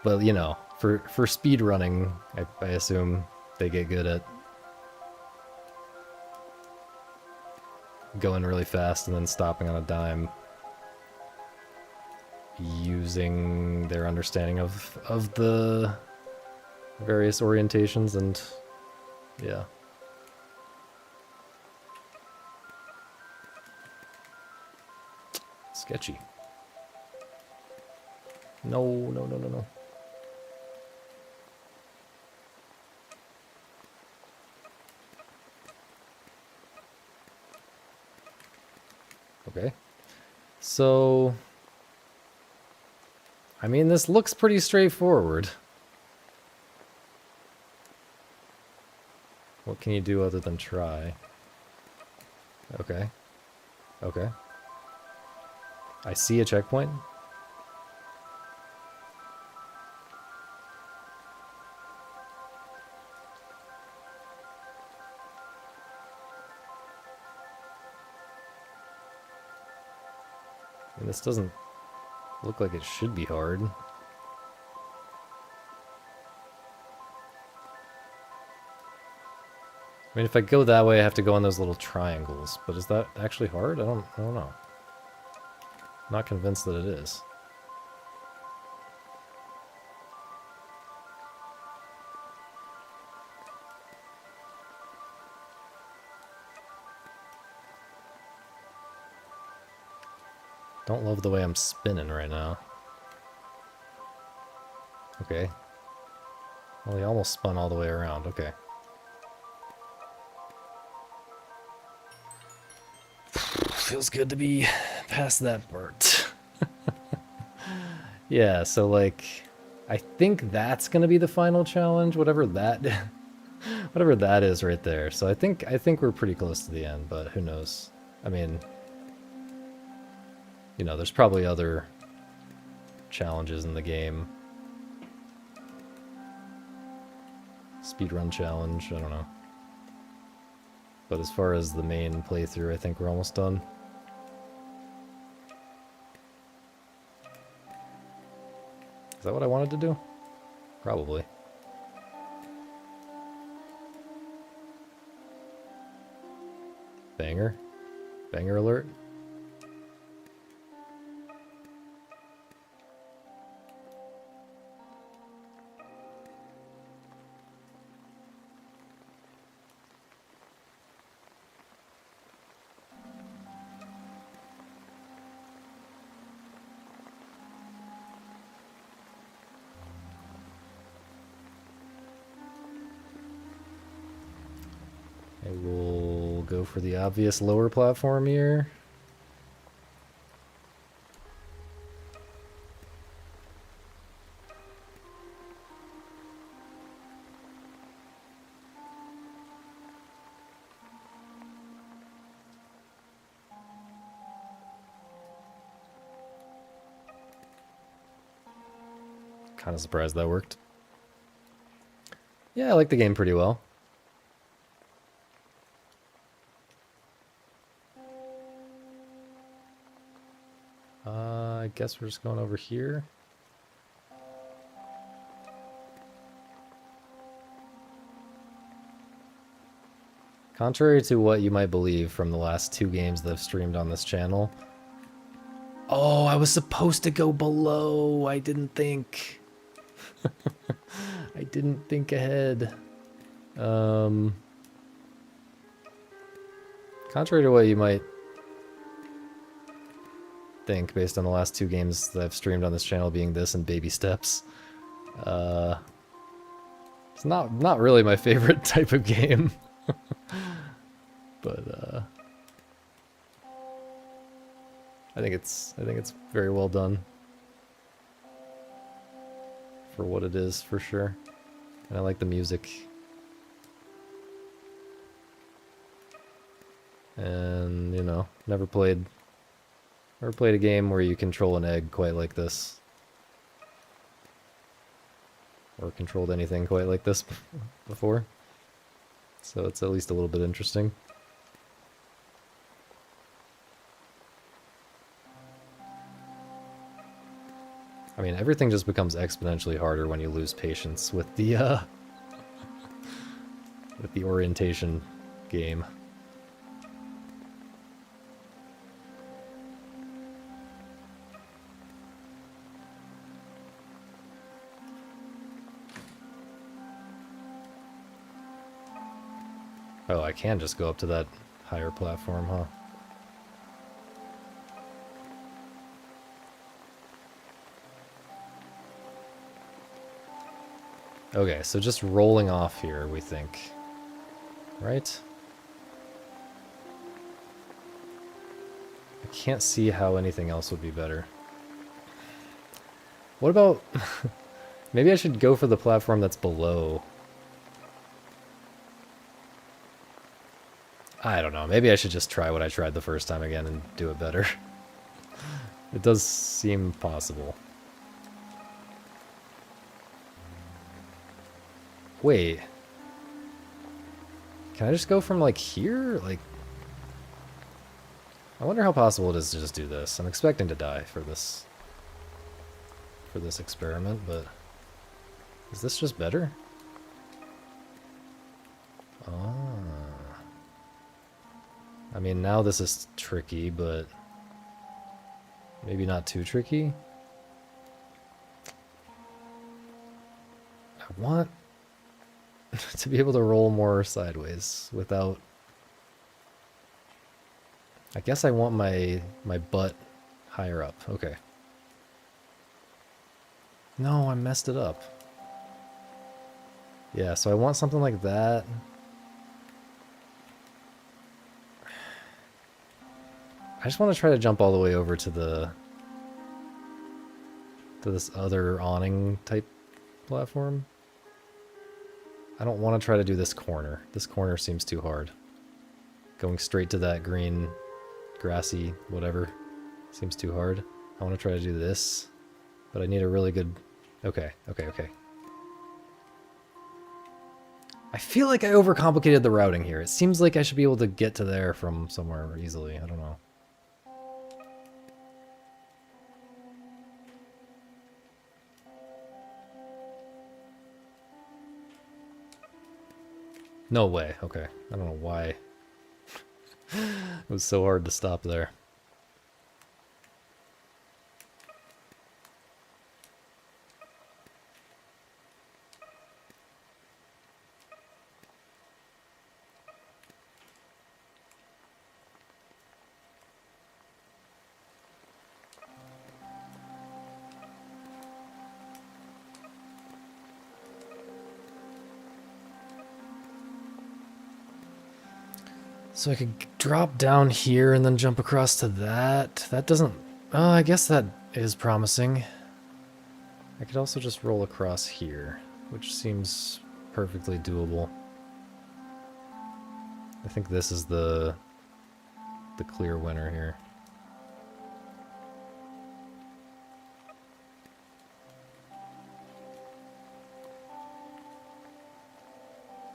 But you know, for speed running, I assume they get good at going really fast and then stopping on a dime, using their understanding of the various orientations, and yeah. Sketchy. No, no, no, no, no. Okay. So, I mean, this looks pretty straightforward. What can you do other than try? Okay. Okay. I see a checkpoint. And this doesn't look like it should be hard. I mean, if I go that way, I have to go on those little triangles. But is that actually hard? I don't know. I'm not convinced that it is. Don't love the way I'm spinning right now. Okay. Well, he almost spun all the way around. Okay. Feels good to be past that part. Yeah, so like, I think that's gonna be the final challenge, whatever that, whatever that is right there. So I think we're pretty close to the end, but who knows? I mean, you know, there's probably other challenges in the game. Speedrun challenge, I don't know. But as far as the main playthrough, I think we're almost done. Is that what I wanted to do? Probably. Banger? Banger alert? I will go for the obvious lower platform here. Kind of surprised that worked. Yeah, I like the game pretty well. I guess we're just going over here. Contrary to what you might believe from the last 2 games that I've streamed on this channel. Oh, I was supposed to go below. I didn't think. I didn't think ahead. Contrary to what you might think based on the last 2 games that I've streamed on this channel being this and Baby Steps. It's not really my favorite type of game. But I think it's very well done for what it is, for sure. And I like the music. And, you know, never played a game where you control an egg quite like this. Or controlled anything quite like this before. So it's at least a little bit interesting. I mean, everything just becomes exponentially harder when you lose patience with the orientation game. Oh, I can just go up to that higher platform, huh? Okay, so just rolling off here, we think. Right? I can't see how anything else would be better. What about... Maybe I should go for the platform that's below. I don't know. Maybe I should just try what I tried the first time again and do it better. It does seem possible. Wait. Can I just go from, like, here? Like... I wonder how possible it is to just do this. I'm expecting to die for this... for this experiment, but... Is this just better? Ah... I mean, now this is tricky, but maybe not too tricky. I want to be able to roll more sideways without... I guess I want my butt Higher up. Okay. No, I messed it up. Yeah, so I want something like that. I just want to try to jump all the way over to this other awning type platform. I don't want to try to do this corner. This corner seems too hard. Going straight to that green, grassy, whatever, seems too hard. I want to try to do this, but I need a really good... Okay. I feel like I overcomplicated the routing here. It seems like I should be able to get to there from somewhere easily. I don't know. No way. Okay. I don't know why. It was so hard to stop there. So I could drop down here and then jump across to that. That doesn't... Oh, I guess that is promising. I could also just roll across here, which seems perfectly doable. I think this is the clear winner here.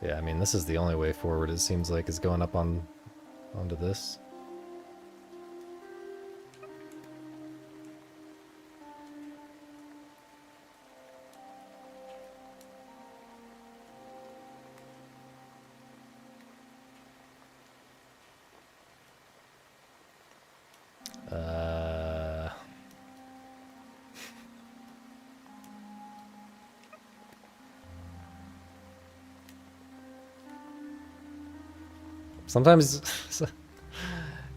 Yeah, I mean, this is the only way forward, it seems like, is going up onto this. Sometimes,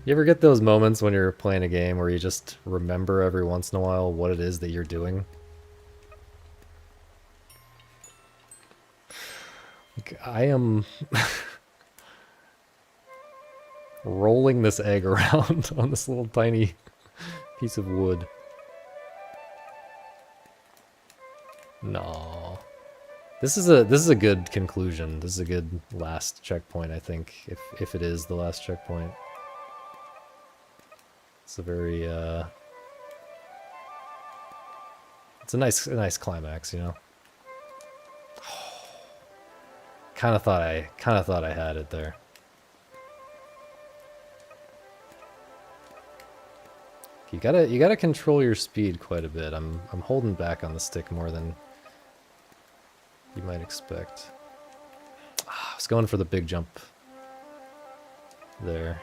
you ever get those moments when you're playing a game where you just remember every once in a while what it is that you're doing? Like, I am rolling this egg around on this little tiny piece of wood. No. This is a good conclusion. This is a good last checkpoint, I think, if it is the last checkpoint. It's a very it's a nice climax, you know. Kind of thought I had it there. You gotta control your speed quite a bit. I'm holding back on the stick more than you might expect. I was going for the big jump there.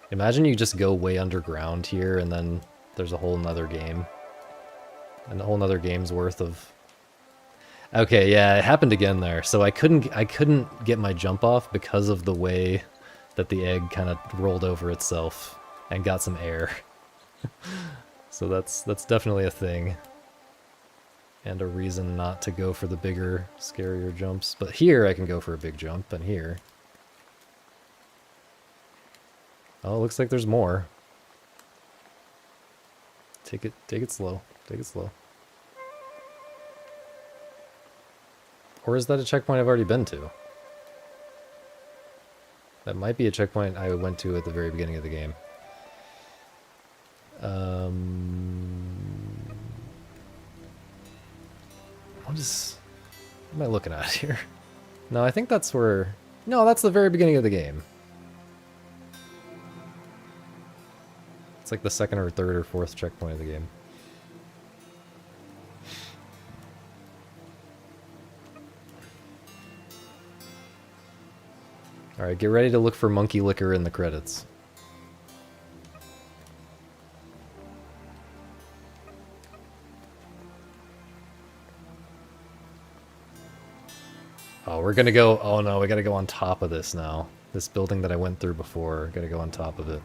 Imagine you just go way underground here and then there's a whole nother game. And a whole nother game's worth of... Okay, yeah, it happened again there. So I couldn't get my jump off because of the way that the egg kind of rolled over itself and got some air. So that's definitely a thing. And a reason not to go for the bigger, scarier jumps. But here I can go for a big jump, and here... Oh, looks like there's more. Take it slow. Take it slow. Or is that a checkpoint I've already been to? That might be a checkpoint I went to at the very beginning of the game. What am I looking at here? No, I think that's where... No, that's the very beginning of the game. It's like the second or third or fourth checkpoint of the game. Alright, get ready to look for monkey liquor in the credits. Oh, we're gonna go... Oh no, we gotta go on top of this now. This building that I went through before, gotta go on top of it.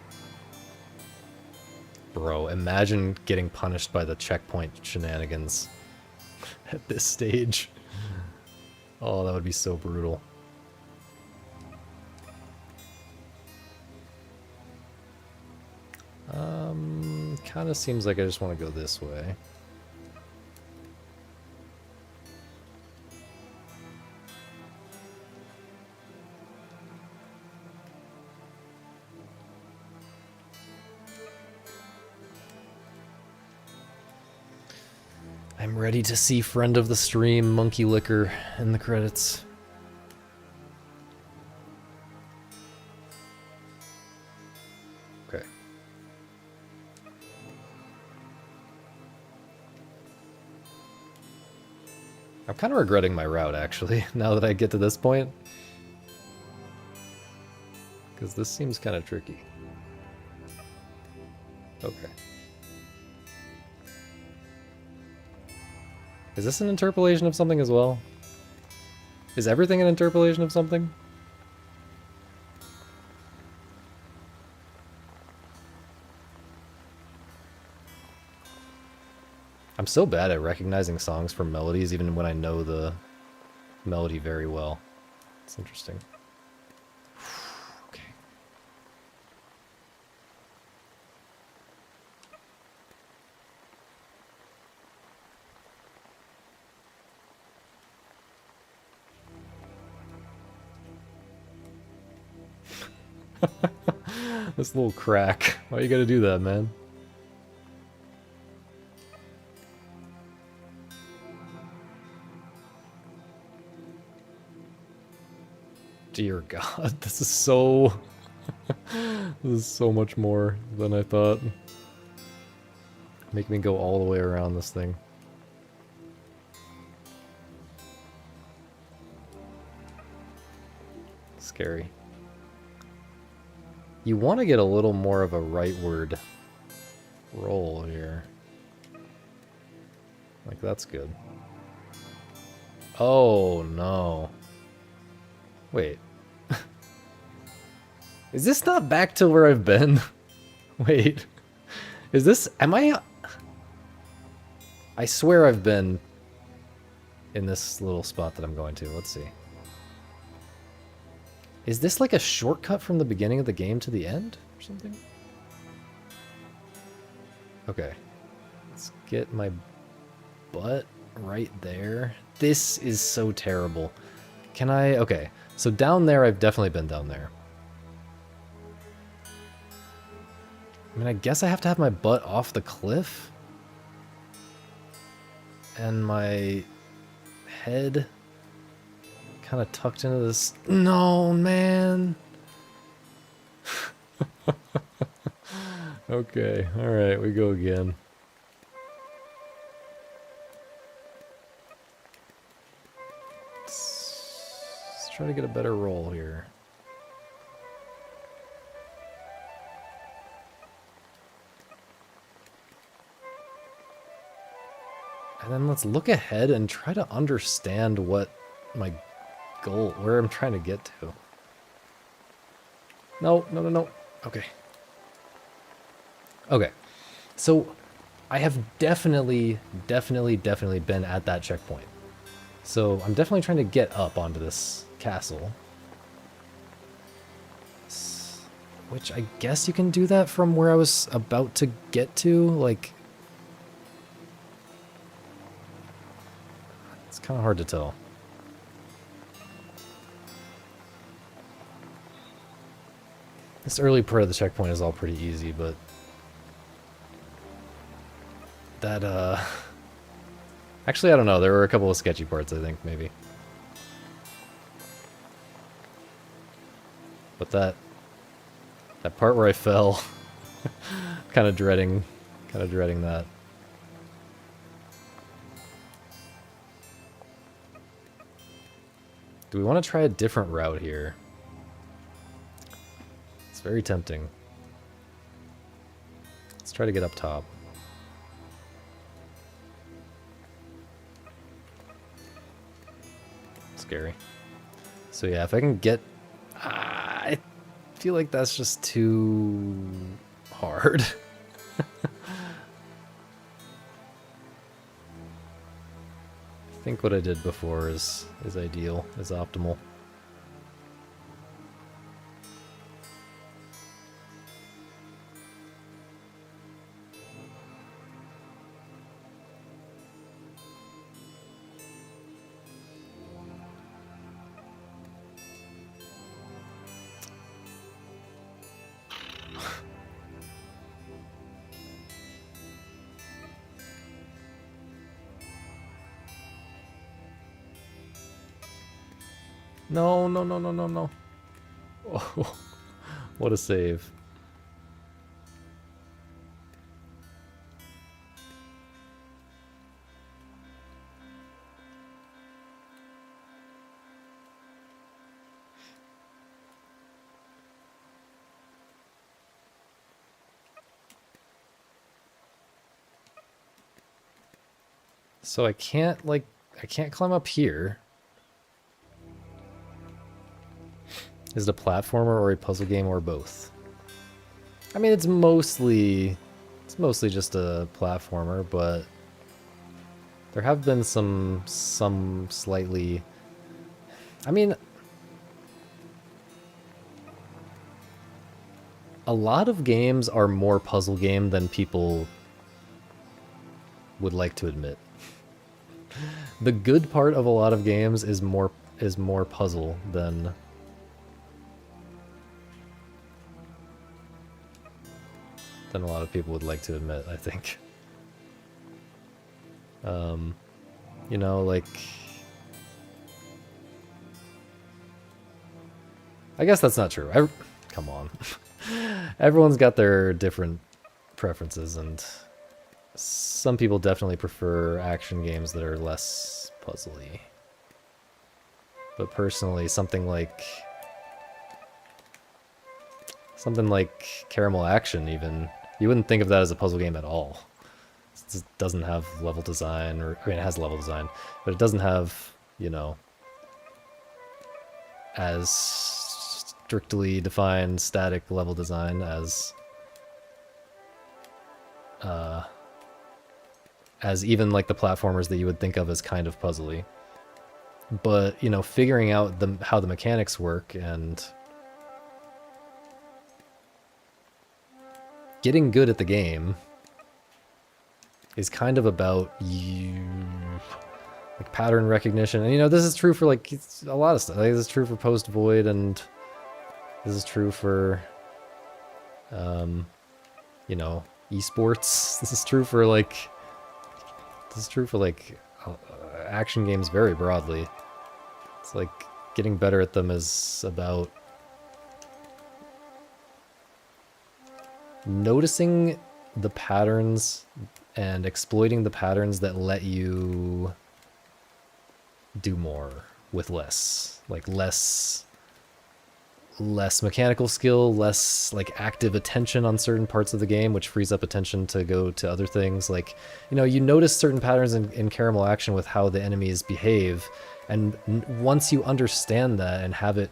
Bro, imagine getting punished by the checkpoint shenanigans at this stage. Oh, that would be so brutal. Kind of seems like I just want to go this way. I'm ready to see friend of the stream, Monkey Liquor, in the credits. Okay. I'm kind of regretting my route, actually, now that I get to this point. Because this seems kind of tricky. Okay. Is this an interpolation of something as well? Is everything an interpolation of something? I'm so bad at recognizing songs from melodies even when I know the melody very well. It's interesting. Okay. This little crack. Why you gotta do that, man? Dear God, this is so... this is so much more than I thought. Make me go all the way around this thing. Scary. You want to get a little more of a rightward roll here. Like, that's good. Oh, no. Wait. Is this not back to where I've been? Wait. Is this... Am I... I swear I've been in this little spot that I'm going to. Let's see. Is this like a shortcut from the beginning of the game to the end or something? Okay. Let's get my butt right there. This is so terrible. Can I... Okay. So down there, I've definitely been down there. I mean, I guess I have to have my butt off the cliff. And my head kind of tucked into this... No, man! Okay, alright, we go again. Let's try to get a better roll here. And then let's look ahead and try to understand what my goal, where I'm trying to get to. No, no, no, no. Okay. Okay. So, I have definitely been at that checkpoint. So, I'm definitely trying to get up onto this castle. Which I guess you can do that from where I was about to get to, like... It's kind of hard to tell. This early part of the checkpoint is all pretty easy, but... That, Actually, I don't know. There were a couple of sketchy parts, I think, maybe. But that part where I fell... kind of dreading that. Do we want to try a different route here? It's very tempting. Let's try to get up top. Scary. So yeah, if I can get... I feel like that's just too hard. think what I did before is ideal, is optimal. No, no, no, no, no, no. Oh, what a save. So I can't, like, I can't climb up here. Is it a platformer or a puzzle game or both? I mean, it's mostly just a platformer, but there have been some slightly, I mean, a lot of games are more puzzle game than people would like to admit. The good part of a lot of games is more puzzle than a lot of people would like to admit, I think. You know, like, I guess that's not true. Come on. Everyone's got their different preferences, and some people definitely prefer action games that are less puzzly. But personally, something like Caramel Action, even, you wouldn't think of that as a puzzle game at all. It doesn't have level design, or, I mean, it has level design, but it doesn't have, you know, as strictly defined static level design as even like the platformers that you would think of as kind of puzzly. But, you know, figuring out how the mechanics work and getting good at the game is kind of about like pattern recognition. And, you know, this is true for like a lot of stuff. Like, this is true for Post Void, and this is true for you know, esports. This is true for like action games very broadly. It's like getting better at them is about noticing the patterns and exploiting the patterns that let you do more with less. Like less mechanical skill, less like active attention on certain parts of the game, which frees up attention to go to other things. Like, you know, you notice certain patterns in Caramel Action with how the enemies behave, and once you understand that and have it,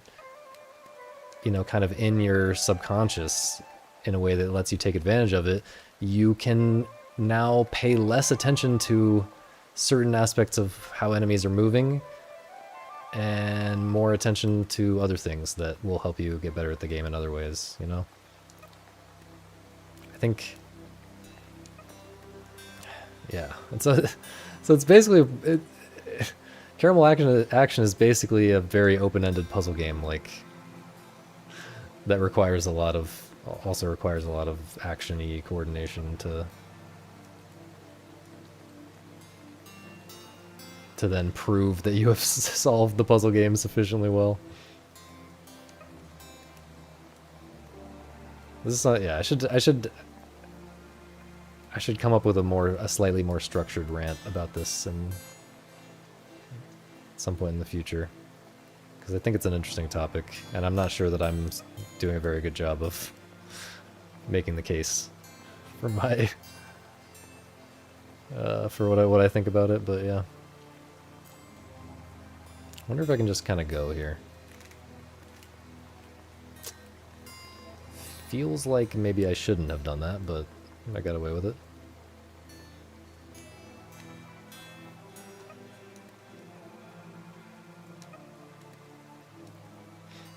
you know, kind of in your subconscious in a way that lets you take advantage of it, you can now pay less attention to certain aspects of how enemies are moving and more attention to other things that will help you get better at the game in other ways, you know? I think, yeah. And so it's basically, Caramel Action is basically a very open-ended puzzle game, like, that also requires a lot of action-y coordination to then prove that you have solved the puzzle game sufficiently well. This is not, yeah, I should come up with a slightly more structured rant about this at some point in the future, because I think it's an interesting topic, and I'm not sure that I'm doing a very good job of making the case for my for what I think about it, but yeah. I wonder if I can just kind of go here. Feels like maybe I shouldn't have done that, but I got away with it.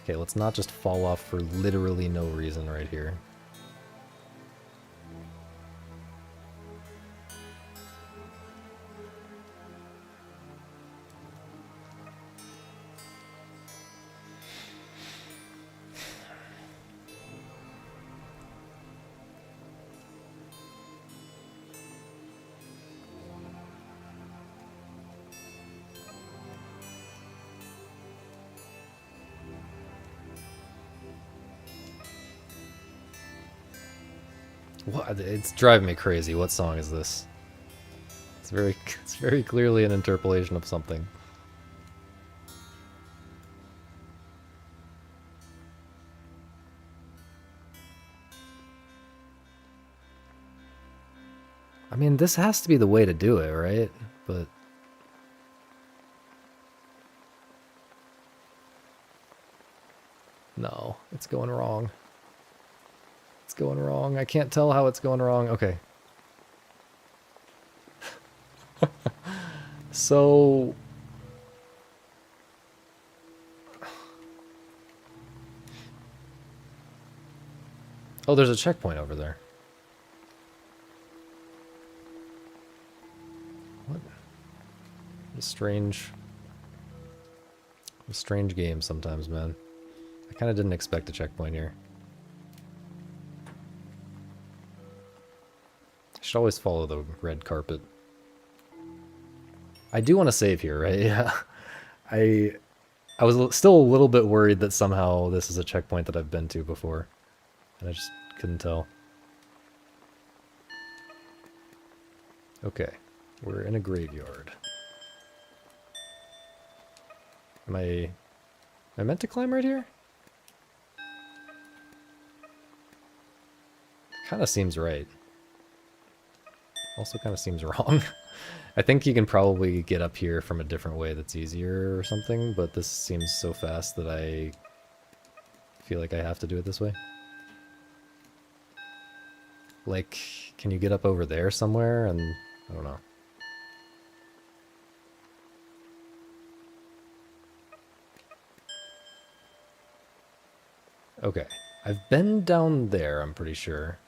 Okay, let's not just fall off for literally no reason right here. What? It's driving me crazy. What song is this? It's very clearly an interpolation of something. I mean, this has to be the way to do it, right? But no, it's going wrong. It's going wrong. I can't tell how it's going wrong. Okay. So oh, there's a checkpoint over there. What? A strange game sometimes, man. I kind of didn't expect a checkpoint here. I should always follow the red carpet. I do want to save here, right? Yeah. I was still a little bit worried that somehow this is a checkpoint that I've been to before. And I just couldn't tell. Okay. We're in a graveyard. Am I meant to climb right here? Kind of seems right. Also kind of seems wrong. I think you can probably get up here from a different way that's easier or something, but this seems so fast that I feel like I have to do it this way. Like, can you get up over there somewhere? And I don't know. Okay. I've been down there, I'm pretty sure.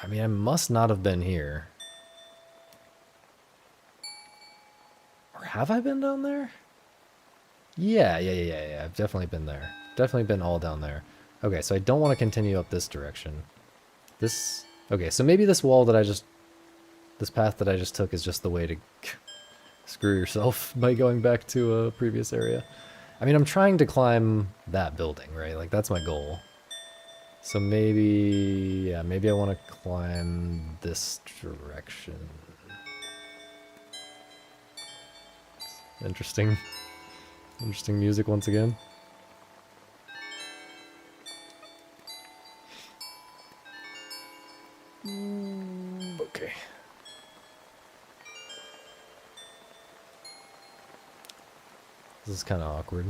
I mean, I must not have been here. Or have I been down there? Yeah. I've definitely been there. Definitely been all down there. Okay, so I don't want to continue up this direction. This... Okay, so maybe this wall that I just... This path that I just took is just the way to screw yourself by going back to a previous area. I mean, I'm trying to climb that building, right? Like, that's my goal. So maybe... Yeah, maybe I want to climb this direction. Interesting. Interesting music once again. Okay. This is kind of awkward.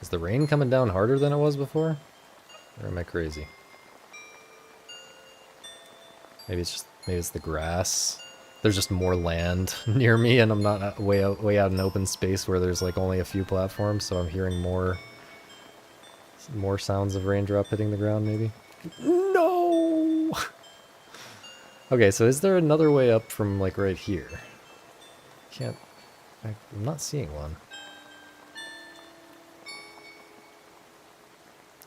Is the rain coming down harder than it was before? Or am I crazy? Maybe it's the grass. There's just more land near me, and I'm not way out in open space where there's like only a few platforms, so I'm hearing more sounds of raindrop hitting the ground. Maybe. No. Okay, so is there another way up from like right here? I'm not seeing one.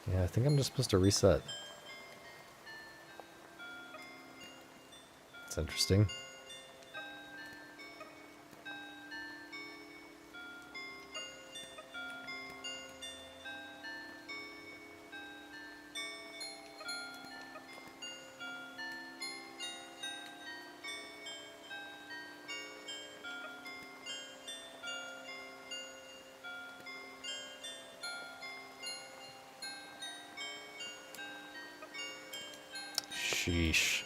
Yeah, I think I'm just supposed to reset. It's interesting. Sheesh.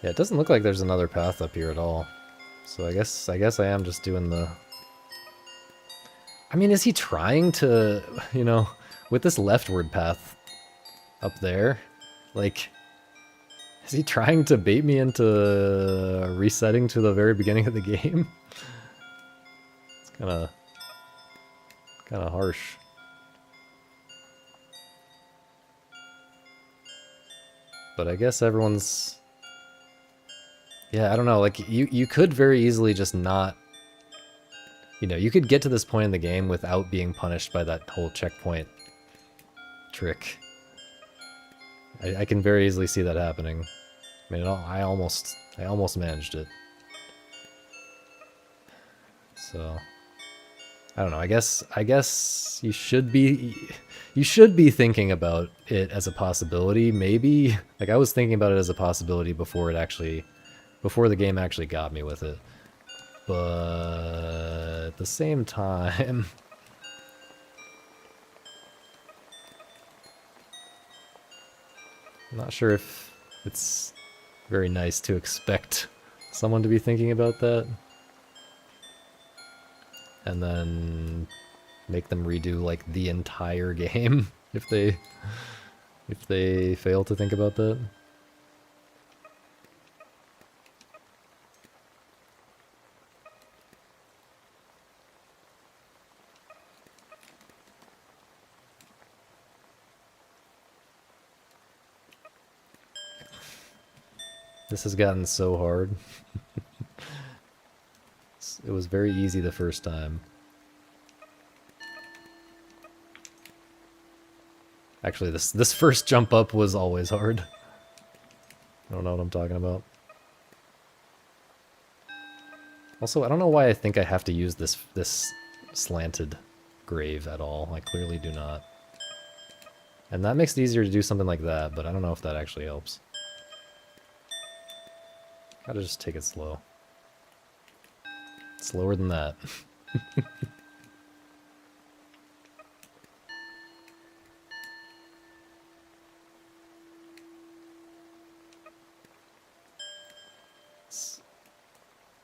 Yeah, it doesn't look like there's another path up here at all. So I guess I am just doing the... I mean, is he trying to, you know, with this leftward path up there, like, is he trying to bait me into resetting to the very beginning of the game? It's kind of harsh. But I guess everyone's... Yeah, I don't know, like, you could very easily just not... You know, you could get to this point in the game without being punished by that whole checkpoint trick. I can very easily see that happening. I mean, I almost managed it. So, I don't know. I guess you should be thinking about it as a possibility. Maybe, like, I was thinking about it as a possibility before the game actually got me with it. But at the same time, I'm not sure if it's very nice to expect someone to be thinking about that. And then make them redo, like, the entire game if they fail to think about that. This has gotten so hard. It was very easy the first time. Actually, this first jump up was always hard. I don't know what I'm talking about. Also, I don't know why I think I have to use this slanted grave at all. I clearly do not. And that makes it easier to do something like that, but I don't know if that actually helps. Gotta just take it slow. Slower than that.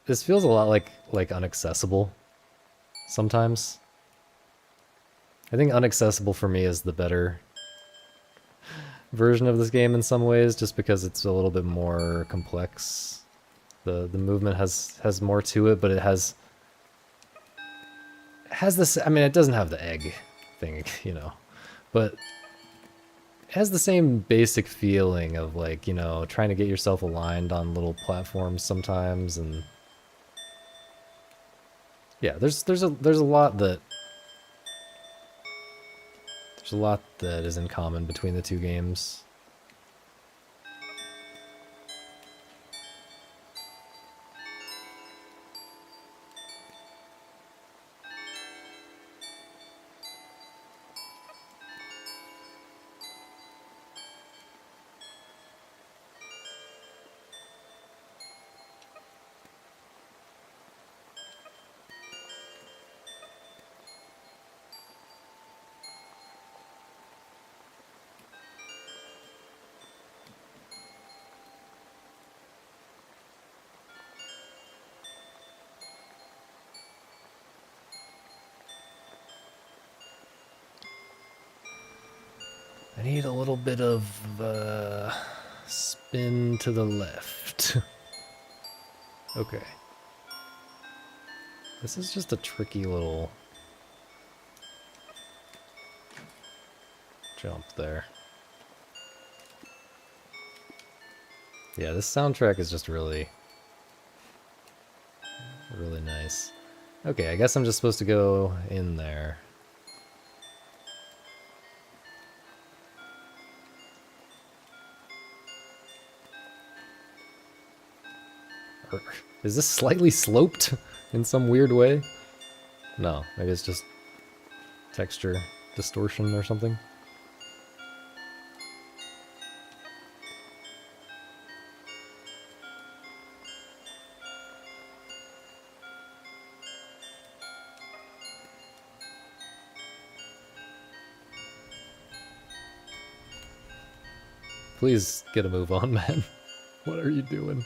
This feels a lot like Unaccessible sometimes. I think Unaccessible for me is the better version of this game in some ways, just because it's a little bit more complex. The movement has more to it, but it has this, I mean, it doesn't have the egg thing, you know, but it has the same basic feeling of, like, you know, trying to get yourself aligned on little platforms sometimes. And yeah, there's a lot that is in common between the two games. I need a little bit of spin to the left. Okay. This is just a tricky little jump there. Yeah, this soundtrack is just really nice. Okay, I guess I'm just supposed to go in there. Is this slightly sloped in some weird way? No, maybe it's just texture distortion or something. Please get a move on, man. What are you doing?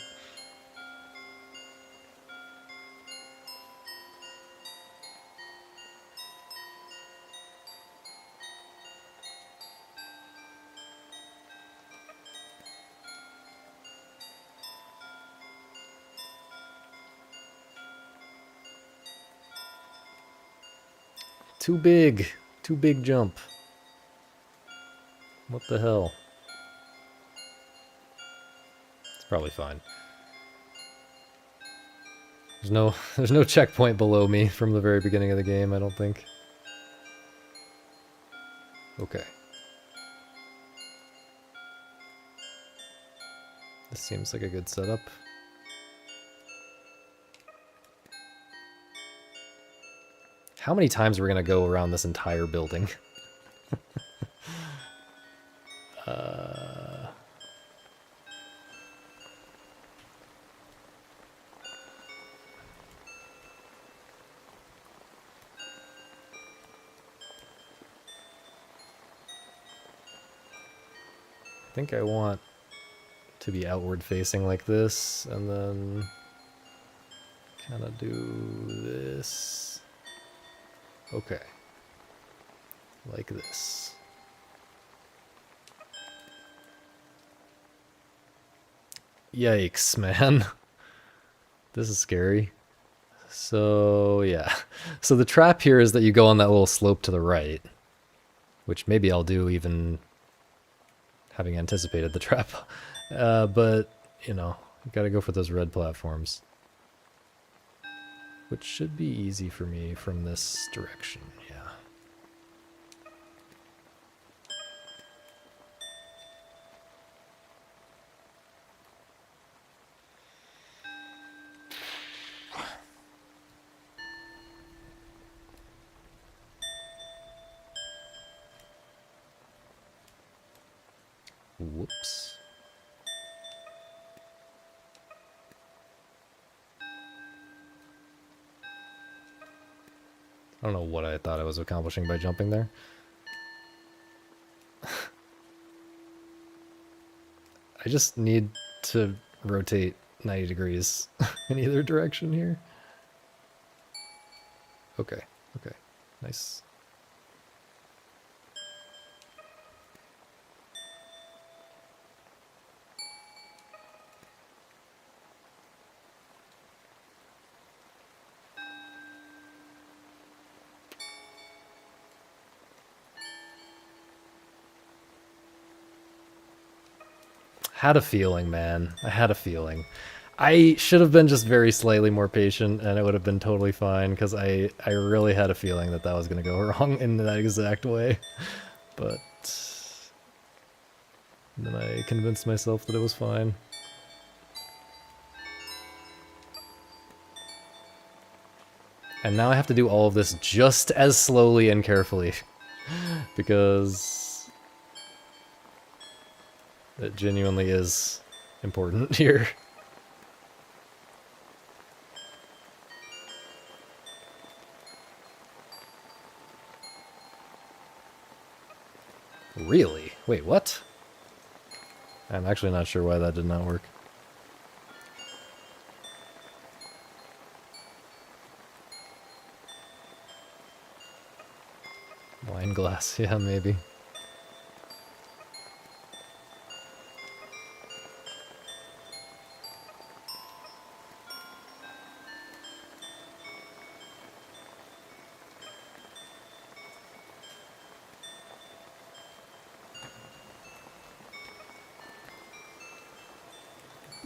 Too big. Too big jump. What the hell? It's probably fine. There's no checkpoint below me from the very beginning of the game, I don't think. Okay. This seems like a good setup. How many times are we gonna go around this entire building? I think I want to be outward facing like this, and then kind of do this. Okay. Like this. Yikes, man. This is scary. So, yeah. So the trap here is that you go on that little slope to the right, which maybe I'll do even having anticipated the trap. But, you know, you gotta go for those red platforms. Which should be easy for me from this direction, yeah. Whoops. I don't know what I thought I was accomplishing by jumping there. I just need to rotate 90 degrees in either direction here. Okay, okay, nice. Had a feeling, man. I had a feeling. I should have been just very slightly more patient, and it would have been totally fine, because I really had a feeling that that was going to go wrong in that exact way. But then I convinced myself that it was fine. And now I have to do all of this just as slowly and carefully, because it genuinely is important here. Really? Wait, what? I'm actually not sure why that did not work. Wine glass, yeah, maybe.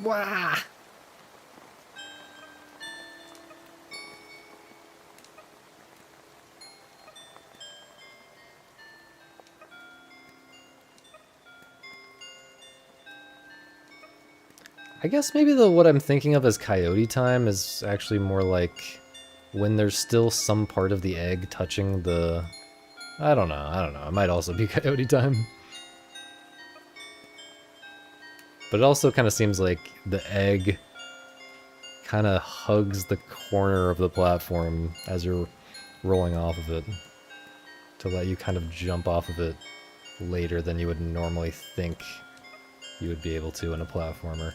Wah! I guess maybe what I'm thinking of as coyote time is actually more like when there's still some part of the egg touching the... I don't know, it might also be coyote time. But it also kind of seems like the egg kind of hugs the corner of the platform as you're rolling off of it, to let you kind of jump off of it later than you would normally think you would be able to in a platformer.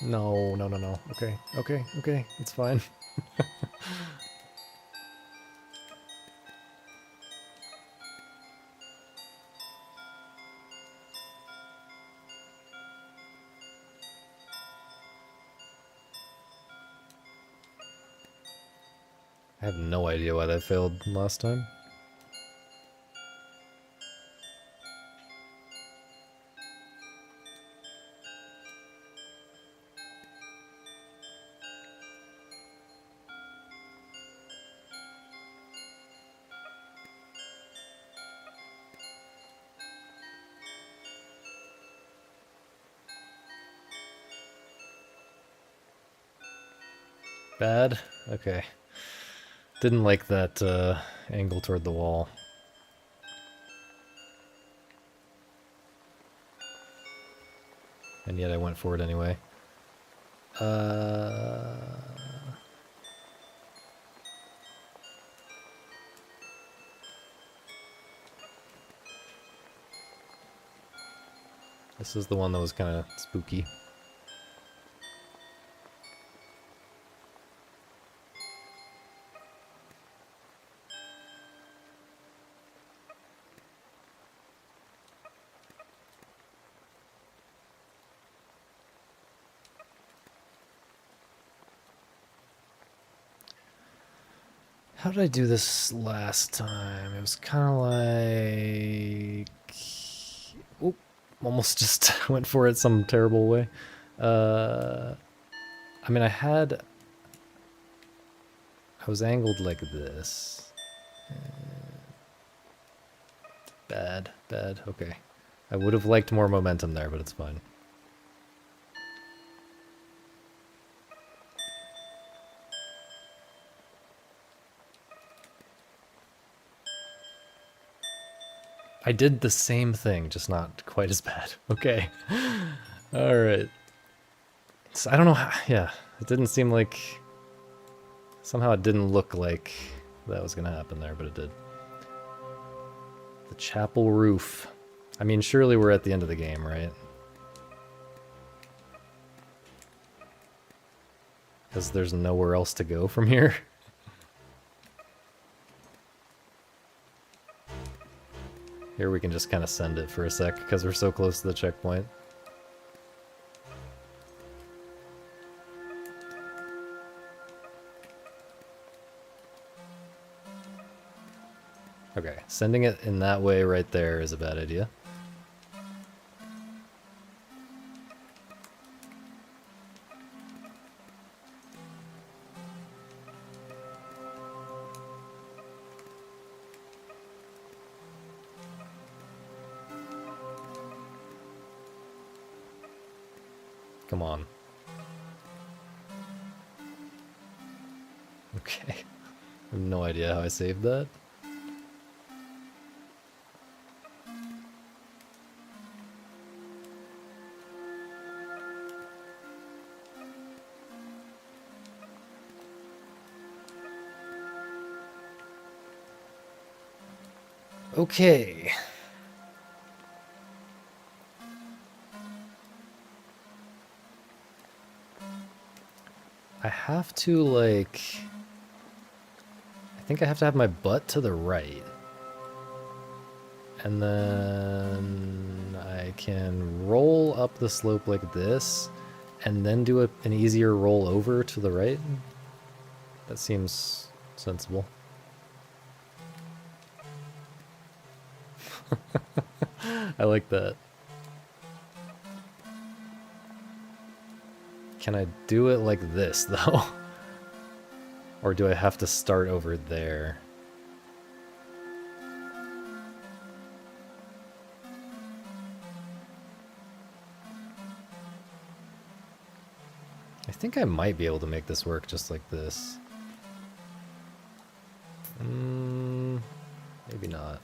No, no, no, no. Okay, okay, okay, it's fine. I have no idea why that failed last time. Bad? Okay. Didn't like that angle toward the wall. And yet I went for it anyway. This is the one that was kind of spooky. How did I do this last time? It was kind of like... Oop, almost just went for it some terrible way. I mean, I was angled like this. Bad, bad, okay. I would have liked more momentum there, but it's fine. I did the same thing, just not quite as bad. Okay. Alright. So I don't know how, yeah, it didn't seem like, somehow it didn't look like that was gonna happen there, but it did. The chapel roof. I mean, surely we're at the end of the game, right? Because there's nowhere else to go from here. Here we can just kind of send it for a sec, because we're so close to the checkpoint. Okay, sending it in that way right there is a bad idea. Come on. Okay. I have no idea how I saved that. Okay. I have to, like... I think I have to have my butt to the right. And then I can roll up the slope like this, and then do an easier roll over to the right. That seems sensible. I like that. Can I do it like this, though? Or do I have to start over there? I think I might be able to make this work just like this. Maybe not.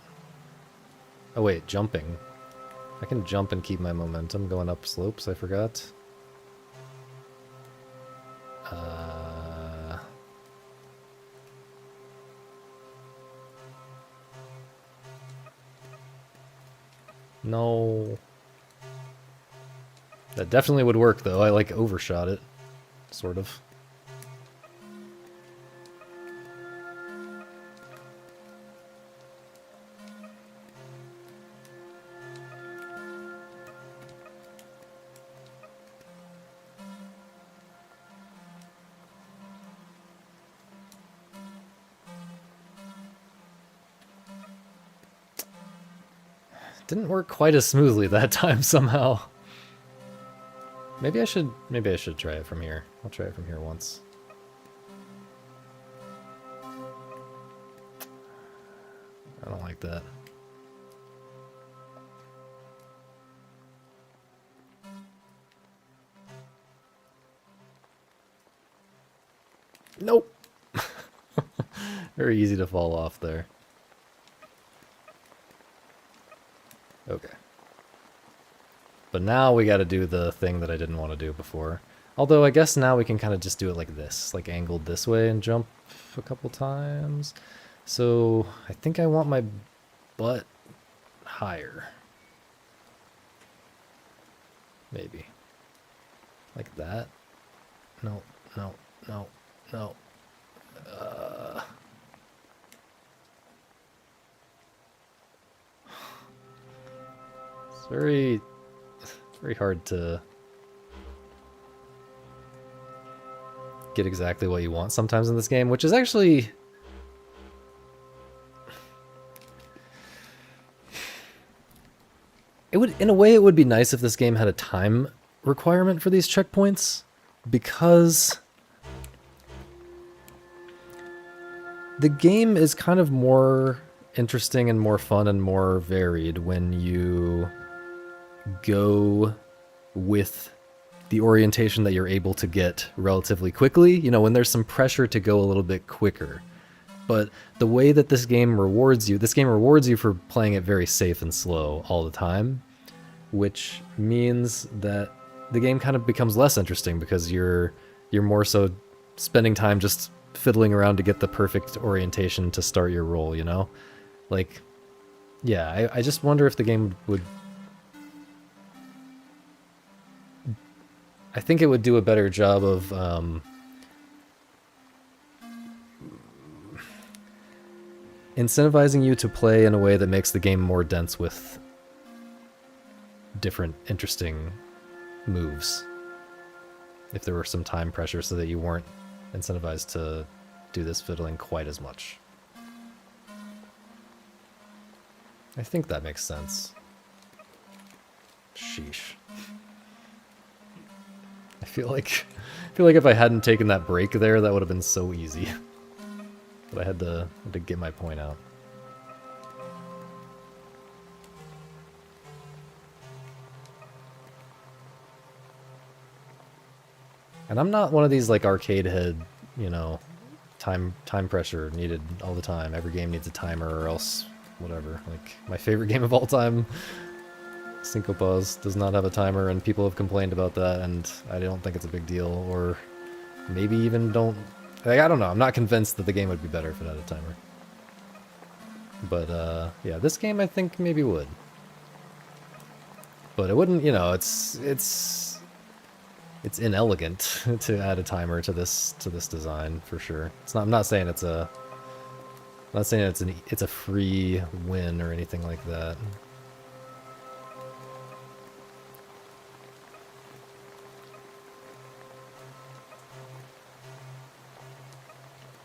Oh wait, jumping. I can jump and keep my momentum going up slopes, I forgot. No. That definitely would work though, I like overshot it. Sort of. Didn't work quite as smoothly that time somehow. Maybe I should try it from here. I'll try it from here once. I don't like that. Nope. Very easy to fall off there. Okay. But now we gotta do the thing that I didn't want to do before. Although I guess now we can kind of just do it like this, like angled this way and jump a couple times. So I think I want my butt higher. Maybe. Like that? No, no, no, no. It's very hard to get exactly what you want sometimes in this game, which is actually... It would, in a way, it would be nice if this game had a time requirement for these checkpoints, because the game is kind of more interesting and more fun and more varied when you go with the orientation that you're able to get relatively quickly. You know, when there's some pressure to go a little bit quicker. But the way that this game rewards you for playing it very safe and slow all the time, which means that the game kind of becomes less interesting because you're more so spending time just fiddling around to get the perfect orientation to start your roll, you know? Like, yeah, I just wonder if the game would... I think it would do a better job of incentivizing you to play in a way that makes the game more dense with different interesting moves. If there were some time pressure so that you weren't incentivized to do this fiddling quite as much. I think that makes sense. Sheesh. I feel like if I hadn't taken that break there, that would have been so easy. But I had to get my point out. And I'm not one of these like arcade head, you know, time pressure needed all the time. Every game needs a timer or else whatever. Like my favorite game of all time, Cinco Pause, does not have a timer, and people have complained about that, and I don't think it's a big deal, or maybe even don't... Like, I don't know, I'm not convinced that the game would be better if it had a timer. But, yeah, this game I think maybe would. But it wouldn't, you know, it's inelegant to add a timer to this design, for sure. It's not, I'm not saying it's a... I'm not saying it's a free win or anything like that.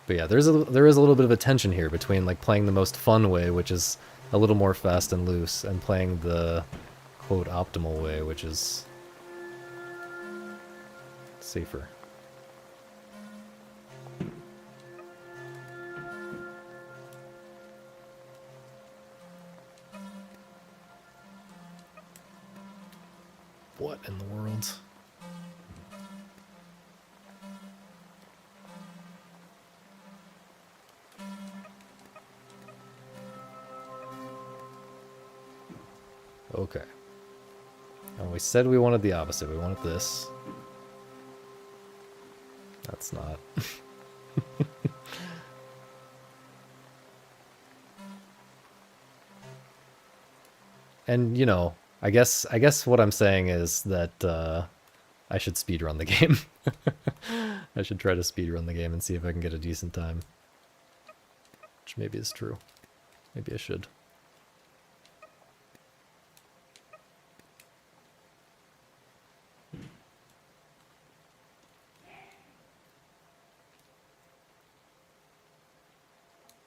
But yeah, there is a little bit of a tension here between like playing the most fun way, which is a little more fast and loose, and playing the quote optimal way, which is safer. What in the world? Okay. And we said we wanted the opposite. We wanted this. That's not. And, you know, I guess what I'm saying is that I should speedrun the game. I should try to speedrun the game and see if I can get a decent time. Which maybe is true. Maybe I should.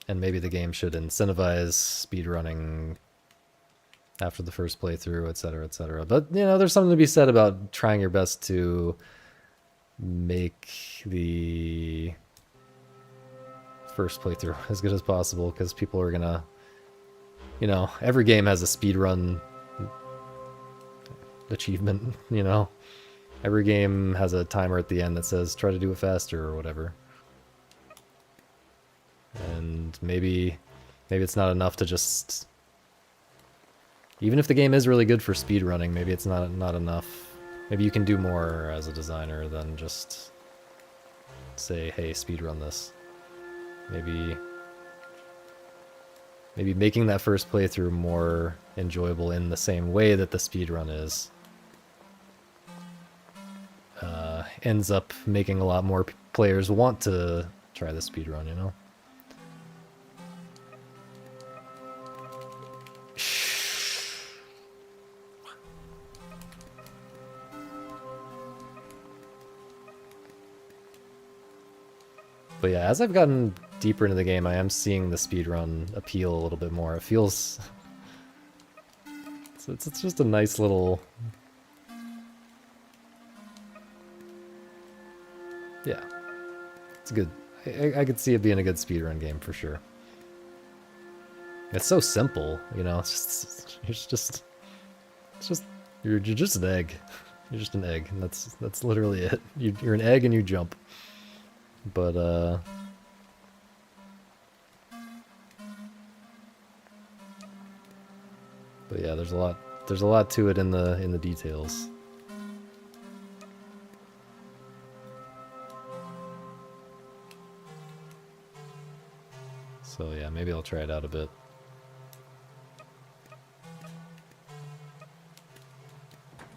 And maybe the game should incentivize speedrunning after the first playthrough, etc., etc. But you know, there's something to be said about trying your best to make the first playthrough as good as possible, because people are gonna, you know, every game has a speedrun achievement, you know. Every game has a timer at the end that says try to do it faster or whatever. And maybe it's not enough to just, even if the game is really good for speedrunning, maybe it's not enough. Maybe you can do more as a designer than just say, hey, speedrun this. Maybe making that first playthrough more enjoyable in the same way that the speedrun is ends up making a lot more players want to try the speedrun, you know? But yeah, as I've gotten deeper into the game, I am seeing the speedrun appeal a little bit more. It feels... it's just a nice little... Yeah. It's good. I could see it being a good speedrun game for sure. It's so simple, you know, it's just you're just an egg. You're just an egg, and that's literally it. You're an egg and you jump. But yeah, there's a lot to it in the details. So yeah, maybe I'll try it out a bit.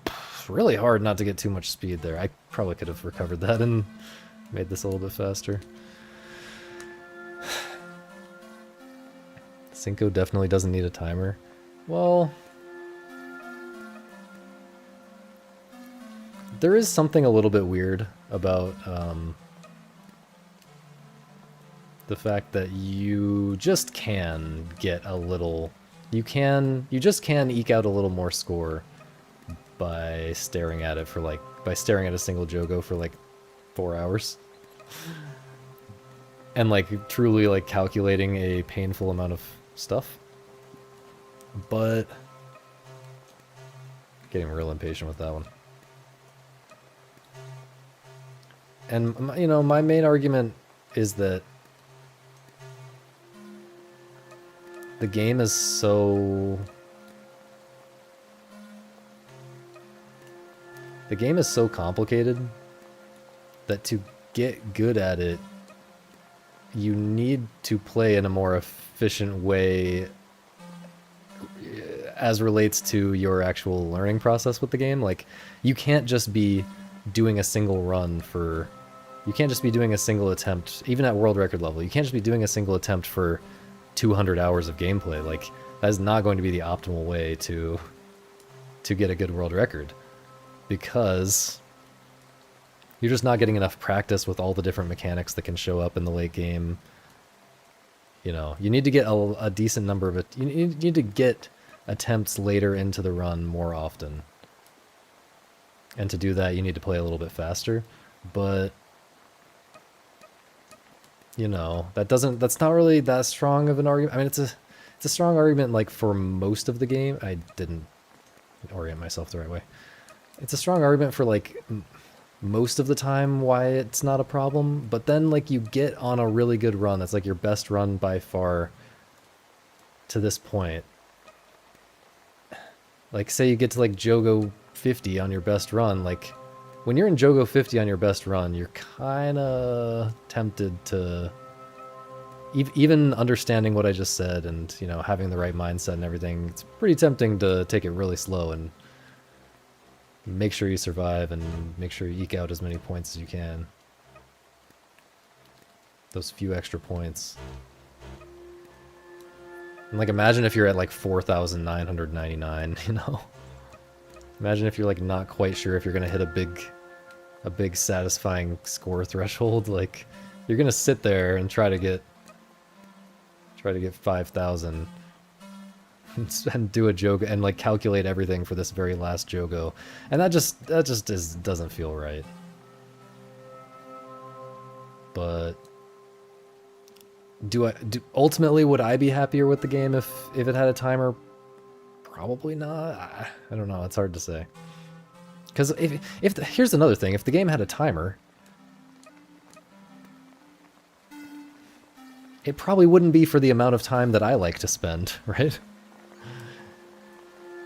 It's really hard not to get too much speed there. I probably could have recovered that and made this a little bit faster. Cinco definitely doesn't need a timer. Well, there is something a little bit weird about the fact that you just can get a little... You just can eke out a little more score by staring at it for like... By staring at a single Jogo for like 4 hours. And like truly like calculating a painful amount of stuff. But getting real impatient with that one. And you know, my main argument is that the game is so... The game is so complicated that to get good at it, you need to play in a more efficient way as relates to your actual learning process with the game. Like, you can't just be doing a single run for... You can't just be doing a single attempt, even at world record level. You can't just be doing a single attempt for 200 hours of gameplay. Like, that is not going to be the optimal way to get a good world record. Because you're just not getting enough practice with all the different mechanics that can show up in the late game. You know, you need to get a decent number of it. You need to get attempts later into the run more often. And to do that, you need to play a little bit faster. But, you know, that's not really that strong of an argument. I mean, it's a strong argument, like, for most of the game. I didn't orient myself the right way. It's a strong argument for, like, most of the time why it's not a problem. But then, like, you get on a really good run. That's, like, your best run by far to this point. Like, say you get to, like, Jogo 50 on your best run. Like, when you're in Jogo 50 on your best run, you're kind of tempted to... Even understanding what I just said and, you know, having the right mindset and everything, it's pretty tempting to take it really slow and make sure you survive and make sure you eke out as many points as you can. Those few extra points. And, like, imagine if you're at, like, 4,999, you know? Imagine if you're, like, not quite sure if you're gonna hit a big satisfying score threshold. Like, you're gonna sit there and try to get 5,000 and do a Jogo and like calculate everything for this very last Jogo, and that just doesn't feel right. But ultimately would I be happier with the game if it had a timer? Probably not. I don't know. It's hard to say. Because here's another thing: if the game had a timer, it probably wouldn't be for the amount of time that I like to spend, right?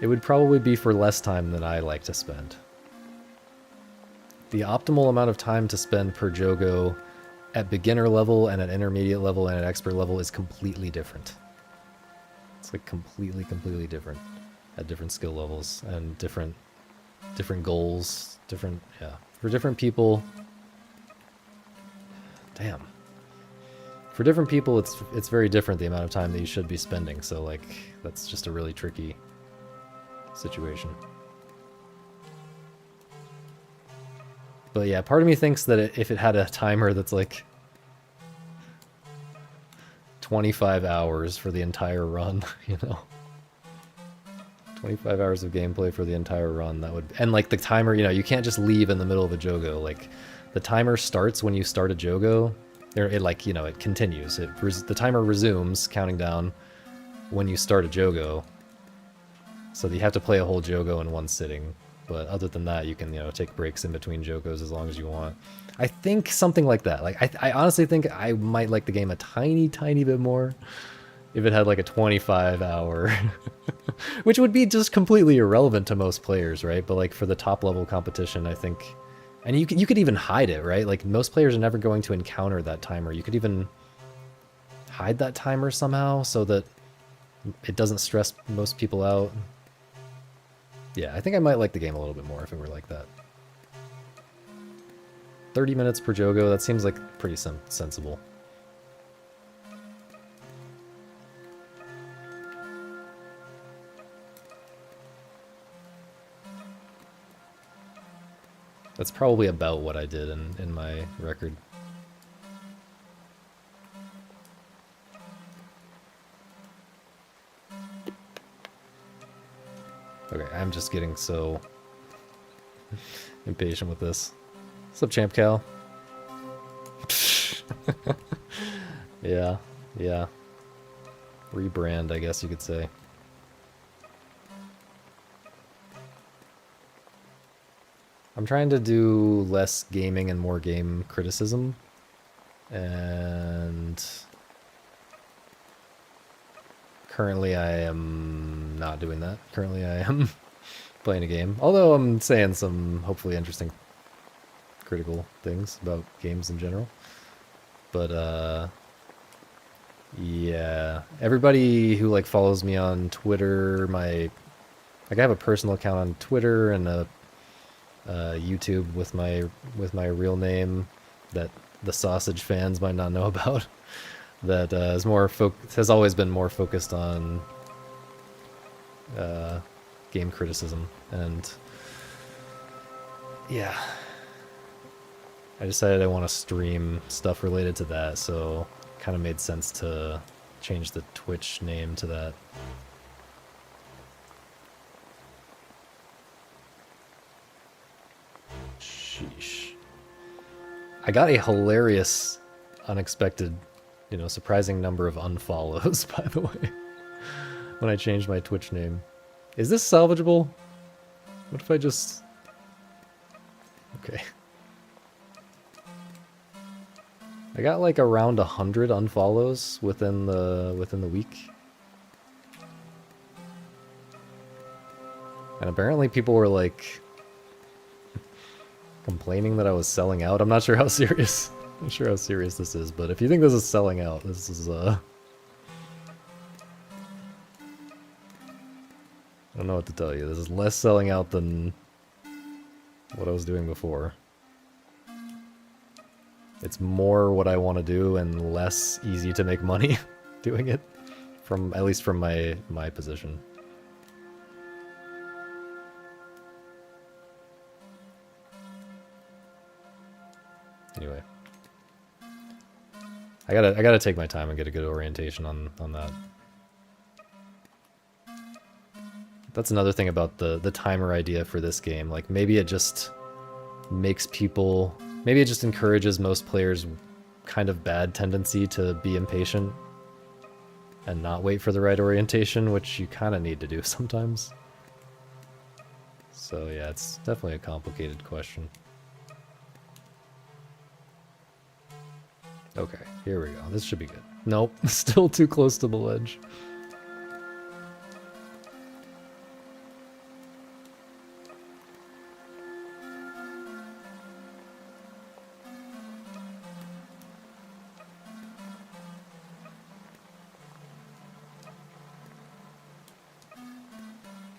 It would probably be for less time than I like to spend. The optimal amount of time to spend per Jogo at beginner level and at intermediate level and at expert level is completely different. It's like completely different at different skill levels and different goals, yeah. For different people, damn. For different people, it's very different the amount of time that you should be spending. So like, that's just a really tricky situation. But yeah, part of me thinks that if it had a timer that's like 25 hours for the entire run, you know, 25 hours of gameplay for the entire run, that would, and like the timer, you know, you can't just leave in the middle of a Jogo. Like the timer starts when you start a Jogo. It like, you know, it continues. The timer resumes counting down when you start a Jogo. So you have to play a whole Jogo in one sitting. But other than that, you can, you know, take breaks in between Jogos as long as you want. I think something like that. Like, I honestly think I might like the game a tiny bit more if it had like a 25-hour, which would be just completely irrelevant to most players, right? But like for the top level competition, I think, and you could even hide it, right? Like most players are never going to encounter that timer. You could even hide that timer somehow so that it doesn't stress most people out. Yeah, I think I might like the game a little bit more if it were like that. 30 minutes per Jogo, that seems like pretty sensible. That's probably about what I did in my record. Okay, I'm just getting so impatient with this. What's up, Champ Cal? Yeah. Rebrand, I guess you could say. I'm trying to do less gaming and more game criticism. And currently I am not doing that. Currently I am playing a game. Although I'm saying some hopefully interesting critical things about games in general. But yeah. Everybody who like follows me on Twitter, I have a personal account on Twitter and a YouTube with my real name that the sausage fans might not know about. That has always been more focused on game criticism, and yeah, I decided I want to stream stuff related to that, so it kind of made sense to change the Twitch name to that. Sheesh. I got a hilarious, unexpected, you know, surprising number of unfollows, by the way, when I changed my Twitch name. Is this salvageable? What if I just... Okay. I got like around 100 unfollows within the week. And apparently people were like complaining that I was selling out. I'm not sure how serious this is, but if you think this is selling out, this is I don't know what to tell you. This is less selling out than what I was doing before. It's more what I want to do and less easy to make money doing it, at least from my position. Anyway, I gotta take my time and get a good orientation on that. That's another thing about the timer idea for this game. Like, maybe it just makes people... Maybe it just encourages most players' kind of bad tendency to be impatient and not wait for the right orientation, which you kind of need to do sometimes. So yeah, it's definitely a complicated question. Okay, here we go. This should be good. Nope, still too close to the ledge.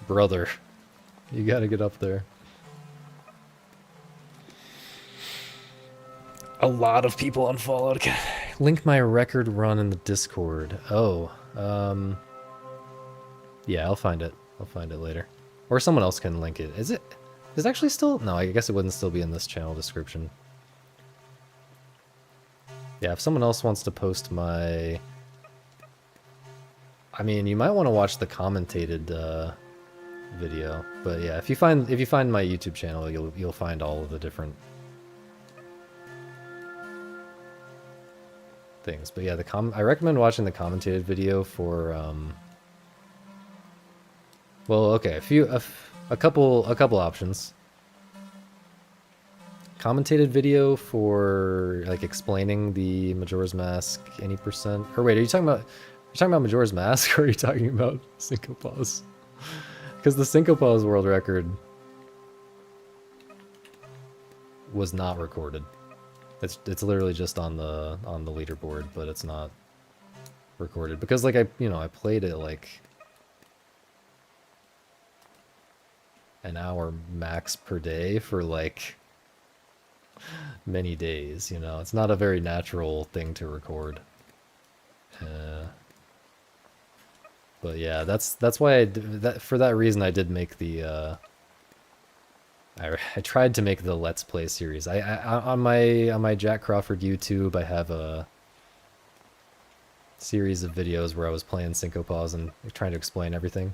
Brother, you gotta get up there. A lot of people unfollowed. Link my record run in the Discord. Oh, yeah, I'll find it. I'll find it later. Or someone else can link it. Is it actually still? No, I guess it wouldn't still be in this channel description. Yeah, if someone else wants to post my... I mean, you might want to watch the commentated video, but yeah, if you find my YouTube channel, you'll find all of the different things. But yeah, I recommend watching the commentated video for well, okay, a couple options. Commentated video for like explaining the Majora's Mask any percent. Or wait, are you talking about Majora's Mask, or are you talking about Syncopause? Because the Syncopause world record was not recorded. It's literally just on the leaderboard, but it's not recorded because like I played it like an hour max per day for like many days, you know. It's not a very natural thing to record. But yeah, that's why for that reason I did make the I tried to make the Let's Play series. I on my Jack Crawford YouTube, I have a series of videos where I was playing Syncopause and trying to explain everything.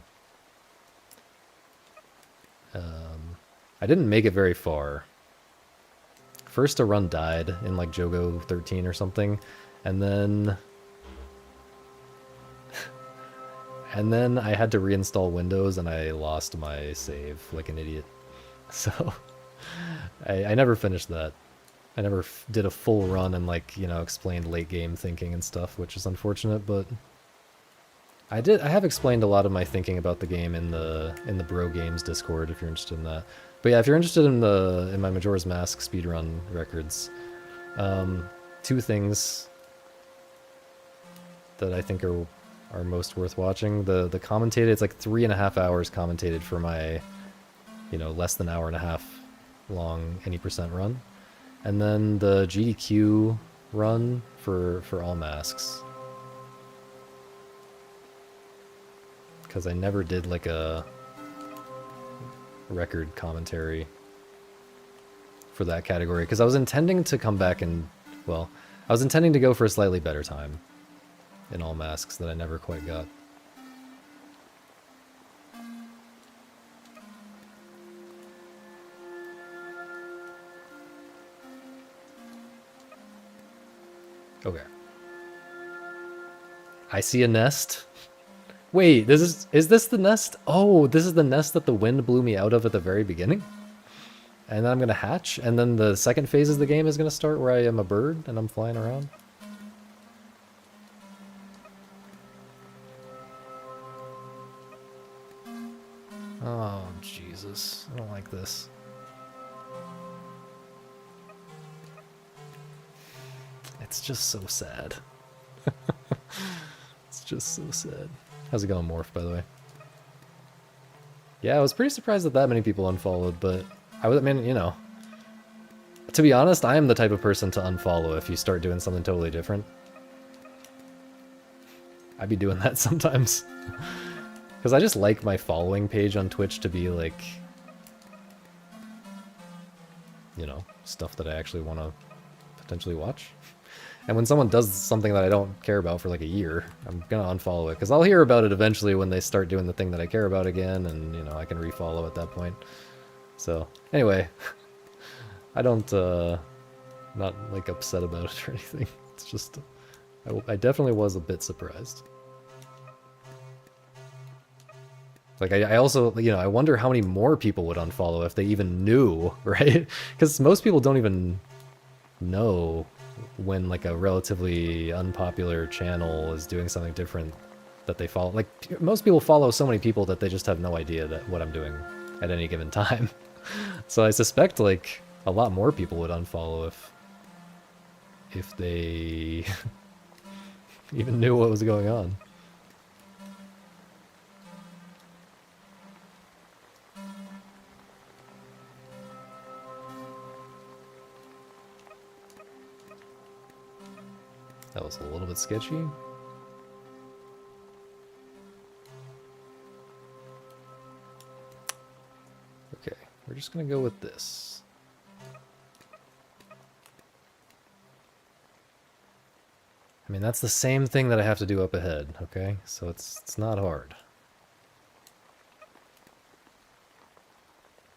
I didn't make it very far. First a run died in like Jogo 13 or something, and then I had to reinstall Windows and I lost my save like an idiot. So I never finished that. I never did a full run and like, you know, explained late game thinking and stuff, which is unfortunate, but I have explained a lot of my thinking about the game in the Bro Games Discord if you're interested in that. But yeah, if you're interested in my Majora's Mask speedrun records, two things that I think are most worth watching. The commentated, it's like 3.5 hours commentated for my, you know, less than hour and a half long any percent run. And then the GDQ run for all masks. Because I never did like a record commentary for that category. Because I was intending to come back and, well, I was intending to go for a slightly better time in all masks that I never quite got. Okay. I see a nest. Wait, is this the nest? Oh, this is the nest that the wind blew me out of at the very beginning? And then I'm gonna hatch, and then the second phase of the game is gonna start where I am a bird and I'm flying around? Oh, Jesus. I don't like this. It's just so sad. It's just so sad. How's it going, Morph, by the way? Yeah, I was pretty surprised that many people unfollowed, but I mean, you know, to be honest, I am the type of person to unfollow if you start doing something totally different. I'd be doing that sometimes. Because I just like my following page on Twitch to be like, you know, stuff that I actually want to potentially watch. And when someone does something that I don't care about for like a year, I'm gonna unfollow it because I'll hear about it eventually when they start doing the thing that I care about again, and you know I can refollow at that point. So anyway, I don't not like upset about it or anything. It's just I definitely was a bit surprised. Like I also, you know, I wonder how many more people would unfollow if they even knew, right? Because most people don't even know when like a relatively unpopular channel is doing something different that they follow. Like most people follow so many people that they just have no idea that what I'm doing at any given time. So I suspect like a lot more people would unfollow if they even knew what was going on. That was a little bit sketchy. Okay, we're just gonna go with this. I mean, that's the same thing that I have to do up ahead, okay? So it's not hard.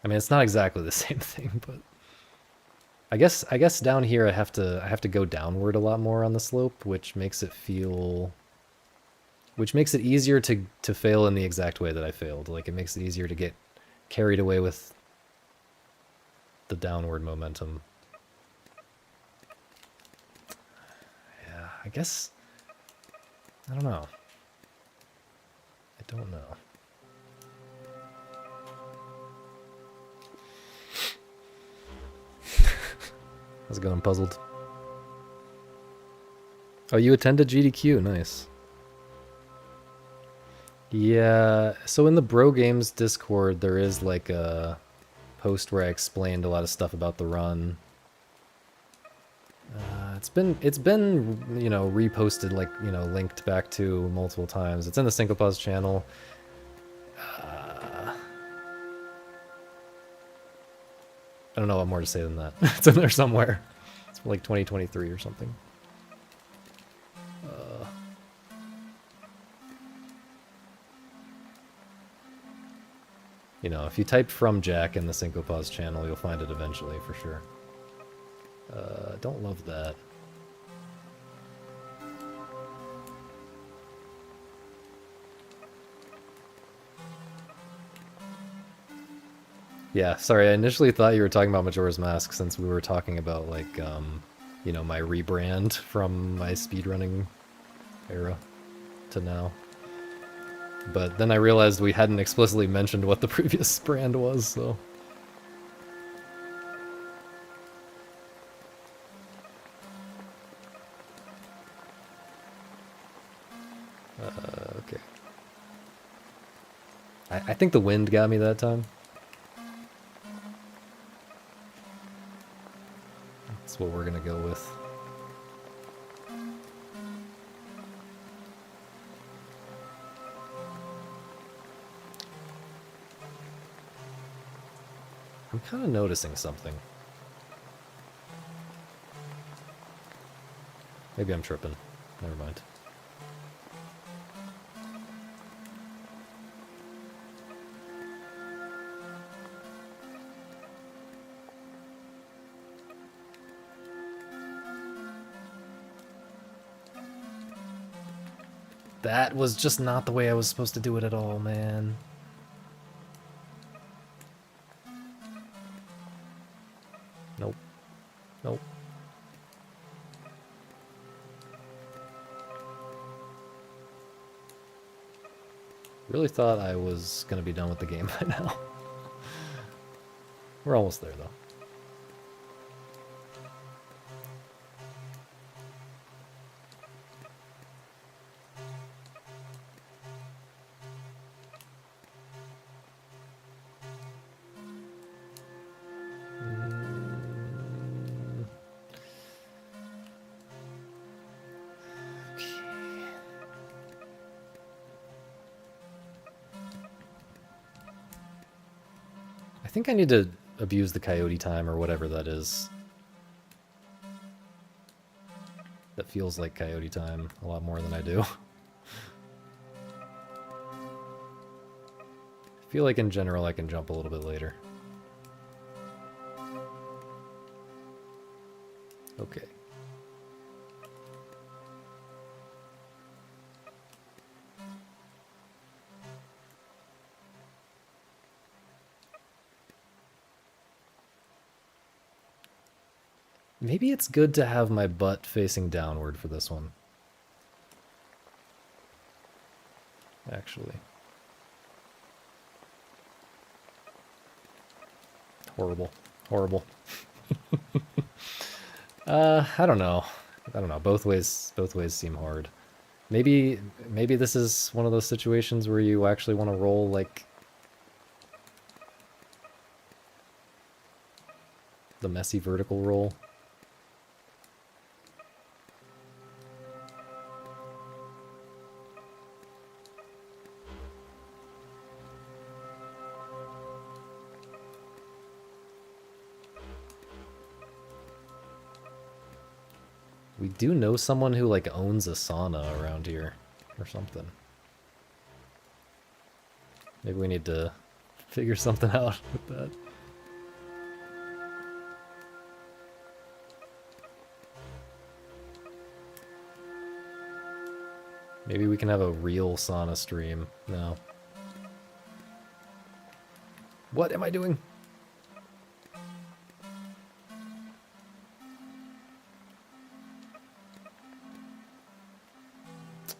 I mean, it's not exactly the same thing, but I guess down here I have to go downward a lot more on the slope, which makes it easier to fail in the exact way that I failed. Like it makes it easier to get carried away with the downward momentum. Yeah, I guess I don't know. I don't know. How's it going, Puzzled? Oh, you attended GDQ, nice. Yeah, so in the Bro Games Discord, there is like a post where I explained a lot of stuff about the run. It's been you know reposted, like you know linked back to multiple times. It's in the Syncopause channel. I don't know what more to say than that. It's in there somewhere. It's from like 2023 or something. You know, if you type "from Jack" in the Syncopause channel, you'll find it eventually for sure. Don't love that. Yeah, sorry, I initially thought you were talking about Majora's Mask since we were talking about, like, you know, my rebrand from my speedrunning era to now. But then I realized we hadn't explicitly mentioned what the previous brand was, so... okay. I think the wind got me that time. That's what we're gonna go with. I'm kind of noticing something. Maybe I'm tripping. Never mind. That was just not the way I was supposed to do it at all, man. Nope. Nope. Really thought I was gonna be done with the game by now. We're almost there, though. I think I need to abuse the coyote time or whatever that is. that feels like coyote time a lot more than I do. I feel like in general I can jump a little bit later. Okay. Maybe it's good to have my butt facing downward for this one. Actually. Horrible. Horrible. I don't know. I don't know. Both ways seem hard. Maybe this is one of those situations where you actually want to roll like the messy vertical roll. We do know someone who like owns a sauna around here or something. Maybe we need to figure something out with that. Maybe we can have a real sauna stream. No. What am I doing?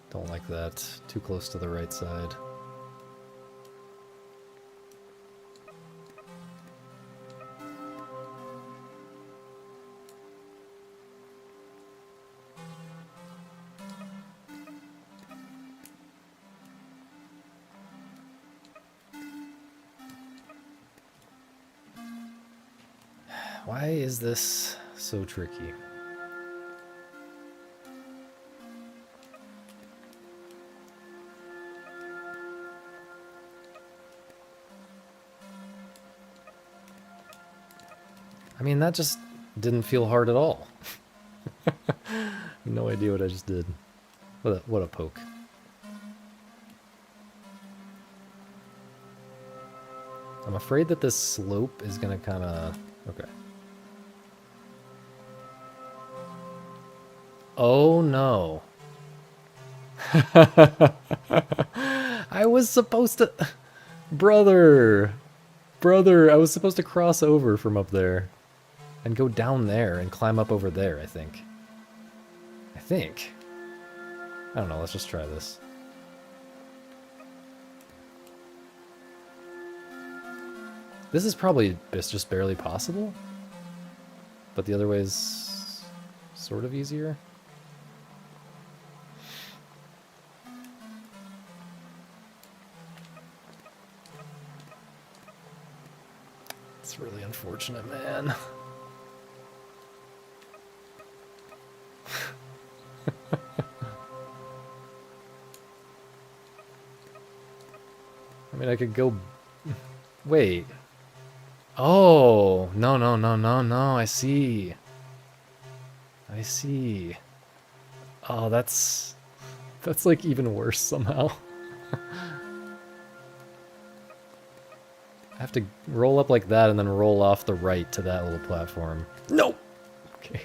Don't like that. Too close to the right side. Why is this so tricky? I mean, that just didn't feel hard at all. No idea what I just did. What a poke. I'm afraid that this slope is gonna kinda... Okay. Oh no. I was supposed to... Brother! Brother, I was supposed to cross over from up there. And go down there and climb up over there, I think. I don't know, let's just try this. This is probably just barely possible. But the other way is sort of easier. It's really unfortunate, man. I mean, I could go... Wait. Oh! No, no, no, no, no, I see. I see. Oh, that's like even worse somehow. I have to roll up like that and then roll off the right to that little platform. No! Okay.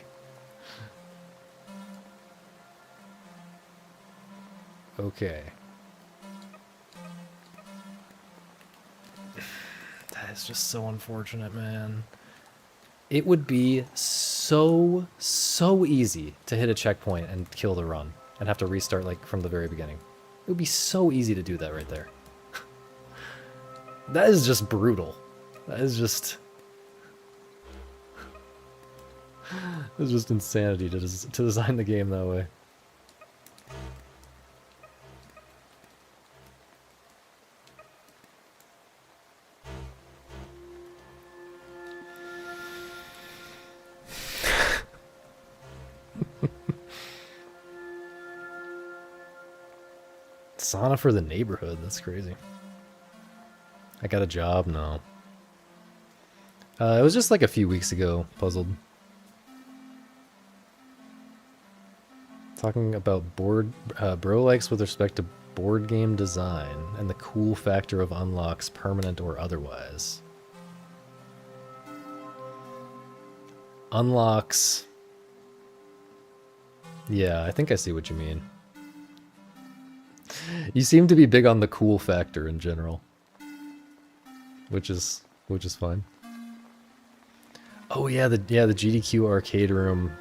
Okay. That is just so unfortunate, man. It would be so easy to hit a checkpoint and kill the run and have to restart like from the very beginning. It would be so easy to do that right there. That is just brutal. That is just... It's just insanity to design the game that way. Sauna for the neighborhood, that's crazy. I got a job? No. It was just like a few weeks ago, puzzled. Talking about bro likes with respect to board game design and the cool factor of unlocks, permanent or otherwise. Unlocks. Yeah, I think I see what you mean. You seem to be big on the cool factor in general, which is fine. Oh yeah, the GDQ arcade room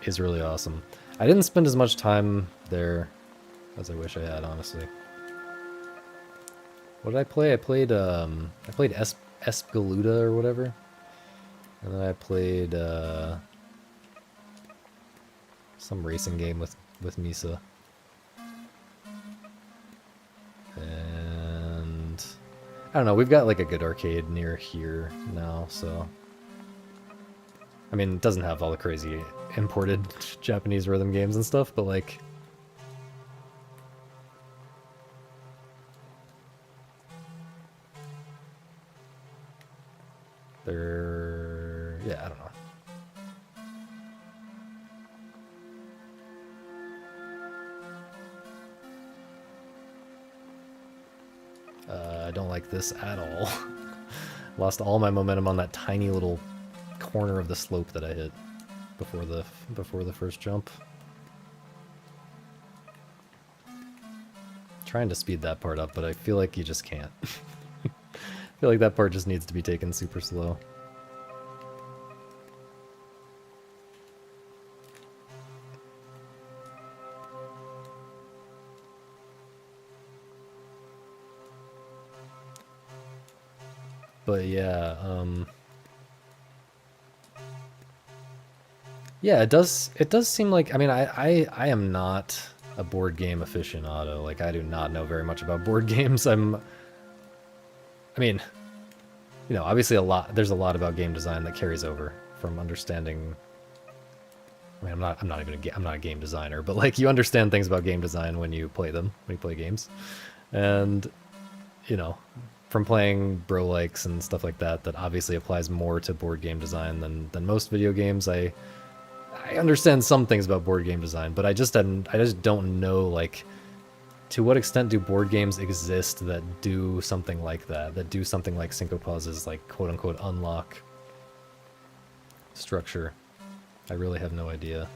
is really awesome. I didn't spend as much time there as I wish I had, honestly. What did I play? I played Espeluda or whatever. And then I played some racing game with Misa. And I don't know, we've got like a good arcade near here now, so I mean, it doesn't have all the crazy imported Japanese rhythm games and stuff, but like they're, yeah, I don't know. I don't like this at all. Lost all my momentum on that tiny little corner of the slope that I hit before the first jump. Trying to speed that part up, but I feel like you just can't. I feel like that part just needs to be taken super slow. But yeah, yeah, it does seem like, I mean, I am not a board game aficionado. Like, I do not know very much about board games. I mean, you know, obviously there's a lot about game design that carries over from understanding. I mean, I'm not a game designer, but like you understand things about game design when you play them, when you play games. And, you know, from playing bro likes and stuff like that, that obviously applies more to board game design than most video games. I understand some things about board game design, but I just don't know, like, to what extent do board games exist that do something like that do something like Syncopaz's, like, quote-unquote unlock structure. I really have no idea.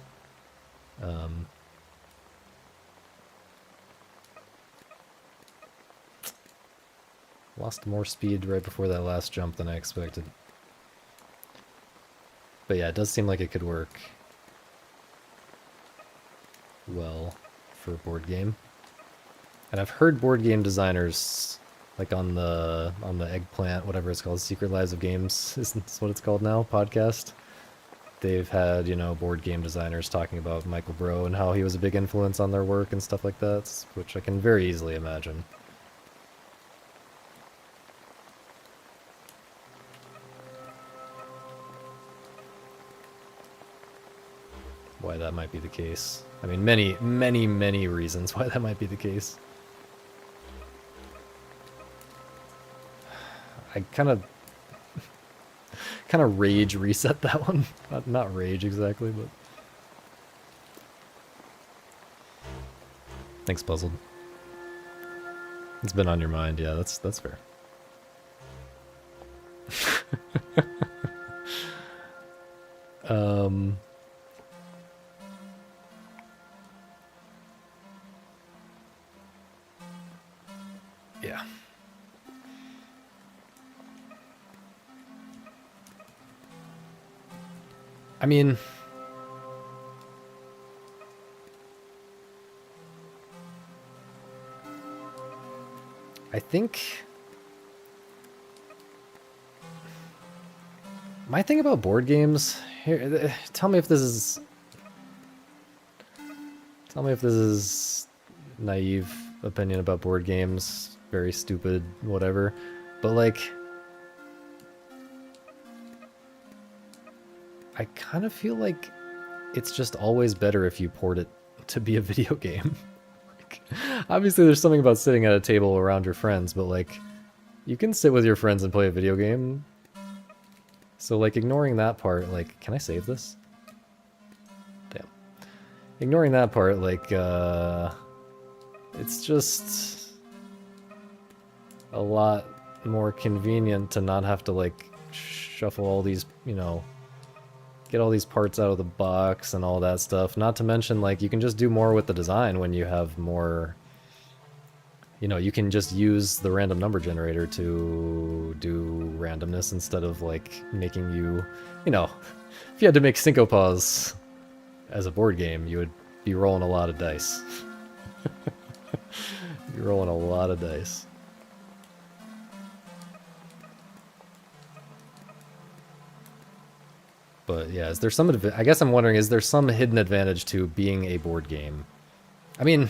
Lost more speed right before that last jump than I expected. But yeah, it does seem like it could work well for a board game. And I've heard board game designers, like on the Eggplant, whatever it's called, Secret Lives of Games, isn't what it's called now, podcast. They've had, you know, board game designers talking about Michael Bro and how he was a big influence on their work and stuff like that, which I can very easily imagine. Why that might be the case. I mean, many, many, many reasons why that might be the case. I kind of rage reset that one. Not rage exactly, but thanks, Puzzled. It's been on your mind, yeah, that's fair. Yeah. I mean, I think my thing about board games here, tell me if this is naive opinion about board games, very stupid, whatever, but like I kind of feel like it's just always better if you port it to be a video game. Like, obviously there's something about sitting at a table around your friends, but like you can sit with your friends and play a video game. So like ignoring that part, like, can I save this? Damn. ignoring that part, like, it's just a lot more convenient to not have to, like, shuffle all these, you know, get all these parts out of the box and all that stuff. Not to mention, like, you can just do more with the design when you have more, you know, you can just use the random number generator to do randomness instead of, like, making you know, if you had to make Syncopas as a board game, you would be rolling a lot of dice. You're rolling a lot of dice. But yeah, is there some I guess I'm wondering, is there some hidden advantage to being a board game? I mean,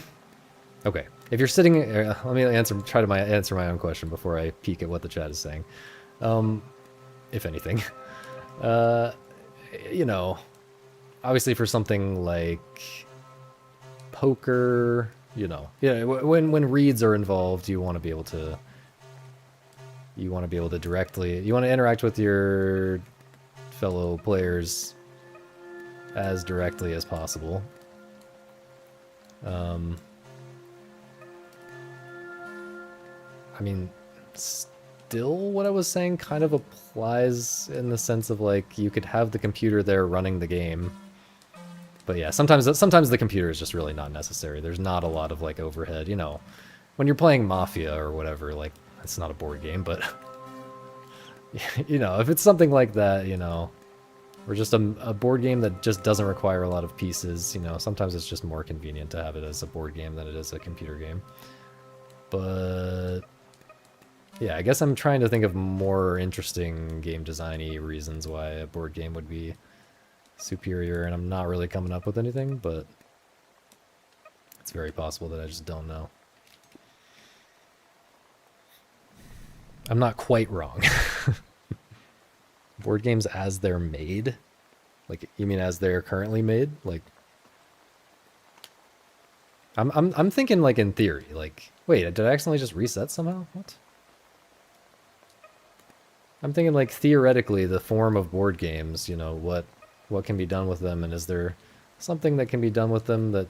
okay, if you're sitting, let me try to answer my own question before I peek at what the chat is saying. If anything, you know, obviously for something like poker, you know, yeah, when reads are involved, you want to be able to directly, you want to interact with your fellow players as directly as possible. I mean, still what I was saying kind of applies in the sense of, like, you could have the computer there running the game. But yeah, sometimes the computer is just really not necessary. There's not a lot of, like, overhead, you know. When you're playing Mafia or whatever, like, it's not a board game, but you know, if it's something like that, you know, or just a board game that just doesn't require a lot of pieces, you know, sometimes it's just more convenient to have it as a board game than it is a computer game. But yeah, I guess I'm trying to think of more interesting game design-y reasons why a board game would be superior, and I'm not really coming up with anything, but it's very possible that I just don't know. I'm not quite wrong. Board games as they're made? Like, you mean as they're currently made? Like, I'm thinking, like, in theory. Like, wait, did I accidentally just reset somehow? What? I'm thinking, like, theoretically, the form of board games, you know, what can be done with them, and is there something that can be done with them that...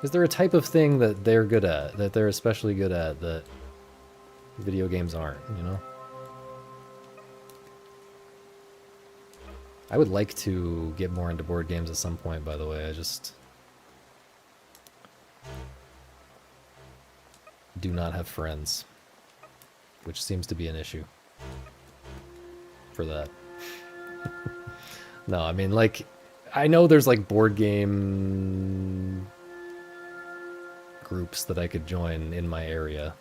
Is there a type of thing that they're good at, that they're especially good at, that video games aren't, you know? I would like to get more into board games at some point, by the way. I just do not have friends, which seems to be an issue for that. No, I mean, like, I know there's, like, board game groups that I could join in my area.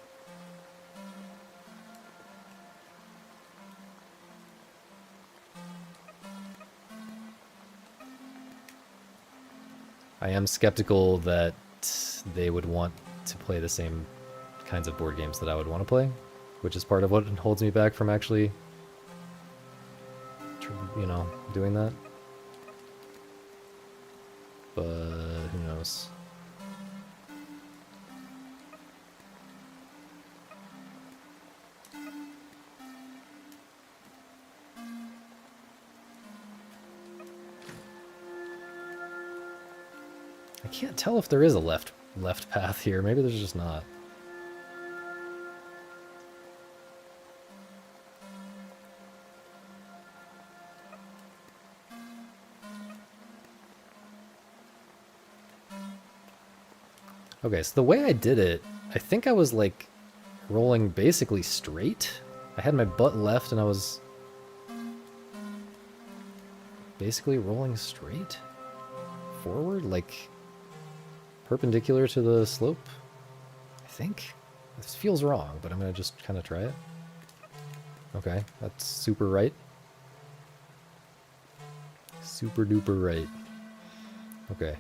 I am skeptical that they would want to play the same kinds of board games that I would want to play, which is part of what holds me back from actually, you know, doing that. But who knows? I can't tell if there is a left path here. Maybe there's just not. Okay, so the way I did it, I think I was, like, rolling basically straight. I had my butt left and I was basically rolling straight forward, like perpendicular to the slope, I think. This feels wrong, but I'm gonna just kind of try it. Okay, that's super right. Super duper right. Okay.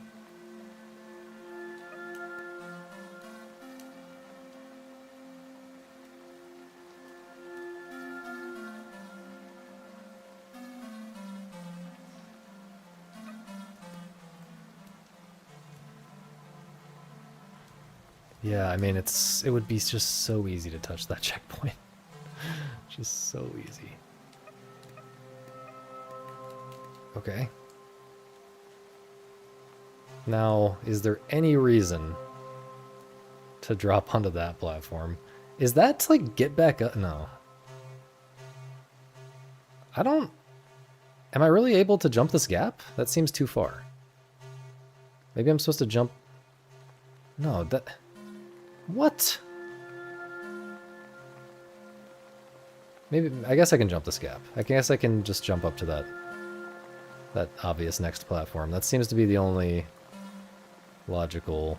Yeah, I mean, it would be just so easy to touch that checkpoint. Just so easy. Okay. Now, is there any reason to drop onto that platform? Is that to, like, get back up? No. I don't... Am I really able to jump this gap? That seems too far. Maybe I'm supposed to jump... No, that... What? Maybe... I guess I can jump this gap. I guess I can just jump up to that obvious next platform. That seems to be the only logical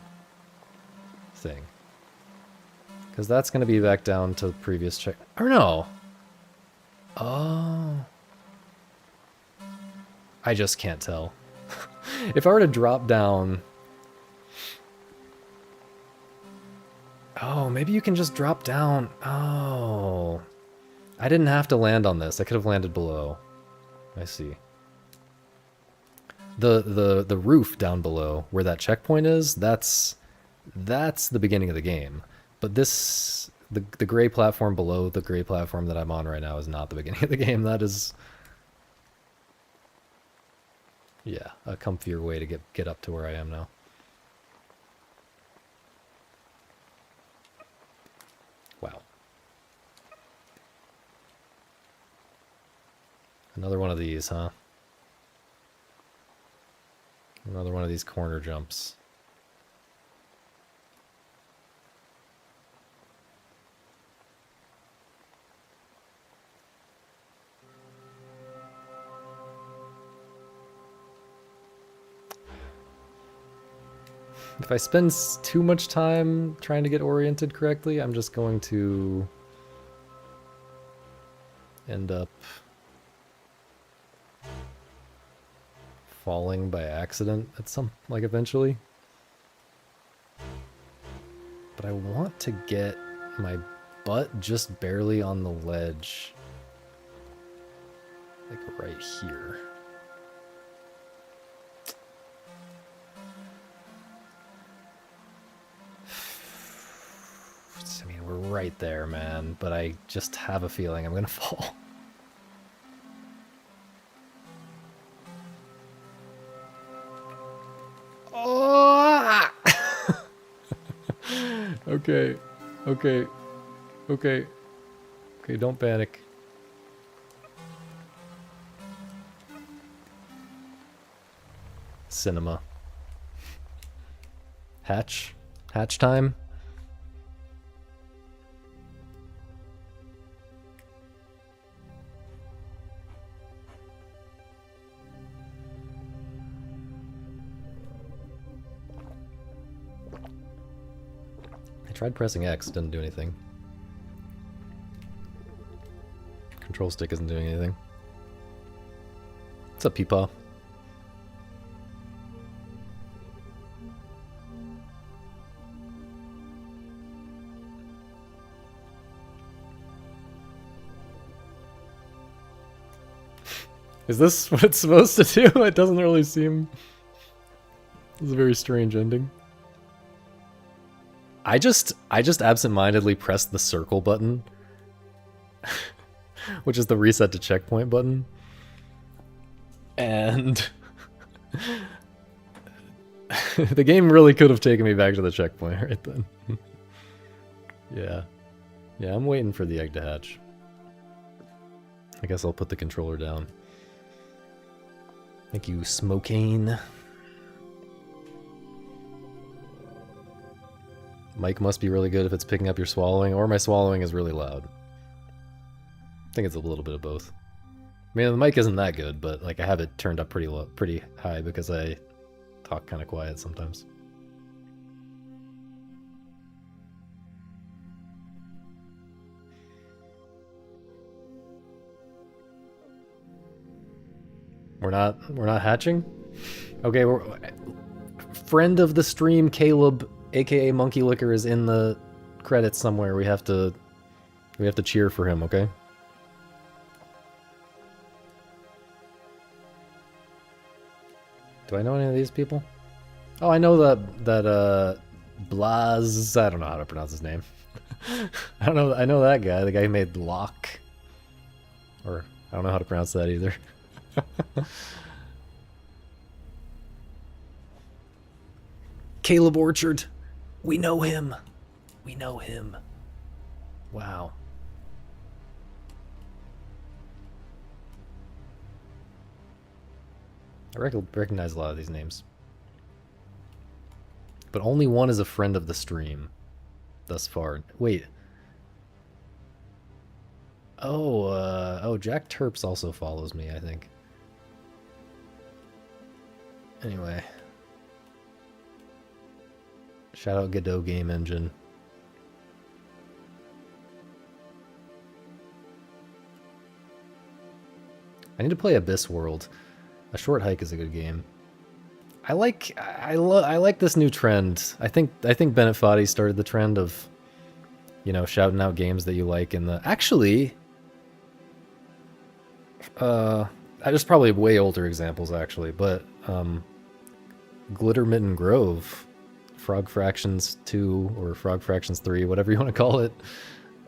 thing. Because that's going to be back down to the previous check... Or no! Oh... I just can't tell. If I were to drop down... Oh, maybe you can just drop down. Oh. I didn't have to land on this. I could have landed below. I see. The roof down below, where that checkpoint is, that's the beginning of the game. But this... The gray platform below the gray platform that I'm on right now is not the beginning of the game. That is... Yeah, a comfier way to get up to where I am now. Wow. Another one of these, huh? Another one of these corner jumps. If I spend too much time trying to get oriented correctly, I'm just going to end up falling by accident at eventually. But I want to get my butt just barely on the ledge, like right here. I mean, we're right there, man, but I just have a feeling I'm gonna fall. Oh! Okay, okay, okay, okay, don't panic. Cinema. Hatch time. Tried pressing X, didn't do anything. Control stick isn't doing anything. What's up, Peepaw? Is this what it's supposed to do? It doesn't really seem... It's a very strange ending. I just absentmindedly pressed the circle button, which is the reset to checkpoint button, and the game really could have taken me back to the checkpoint right then. Yeah, I'm waiting for the egg to hatch. I guess I'll put the controller down. Thank you, Smokane. Mic must be really good if it's picking up your swallowing, or my swallowing is really loud. I think it's a little bit of both. I mean, the mic isn't that good, but like I have it turned up pretty low, pretty high because I talk kind of quiet sometimes. We're not hatching? Okay, we're friend of the stream Caleb, aka Monkey Licker, is in the credits somewhere. We have to cheer for him, okay? Do I know any of these people? Oh, I know that Blaz, I don't know how to pronounce his name. I know that guy, the guy who made Lock. Or I don't know how to pronounce that either. Caleb Orchard. We know him. We know him. Wow. I recognize a lot of these names. But only one is a friend of the stream thus far. Wait. Oh, Jack Terps also follows me, I think. Anyway. Shout out Godot Game Engine. I need to play Abyss World. A Short Hike is a good game. I like this new trend. I think Bennett Foddy started the trend of, you know, shouting out games that you like in the actually there's probably way older examples actually, but Glittermitten Grove, Frog Fractions 2 or Frog Fractions 3, whatever you want to call it.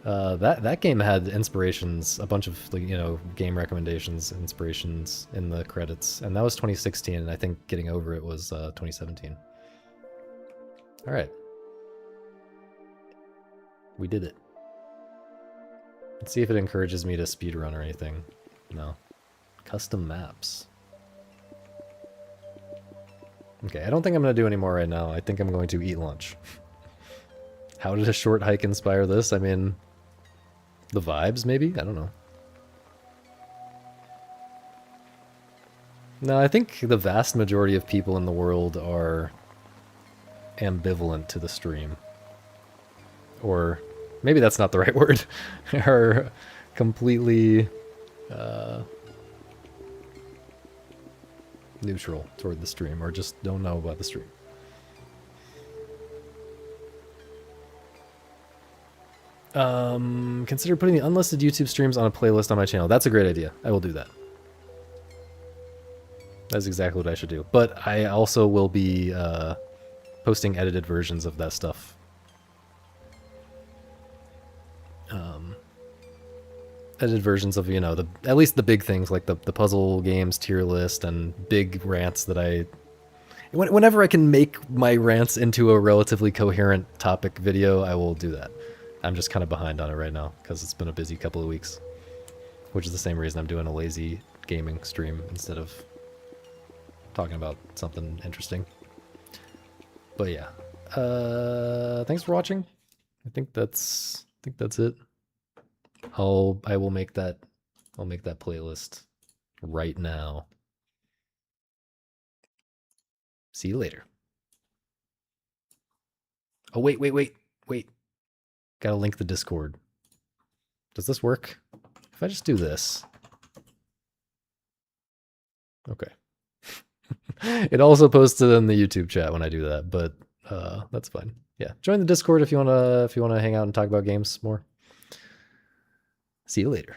That game had inspirations, a bunch of, you know, game recommendations, inspirations in the credits, and that was 2016, and I think Getting Over It was 2017. All right, we did it. Let's see if it encourages me to speedrun or anything. No. Custom maps. Okay, I don't think I'm going to do any more right now. I think I'm going to eat lunch. How did a short hike inspire this? I mean, the vibes, maybe? I don't know. No, I think the vast majority of people in the world are ambivalent to the stream. Or maybe that's not the right word. Are completely neutral toward the stream, or just don't know about the stream. Consider putting the unlisted YouTube streams on a playlist on my channel. That's a great idea. I will do that. That's exactly what I should do. But I also will be posting edited versions of that stuff. Edited versions of, you know, at least the big things like the puzzle games tier list and big rants that I... Whenever I can make my rants into a relatively coherent topic video, I will do that. I'm just kind of behind on it right now because it's been a busy couple of weeks, which is the same reason I'm doing a lazy gaming stream instead of talking about something interesting. But yeah, thanks for watching. I think that's it. I'll make that playlist right now. See you later. Oh, wait. Gotta link the Discord. Does this work? If I just do this. Okay. It also posted in the YouTube chat when I do that, but that's fine. Yeah, join the Discord if you wanna hang out and talk about games more. See you later.